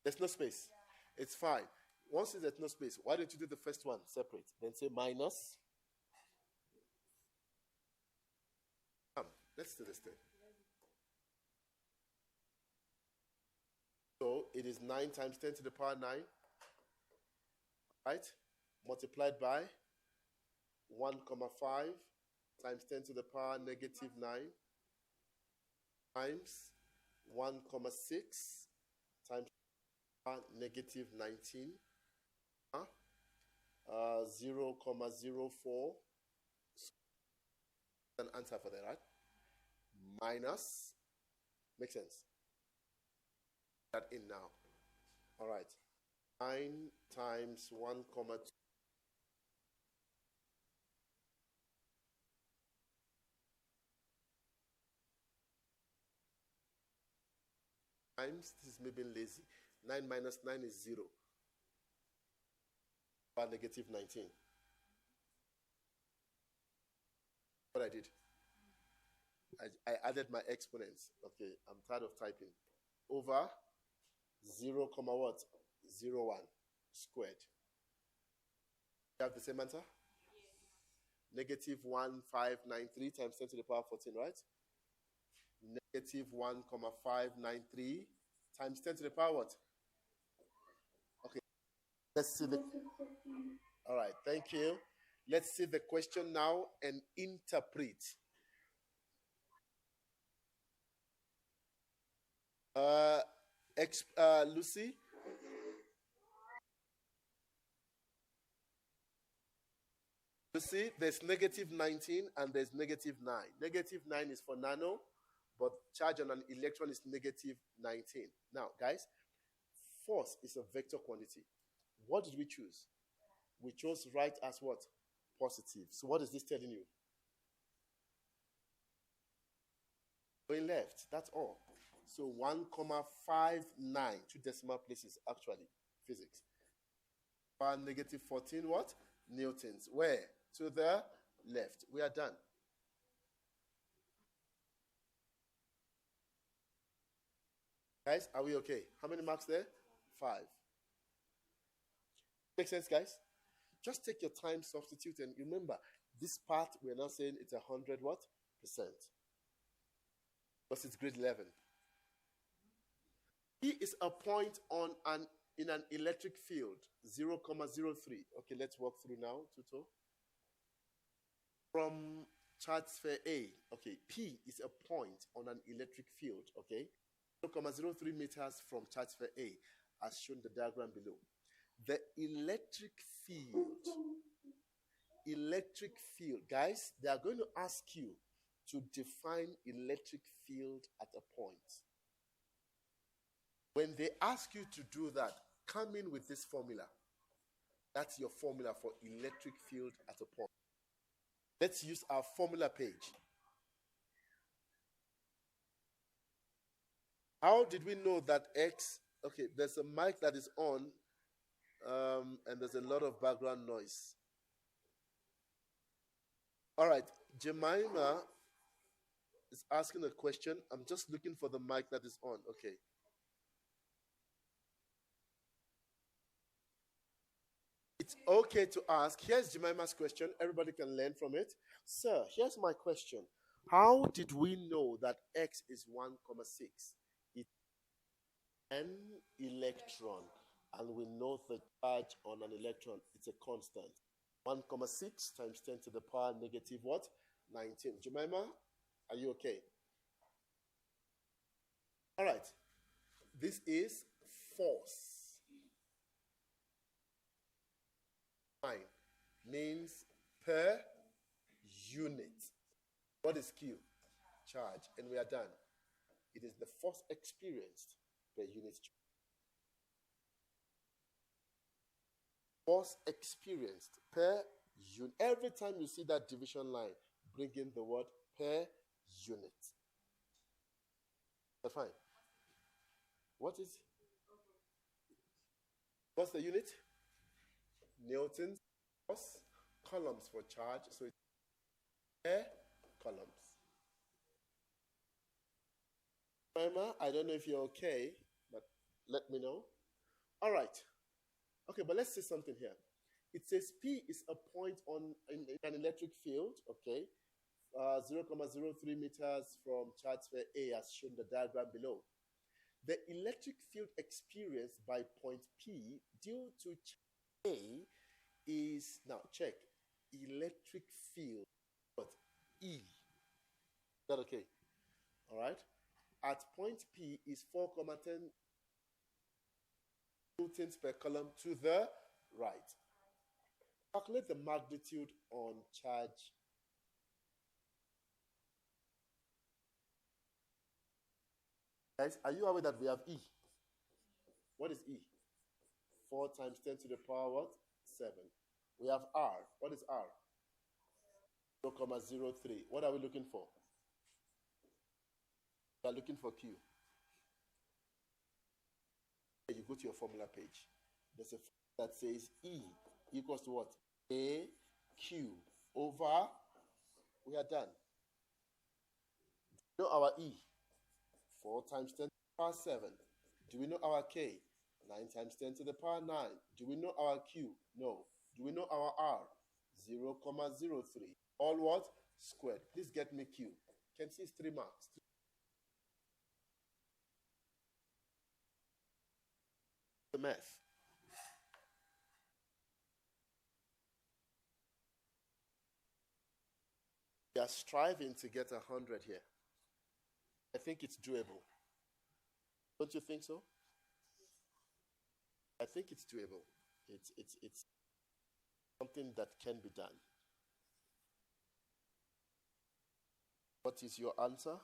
[SPEAKER 1] There's no space. It's fine. Once there's no space, why don't you do the first one separate? Then say minus. Let's do this thing. So it is 9 times 10 to the power 9, right? Multiplied by 1, 5 times 10 to the power negative 9 times 1, 6 times negative 19, 0, 0.04. An answer for that, right? Minus, makes sense. That in now. All right. 9 times 1, 2 times, this is me being lazy. 9 minus 9 is 0. Power negative 19. What I did? I added my exponents. Okay, I'm tired of typing. Over 0, what? 0, 1 squared. You have the same answer? Negative 1593 times 10 to the power 14, right? Negative 1,593 times 10 to the power what? Okay. Let's see the. All right, thank you. Let's see the question now and interpret. Lucy? Lucy, there's negative 19 and there's negative 9. Negative 9 is for nano, but charge on an electron is negative 19. Now, guys, force is a vector quantity. What did we choose? We chose right as what? Positive. So what is this telling you? Going left, that's all. So 1,59, 2 decimal places actually, physics. Power negative 14 what? Newtons. Where? To the left. We are done. Guys, are we okay? How many marks there? 5. Make sense, guys? Just take your time, substitute, and remember, this part we're now saying it's 100 what? Percent. Because it's grade 11. E is a point on in an electric field, 0,03. Okay, let's walk through now, Tuto. From charge sphere A, okay, P is a point on an electric field, okay, 0,03 meters from charge sphere A, as shown in the diagram below. The electric field, guys, they are going to ask you to define electric field at a point. When they ask you to do that, come in with this formula. That's your formula for electric field at a point. Let's use our formula page. How did we know that X? Okay, there's a mic that is on, and there's a lot of background noise. All right, Jemima is asking a question. I'm just looking for the mic that is on. Okay. It's okay to ask. Here's Jemima's question. Everybody can learn from it. Sir, here's my question. How did we know that X is 1,6? It's an electron. And we know the charge on an electron. It's a constant. 1,6 times 10 to the power negative what? 19. Jemima, are you okay? All right. This is force. Fine. Means per unit. What is Q? Charge. And we are done. It is the force experienced per unit charge. Force experienced per unit. Every time you see that division line, bring in the word per unit. That's fine. What's the unit? Newton's force, columns for charge. So it's per columns. Remember, I don't know if you're okay, but let me know. All right. Okay, but let's say something here. It says P is a point in an electric field, okay, 0,03 meters from charge sphere A as shown in the diagram below. The electric field experienced by point P due to charge A is, now check, electric field, what? E. Is that okay? All right. At point P is 4,10 newtons per coulomb to the right. Calculate the magnitude on charge. Guys, are you aware that we have E? What is E? 4 times 10 to the power what? 7. We have R. What is R? 0,03. What are we looking for? We are looking for Q. You go to your formula page. There's a formula that says E equals to what? A Q over, we are done. Do we know our E? 4 times 10 to the power 7. Do we know our K? 9 times 10 to the power 9. Do we know our Q? No. Do we know our R? 0,03. All what? Squared. Please get me Q. Can see it's 3 marks. The math. We are striving to get 100 here. I think it's doable. Don't you think so? I think it's doable. It's something that can be done. What is your answer?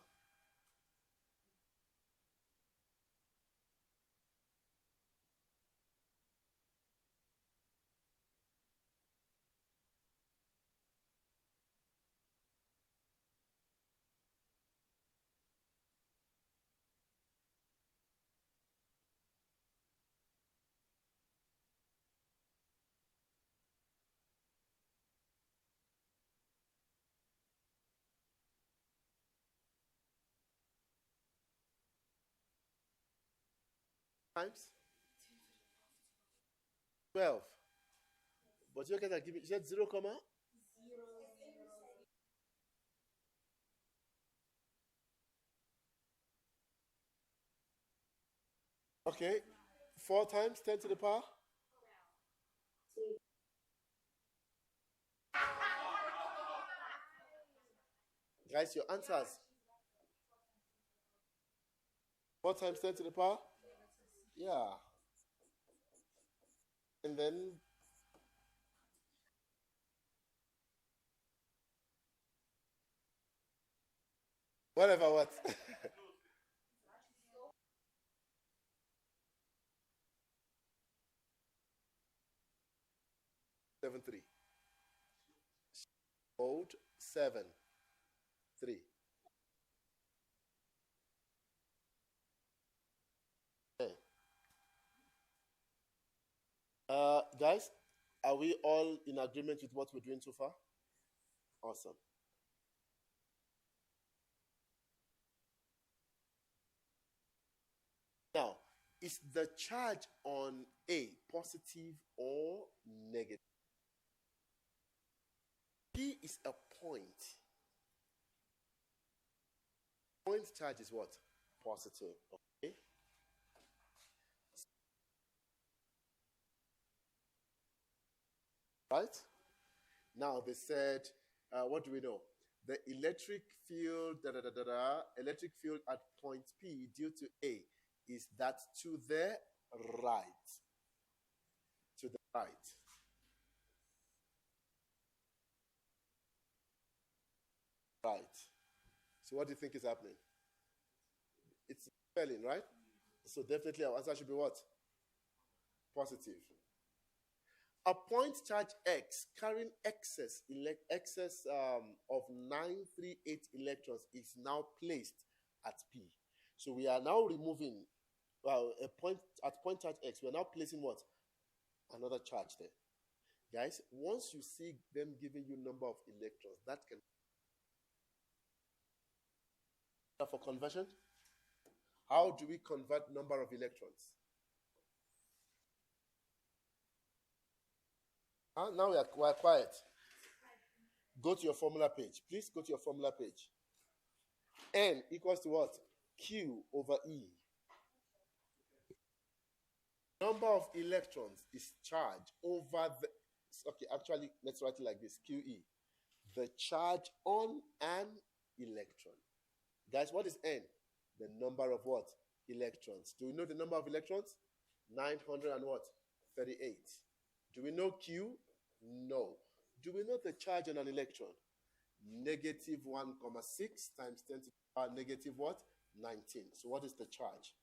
[SPEAKER 1] Times 12. But you guys are giving, you said 0, comma? Okay. 4 times 10 to the power? Guys, your answers. 4 times 10 to the power? Yeah. And then Whatever, what? 7-3. Mode 7-3. Okay. Guys, are we all in agreement with what we're doing so far? Awesome. Now, is the charge on A positive or negative? P is a point. Point charge is what? Positive. Okay. Right? Now they said, what do we know? The electric field, electric field at point P due to A is that to the right. To the right. Right. So what do you think is happening? It's repelling, right? So definitely our answer should be what? Positive. A point charge X carrying excess of 938 electrons is now placed at P. So we are now removing a point at point charge X. We are now placing what? Another charge there. Guys, once you see them giving you number of electrons, that can for conversion. How do we convert number of electrons? Now we are quiet. Go to your formula page. Please go to your formula page. N equals to what? Q over E. Number of electrons is charge over the... Okay, actually, let's write it like this. QE. The charge on an electron. Guys, what is N? The number of what? Electrons. Do we know the number of electrons? 900 and what? 38. Do we know Q? No. Do we know the charge on an electron? Negative 1,6 times 10 to the power negative what? 19. So what is the charge?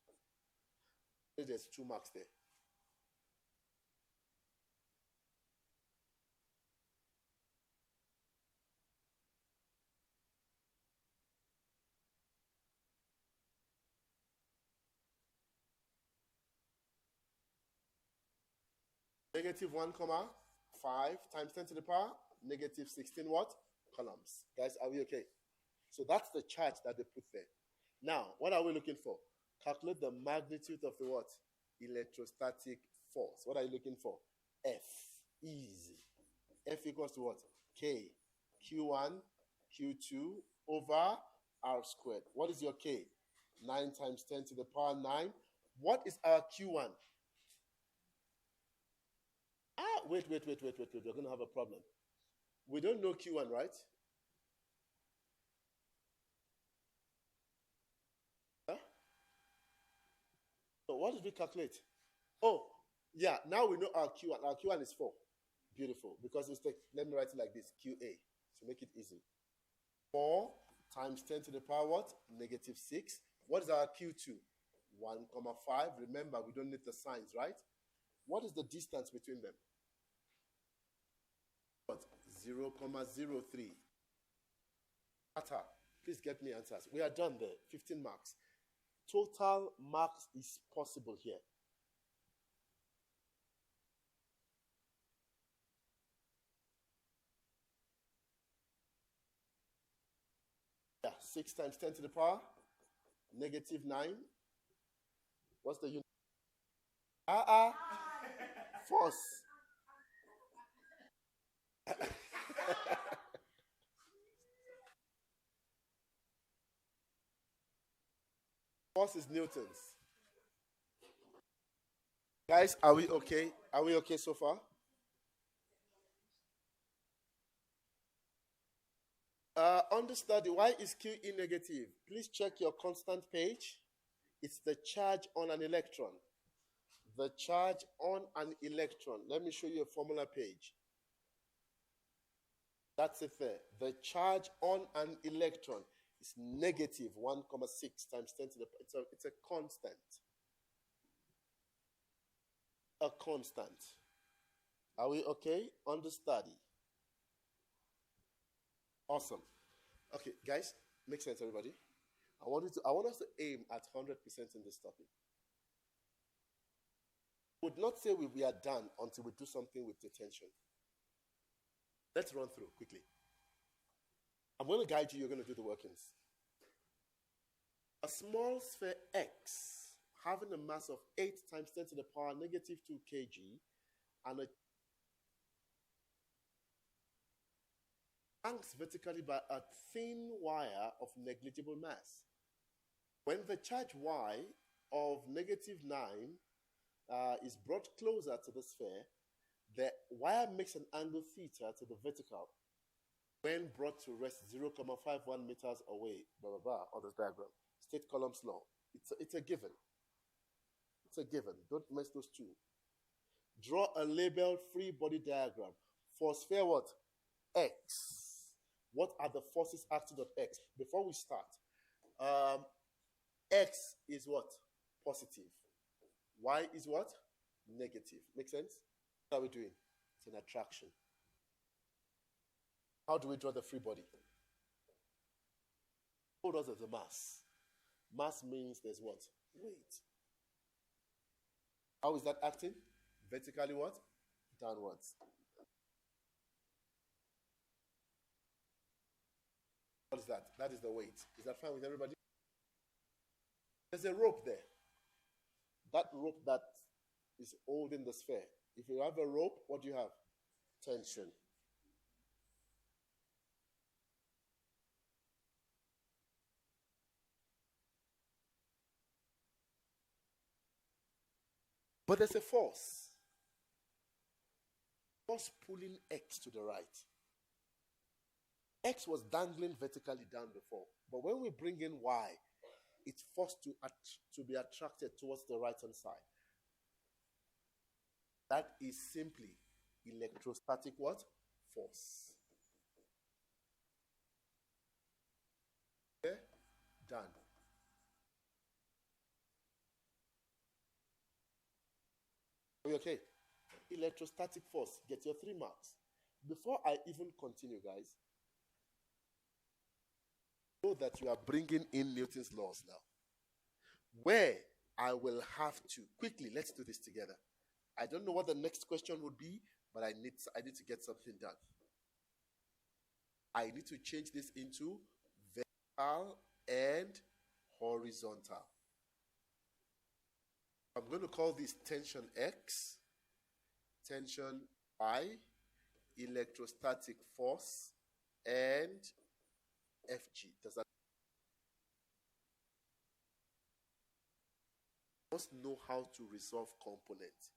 [SPEAKER 1] There's 2 marks there. Negative 1,5 times 10 to the power negative 16 what? Coulombs. Guys, are we okay? So that's the charge that they put there. Now, what are we looking for? Calculate the magnitude of the what? Electrostatic force. What are you looking for? F. Easy. F equals to what? K. Q1, Q2 over R squared. What is your K? 9 times 10 to the power 9. What is our Q1? Wait. We're going to have a problem. We don't know Q1, right? Huh? So what did we calculate? Oh, yeah, now we know our Q1. Our Q1 is 4. Beautiful. Because it's like, let me write it like this, QA. So make it easy. 4 times 10 to the power what? Negative 6. What is our Q2? 1,5. Remember, we don't need the signs, right? What is the distance between them? What? 0,03. Please get me answers. We are done there. 15 marks. Total marks is possible here. Yeah, 6 times 10 to the power negative 9. What's the unit? Force. Force is newtons. Guys, are we okay? Are we okay so far? Understudy, why is QE negative? Please check your constant page. It's the charge on an electron. The charge on an electron. Let me show you a formula page. That's it there. The charge on an electron is negative 1,6 times 10 to the it's a constant. A constant. Are we okay? Understudy. Awesome. Okay, guys, make sense, everybody. I want us to aim at 100% in this topic. Would not say we are done until we do something with the tension. Let's run through quickly. I'm going to guide you. You're going to do the workings. A small sphere X having a mass of 8 times 10 to the power negative 2 kg and a hangs vertically by a thin wire of negligible mass. When the charge Y of negative 9 is brought closer to the sphere, the wire makes an angle theta to the vertical. When brought to rest 0,51 meters away, blah, blah, blah, on this diagram. State Coulomb's law. It's a given. It's a given. Don't mess those two. Draw a labeled free body diagram for sphere what? X. What are the forces acting on X? Before we start, X is what? Positive. Y is what? Negative. Make sense? What are we doing? It's an attraction. How do we draw the free body? Hold us as a mass. Mass means there's what? Weight. How is that acting? Vertically what? Downwards. What is that? That is the weight. Is that fine with everybody? There's a rope there. That rope that is holding the sphere. If you have a rope, what do you have? Tension. But there's a force. Force pulling X to the right. X was dangling vertically down before. But when we bring in Y, it's forced to be attracted towards the right-hand side. That is simply electrostatic what? Force. Okay? Done. Are we okay? Electrostatic force. Get your 3 marks. Before I even continue, guys, know that you are bringing in Newton's laws now. Where I will have to, quickly, let's do this together. I don't know what the next question would be, but I need to get something done. I need to change this into vertical and horizontal. I'm going to call this tension X, tension Y, electrostatic force, and FG. Does that must know how to resolve components.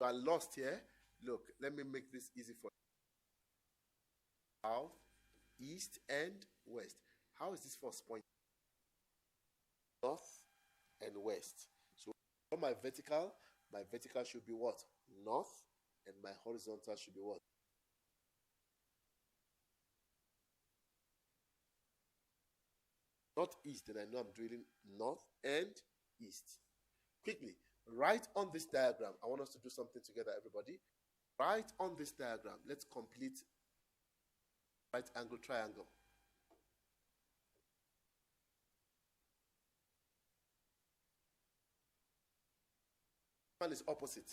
[SPEAKER 1] You are lost here. Look, let me make this easy for you. South, east, and west. How is this force pointing? North and west. So for my vertical should be what? North, and my horizontal should be what? Not east, and I know I'm doing north and east. Quickly, write on this diagram. I want us to do something together, everybody. Write on this diagram. Let's complete right angle triangle. One is opposite.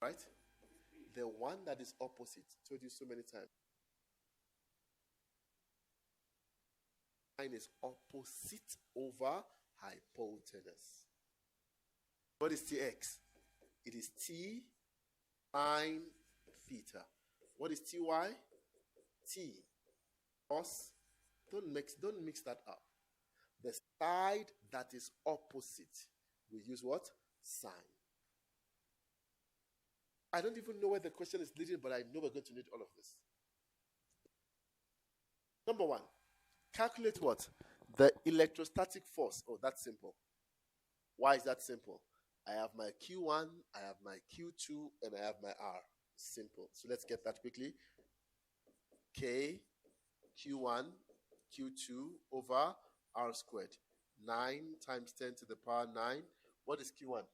[SPEAKER 1] Right? The one that is opposite, told you so many times. Line is opposite over hypotenuse. What is Tx? It is T sine theta. What is Ty? T cos. Don't mix that up. The side that is opposite, we use what? Sine. I don't even know where the question is leading, but I know we're going to need all of this. Number 1, calculate what? The electrostatic force. Oh, that's simple. Why is that simple? I have my Q1, I have my Q2, and I have my R. Simple. So let's get that quickly. K Q1, Q2 over R squared. 9 times 10 to the power 9. What is Q1?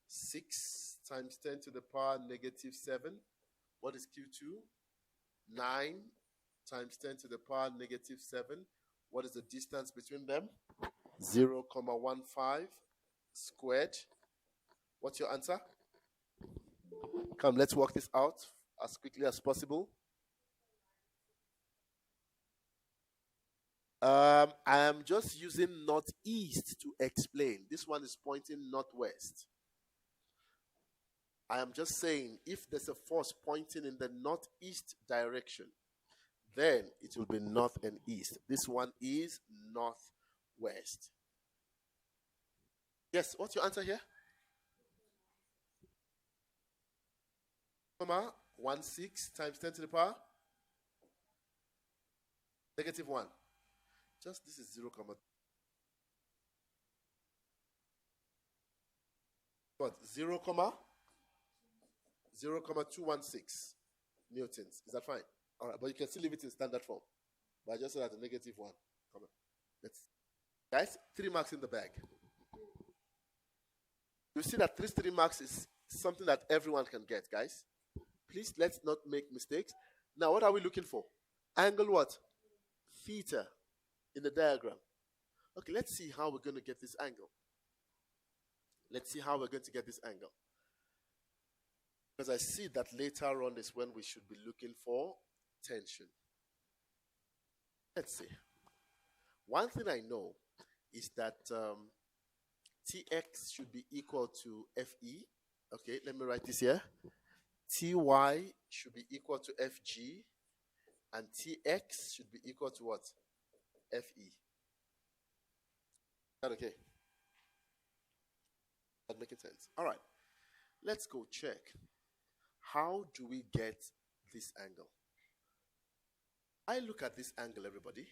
[SPEAKER 1] 6 times 10 to the power negative 7. What is Q2? 9 times 10 to the power negative 7. What is the distance between them? 0.15 squared. What's your answer? Come, let's work this out as quickly as possible. I am just using northeast to explain. This one is pointing northwest. I am just saying if there's a force pointing in the northeast direction, then it will be north and east. This one is northwest. Yes, what's your answer here? 16 times 10 to the power negative 1. Just this is 0, what? 0,216 newtons. Is that fine? All right, but you can still leave it in standard form. But I just said that the negative 1. Come on. Guys, 3 marks in the bag. You see that 3 marks is something that everyone can get, guys. Please, let's not make mistakes. Now, what are we looking for? Angle what? Theta in the diagram. Okay, let's see how we're going to get this angle. Let's see how we're going to get this angle. Because I see that later on is when we should be looking for tension. Let's see. One thing I know is that Tx should be equal to Fe. Okay, let me write this here. Ty should be equal to Fg. And Tx should be equal to what? Fe. Is that okay? That making sense? All right. Let's go check. How do we get this angle? I look at this angle, everybody.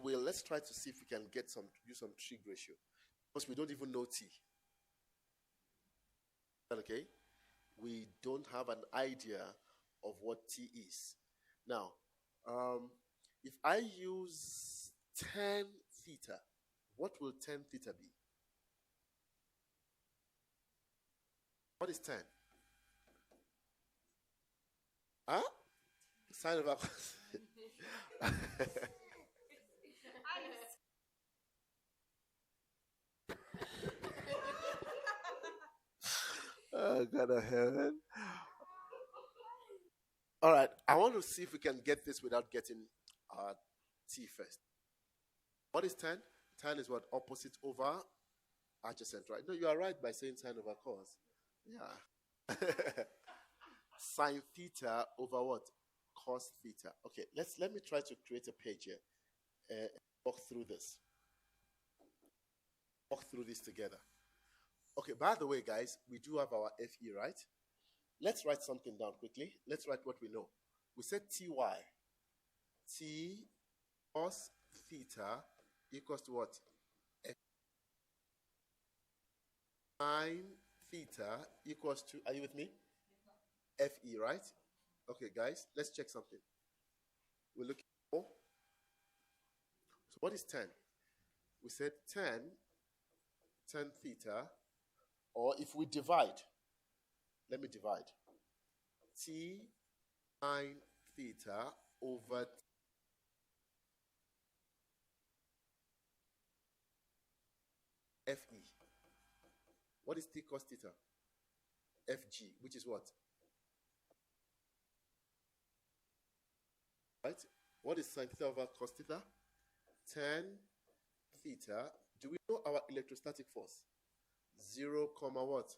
[SPEAKER 1] Let's try to see if we can use some trig ratio. Because we don't even know T. Is that okay? We don't have an idea of what T is. Now, if I use tan theta, what will tan theta be? What is tan? Huh? Sine of cos. Oh, God of heaven. All right, I want to see if we can get this without getting T first. What is tan? Tan is what? Opposite over adjacent, right? No, you are right by saying sine over cos. Yeah. Sine theta over what? Cos theta. Okay, let me try to create a page here. Walk through this. Walk through this together. Okay, by the way, guys, we do have our Fe, right? Let's write something down quickly. Let's write what we know. We said Ty. T cos theta equals to what? Sine theta equals to, are you with me? Fe, right? Okay, guys, let's check something. We're looking for, so what is tan? We said tan theta, or if we divide, let me divide. T sine theta over Fe. What is T cos theta? Fg, which is what? Right? What is sine theta over cos theta? Tan theta. Do we know our electrostatic force? 0, what?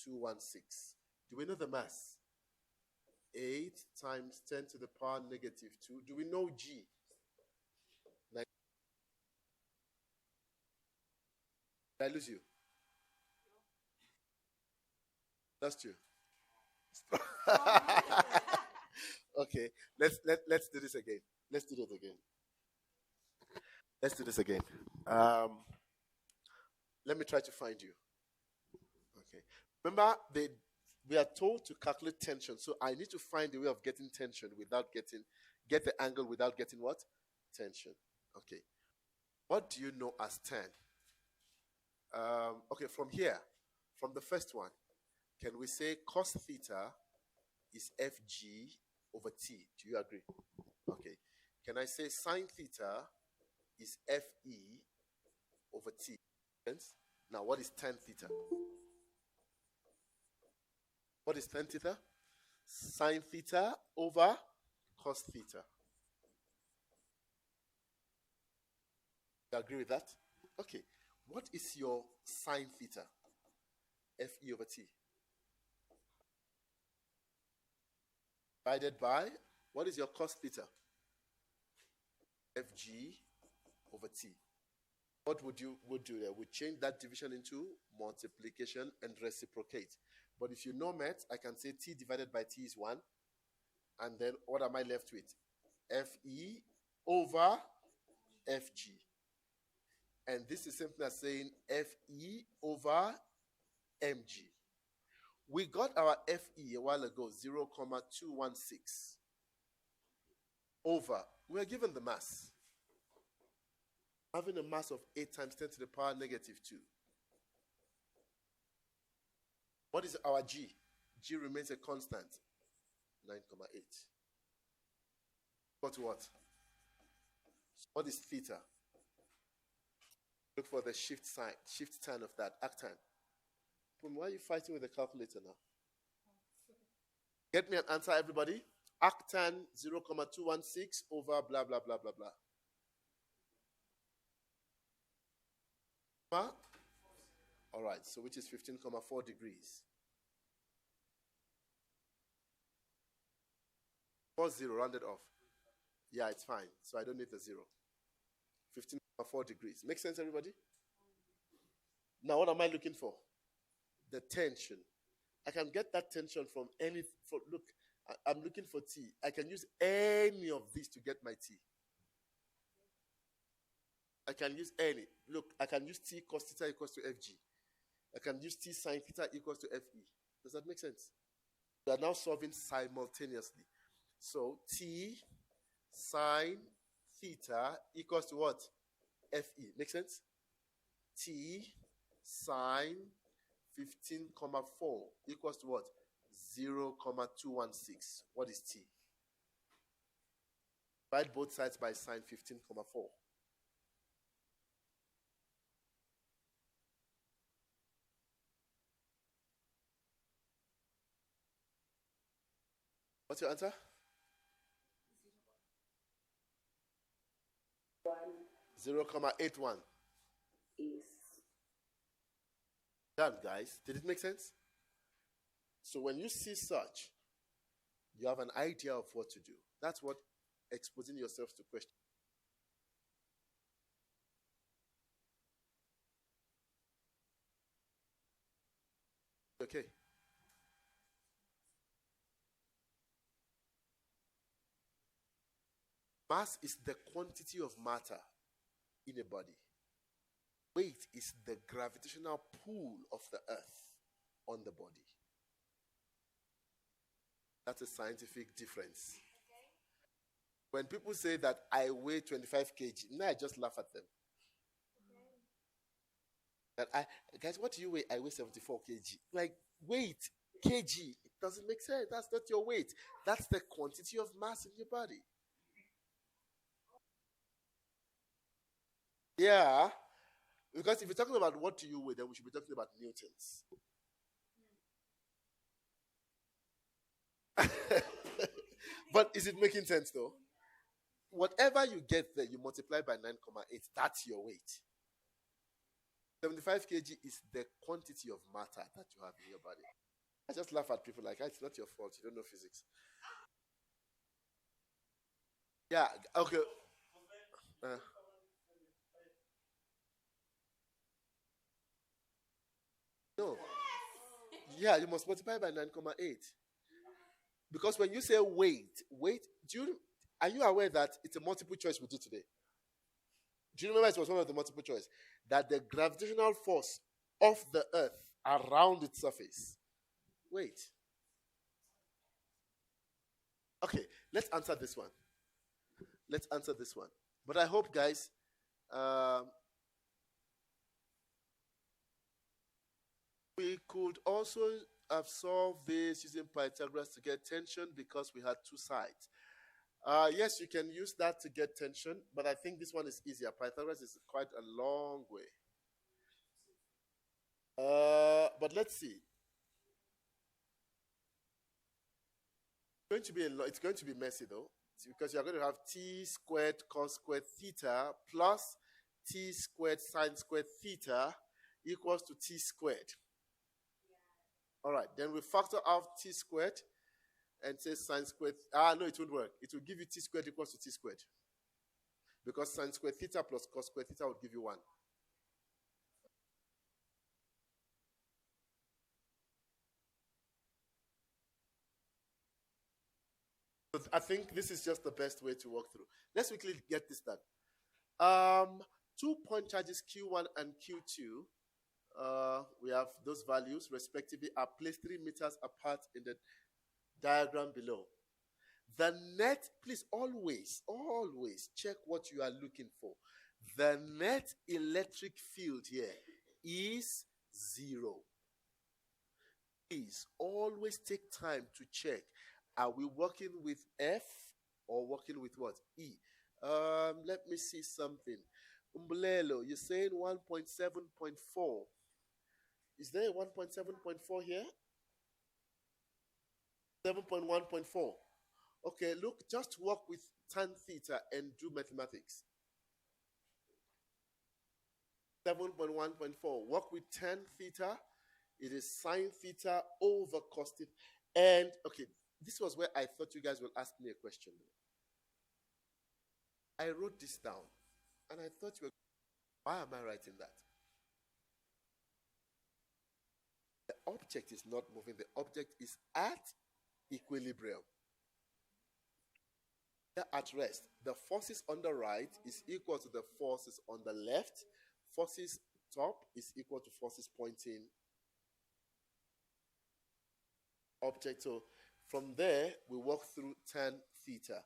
[SPEAKER 1] 216. Do we know the mass? 8 times 10 to the power negative 2. Do we know G? Did I lose you? That's true. Okay, let's do this again. Let's do this again. Let's do this again. Let me try to find you. Okay. Remember, we are told to calculate tension. So I need to find a way of getting tension without get the angle without getting what? Tension. Okay. What do you know as tan? Okay, from here, from the first one, can we say cos theta is Fg over T? Do you agree? Okay. Can I say sine theta is Fe over T? Now, what is tan theta? What is tan theta? Sine theta over cos theta. You agree with that? Okay. What is your sine theta? Fe over T. Divided by, what is your cos theta? Fg over T. What would you do there? We change that division into multiplication and reciprocate. But if you know math, I can say T divided by T is 1. And then what am I left with? Fe over Fg. And this is simply as saying Fe over mg. We got our Fe a while ago, 0,216 over, we are given the mass. Having a mass of 8 times 10 to the power negative 2. What is our g? G remains a constant, 9,8. But what? What is theta? Look for the shift sign, shift tan of that, arctan. Why are you fighting with the calculator now? Get me an answer, everybody. Arctan 0,216 over blah, blah, blah, blah, blah. All right, so which is 15,4 degrees. 40 rounded off. Yeah, it's fine. So I don't need the 0. 15,4 degrees. Make sense, everybody? Now, what am I looking for? The tension. I can get that tension from any, look, I'm looking for T. I can use any of these to get my T. I can use any. Look, I can use T cos theta equals to Fg. I can use T sine theta equals to Fe. Does that make sense? We are now solving simultaneously. So T sine theta equals to what? Fe. Make sense? T sine 15,4 equals to what? 0,216. What is T? Divide both sides by sine 15,4. What's your answer? 0,81.
[SPEAKER 2] Is
[SPEAKER 1] Done, guys. Did it make sense? So when you see such, you have an idea of what to do. That's what exposing yourself to questions. Okay. Mass is the quantity of matter in a body. Weight is the gravitational pull of the earth on the body. That's a scientific difference. When people say that I weigh 25 kg, now I just laugh at them. That guys, what do you weigh? I weigh 74 kg. Like, weight, kg, it doesn't make sense. That's not your weight. That's the quantity of mass in your body. Yeah, because if you're talking about what do you weigh, then we should be talking about newtons. But is it making sense though? Whatever you get there, you multiply by 9,8. That's your weight. 75 kg is the quantity of matter that you have in your body. I just laugh at people like, it's not your fault. You don't know physics. Yeah, okay. No. Yeah, you must multiply by 9,8. Because when you say weight, are you aware that it's a multiple choice we did today? Do you remember it was one of the multiple choice? That the gravitational force of the earth around its surface. Weight. Okay, let's answer this one. Let's answer this one. But I hope, guys, we could also have solved this using Pythagoras to get tension because we had two sides. Yes, you can use that to get tension, but I think this one is easier. Pythagoras is quite a long way. But let's see. It's going to be messy though, because you're going to have t squared cos squared theta plus t squared sine squared theta equals to t squared. All right, then we factor out t squared and say sine squared. No, it won't work. It will give you t squared equals to t squared, because sine squared theta plus cos squared theta would give you 1. I think this is just the best way to walk through. Let's quickly get this done. 2-point charges Q1 and Q2, we have those values respectively are placed 3 meters apart in the diagram below. The net, please always check what you are looking for. The net electric field here is 0. Please always take time to check. Are we working with F or working with what? E. Let me see something. Umbelelo, you're saying 1.7.4. Is there a 1.7.4 here? 7.1.4. Okay, look, just work with tan theta and do mathematics. 7.1.4. Work with tan theta. It is sine theta over cos theta. And, okay, this was where I thought you guys will ask me a question. I wrote this down, and I thought you were, why am I writing that? The object is not moving. The object is at equilibrium. They're at rest. The forces on the right is equal to the forces on the left. Forces top is equal to forces pointing object. So from there, we walk through tan theta.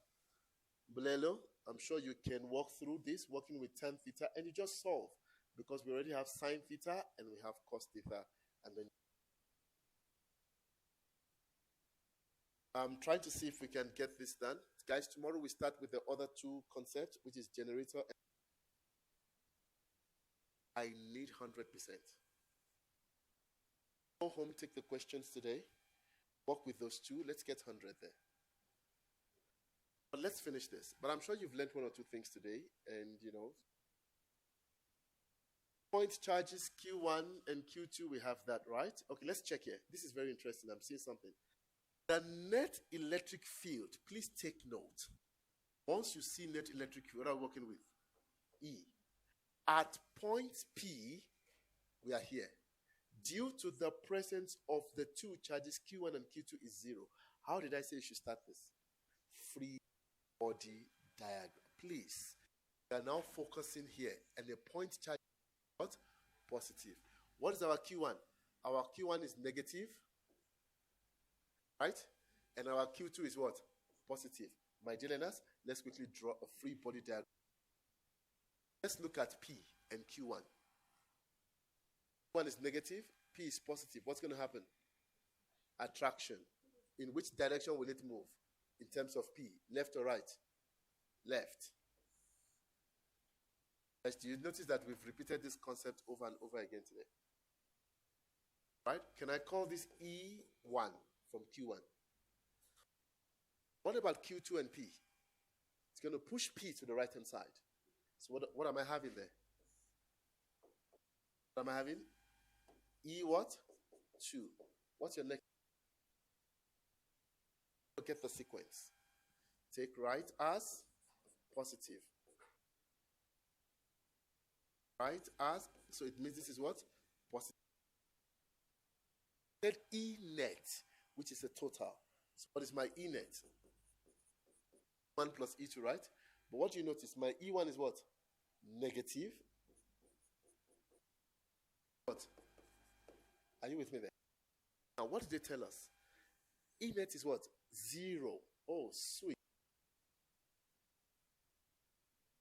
[SPEAKER 1] Bulelo, I'm sure you can walk through this, working with tan theta, and you just solve, because we already have sine theta and we have cos theta. And then I'm trying to see if we can get this done. Guys, tomorrow we start with the other two concepts, which is generator. I need 100%. Go home, take the questions today. Work with those two. Let's get 100 there. But let's finish this. But I'm sure you've learned one or two things today. And, you know, point charges Q1 and Q2, we have that, right? Okay, let's check here. This is very interesting. I'm seeing something. The net electric field, please take note. Once you see net electric field, what are we working with? E. At point P, we are here. Due to the presence of the two charges, Q1 and Q2 is 0. How did I say you should start this? Free body diagram. Please, we are now focusing here, and the point charge is what? Positive. What is our Q1? Our Q1 is negative, right? And our Q2 is what? Positive. My dear learners, let's quickly draw a free body diagram. Let's look at P and Q1. Q1 is negative, P is positive. What's going to happen? Attraction. In which direction will it move? In terms of P, left or right? Left. Guys, do you notice that we've repeated this concept over and over again today? Right? Can I call this E1 from Q1? What about Q2 and P? It's going to push P to the right-hand side. So what am I having there? What am I having? E what? 2. What's your next? Get the sequence. Take right as positive. Right as, so it means this is what? Positive. Then E net, which is a total. So what is my E net? 1 plus E2, right? But what do you notice? My E1 is what? Negative. What? Are you with me there? Now, what did they tell us? E net is what? 0. Oh, sweet.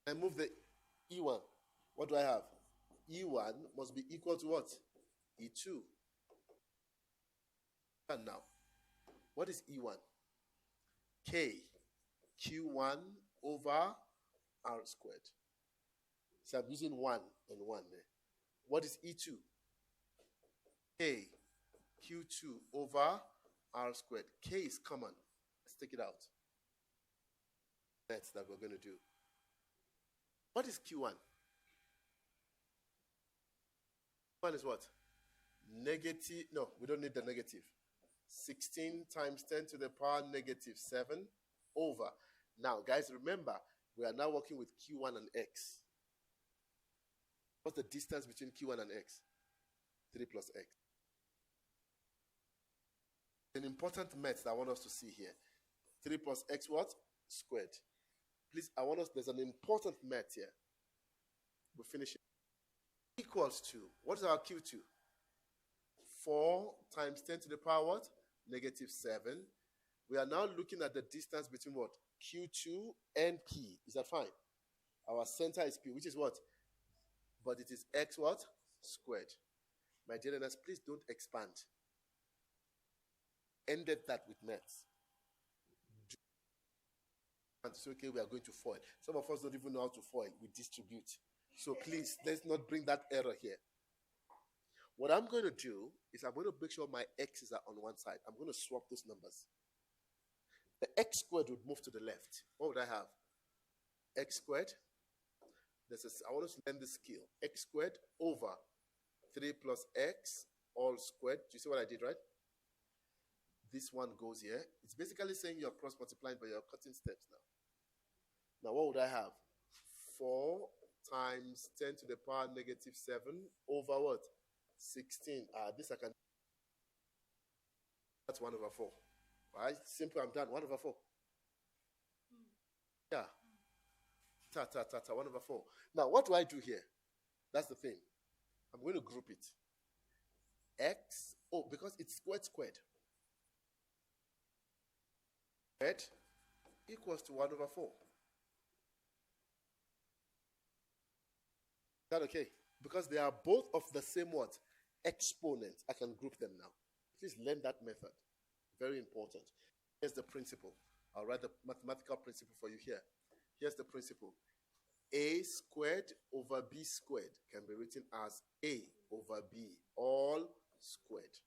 [SPEAKER 1] I move the E1. What do I have? E1 must be equal to what? E2. And now, what is E1? K, Q1 over R squared. So I'm using 1 and 1 there. What is E2? K, Q2 over R squared. K is common. Let's take it out. That's that we're going to do. What is Q1? Q1 is what? Negative. No, we don't need the negative. 16 times 10 to the power negative 7 over. Now, guys, remember, we are now working with Q1 and X. What's the distance between Q1 and X? 3 plus X. An important math that I want us to see here. 3 plus X what? Squared. Please, there's an important math here. We'll finish it. Equals to, what is our Q2? 4 times 10 to the power what? Negative 7. We are now looking at the distance between what? Q2 and P. Is that fine? Our center is P, which is what? But it is X what? Squared. My dear learners, please don't expand. Ended that with maths. And it's okay, we are going to foil. Some of us don't even know how to foil. We distribute. So please, let's not bring that error here. What I'm going to do is I'm going to make sure my x's are on one side. I'm going to swap those numbers. The x squared would move to the left. What would I have? X squared. I want us to learn this skill. X squared over 3 plus x all squared. Do you see what I did, right? This one goes here. It's basically saying you're cross multiplying, but you're cutting steps now. Now, what would I have? 4 times 10 to the power negative 7 over what? 16. This I can. That's 1 over 4. Right? Simple, I'm done. 1 over 4. Yeah. 1 over 4. Now, what do I do here? That's the thing. I'm going to group it. X, because it's squared. Squared equals to 1 over 4. Is that okay? Because they are both of the same what? Exponent. I can group them now. Please learn that method. Very important. Here's the principle. I'll write the mathematical principle for you here. Here's the principle. A squared over B squared can be written as A over B, all squared.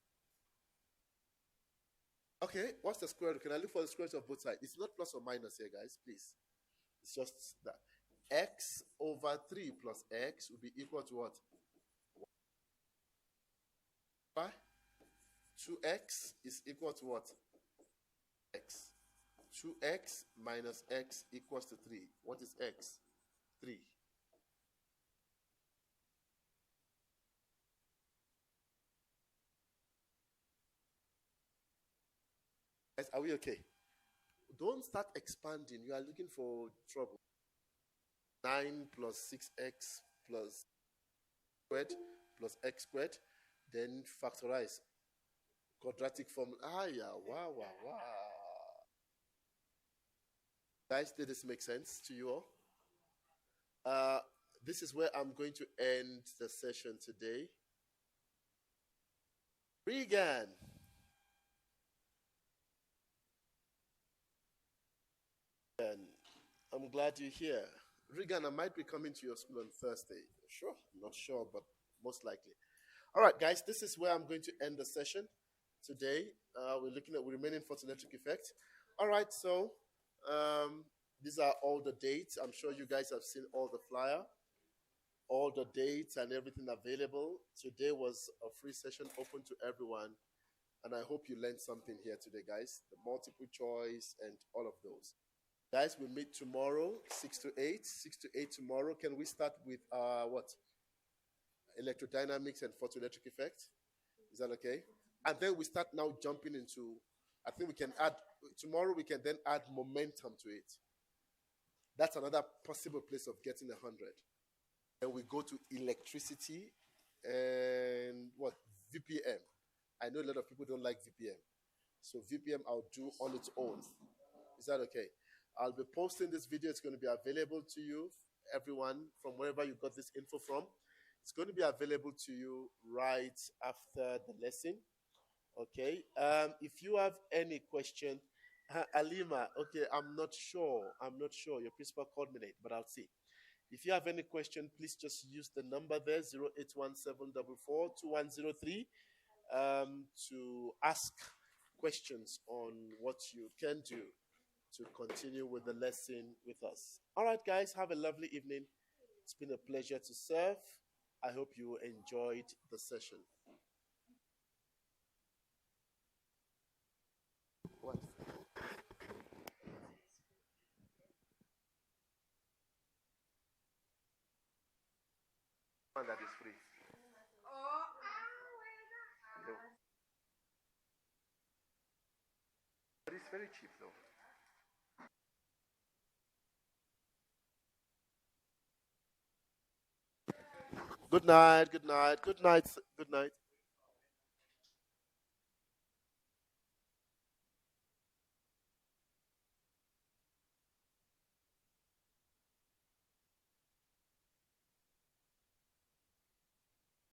[SPEAKER 1] Okay, what's the square root? Can I look for the square root of both sides? It's not plus or minus here, guys, please. It's just that. X over 3 plus x will be equal to what? 2x is equal to what? X. 2x minus x equals to 3. What is x? 3. Guys, are we okay? Don't start expanding. You are looking for trouble. 9 plus 6x plus squared plus x squared. Then factorize. Quadratic formula. Wow. Guys, did this make sense to you all? This is where I'm going to end the session today. Regan. I'm glad you're here. Regan, I might be coming to your school on Thursday. Sure, I'm not sure, but most likely. All right, guys, this is where I'm going to end the session today. We're remaining photoelectric effect. All right, so these are all the dates. I'm sure you guys have seen all the flyer, all the dates and everything available. Today was a free session open to everyone. And I hope you learned something here today, guys. The multiple choice and all of those. Guys, we meet tomorrow, 6 to 8. 6 to 8 tomorrow. Can we start with what? Electrodynamics and photoelectric effect? Is that okay? And then we start now jumping into, I think we can add, tomorrow we can then add momentum to it. That's another possible place of getting 100. Then we go to electricity and what? VPM. I know a lot of people don't like VPM. So VPM I'll do on its own. Is that okay? I'll be posting this video. It's going to be available to you, everyone, from wherever you got this info from. It's going to be available to you right after the lesson. Okay. If you have any question, Alima, okay, I'm not sure. Your principal called me late, but I'll see. If you have any question, please just use the number there, 0817442103, to ask questions on what you can do to continue with the lesson with us. All right, guys, have a lovely evening. It's been a pleasure to serve. I hope you enjoyed the session. What? One that is free. No. But it's very cheap, though. Good night, good night, good night, good night.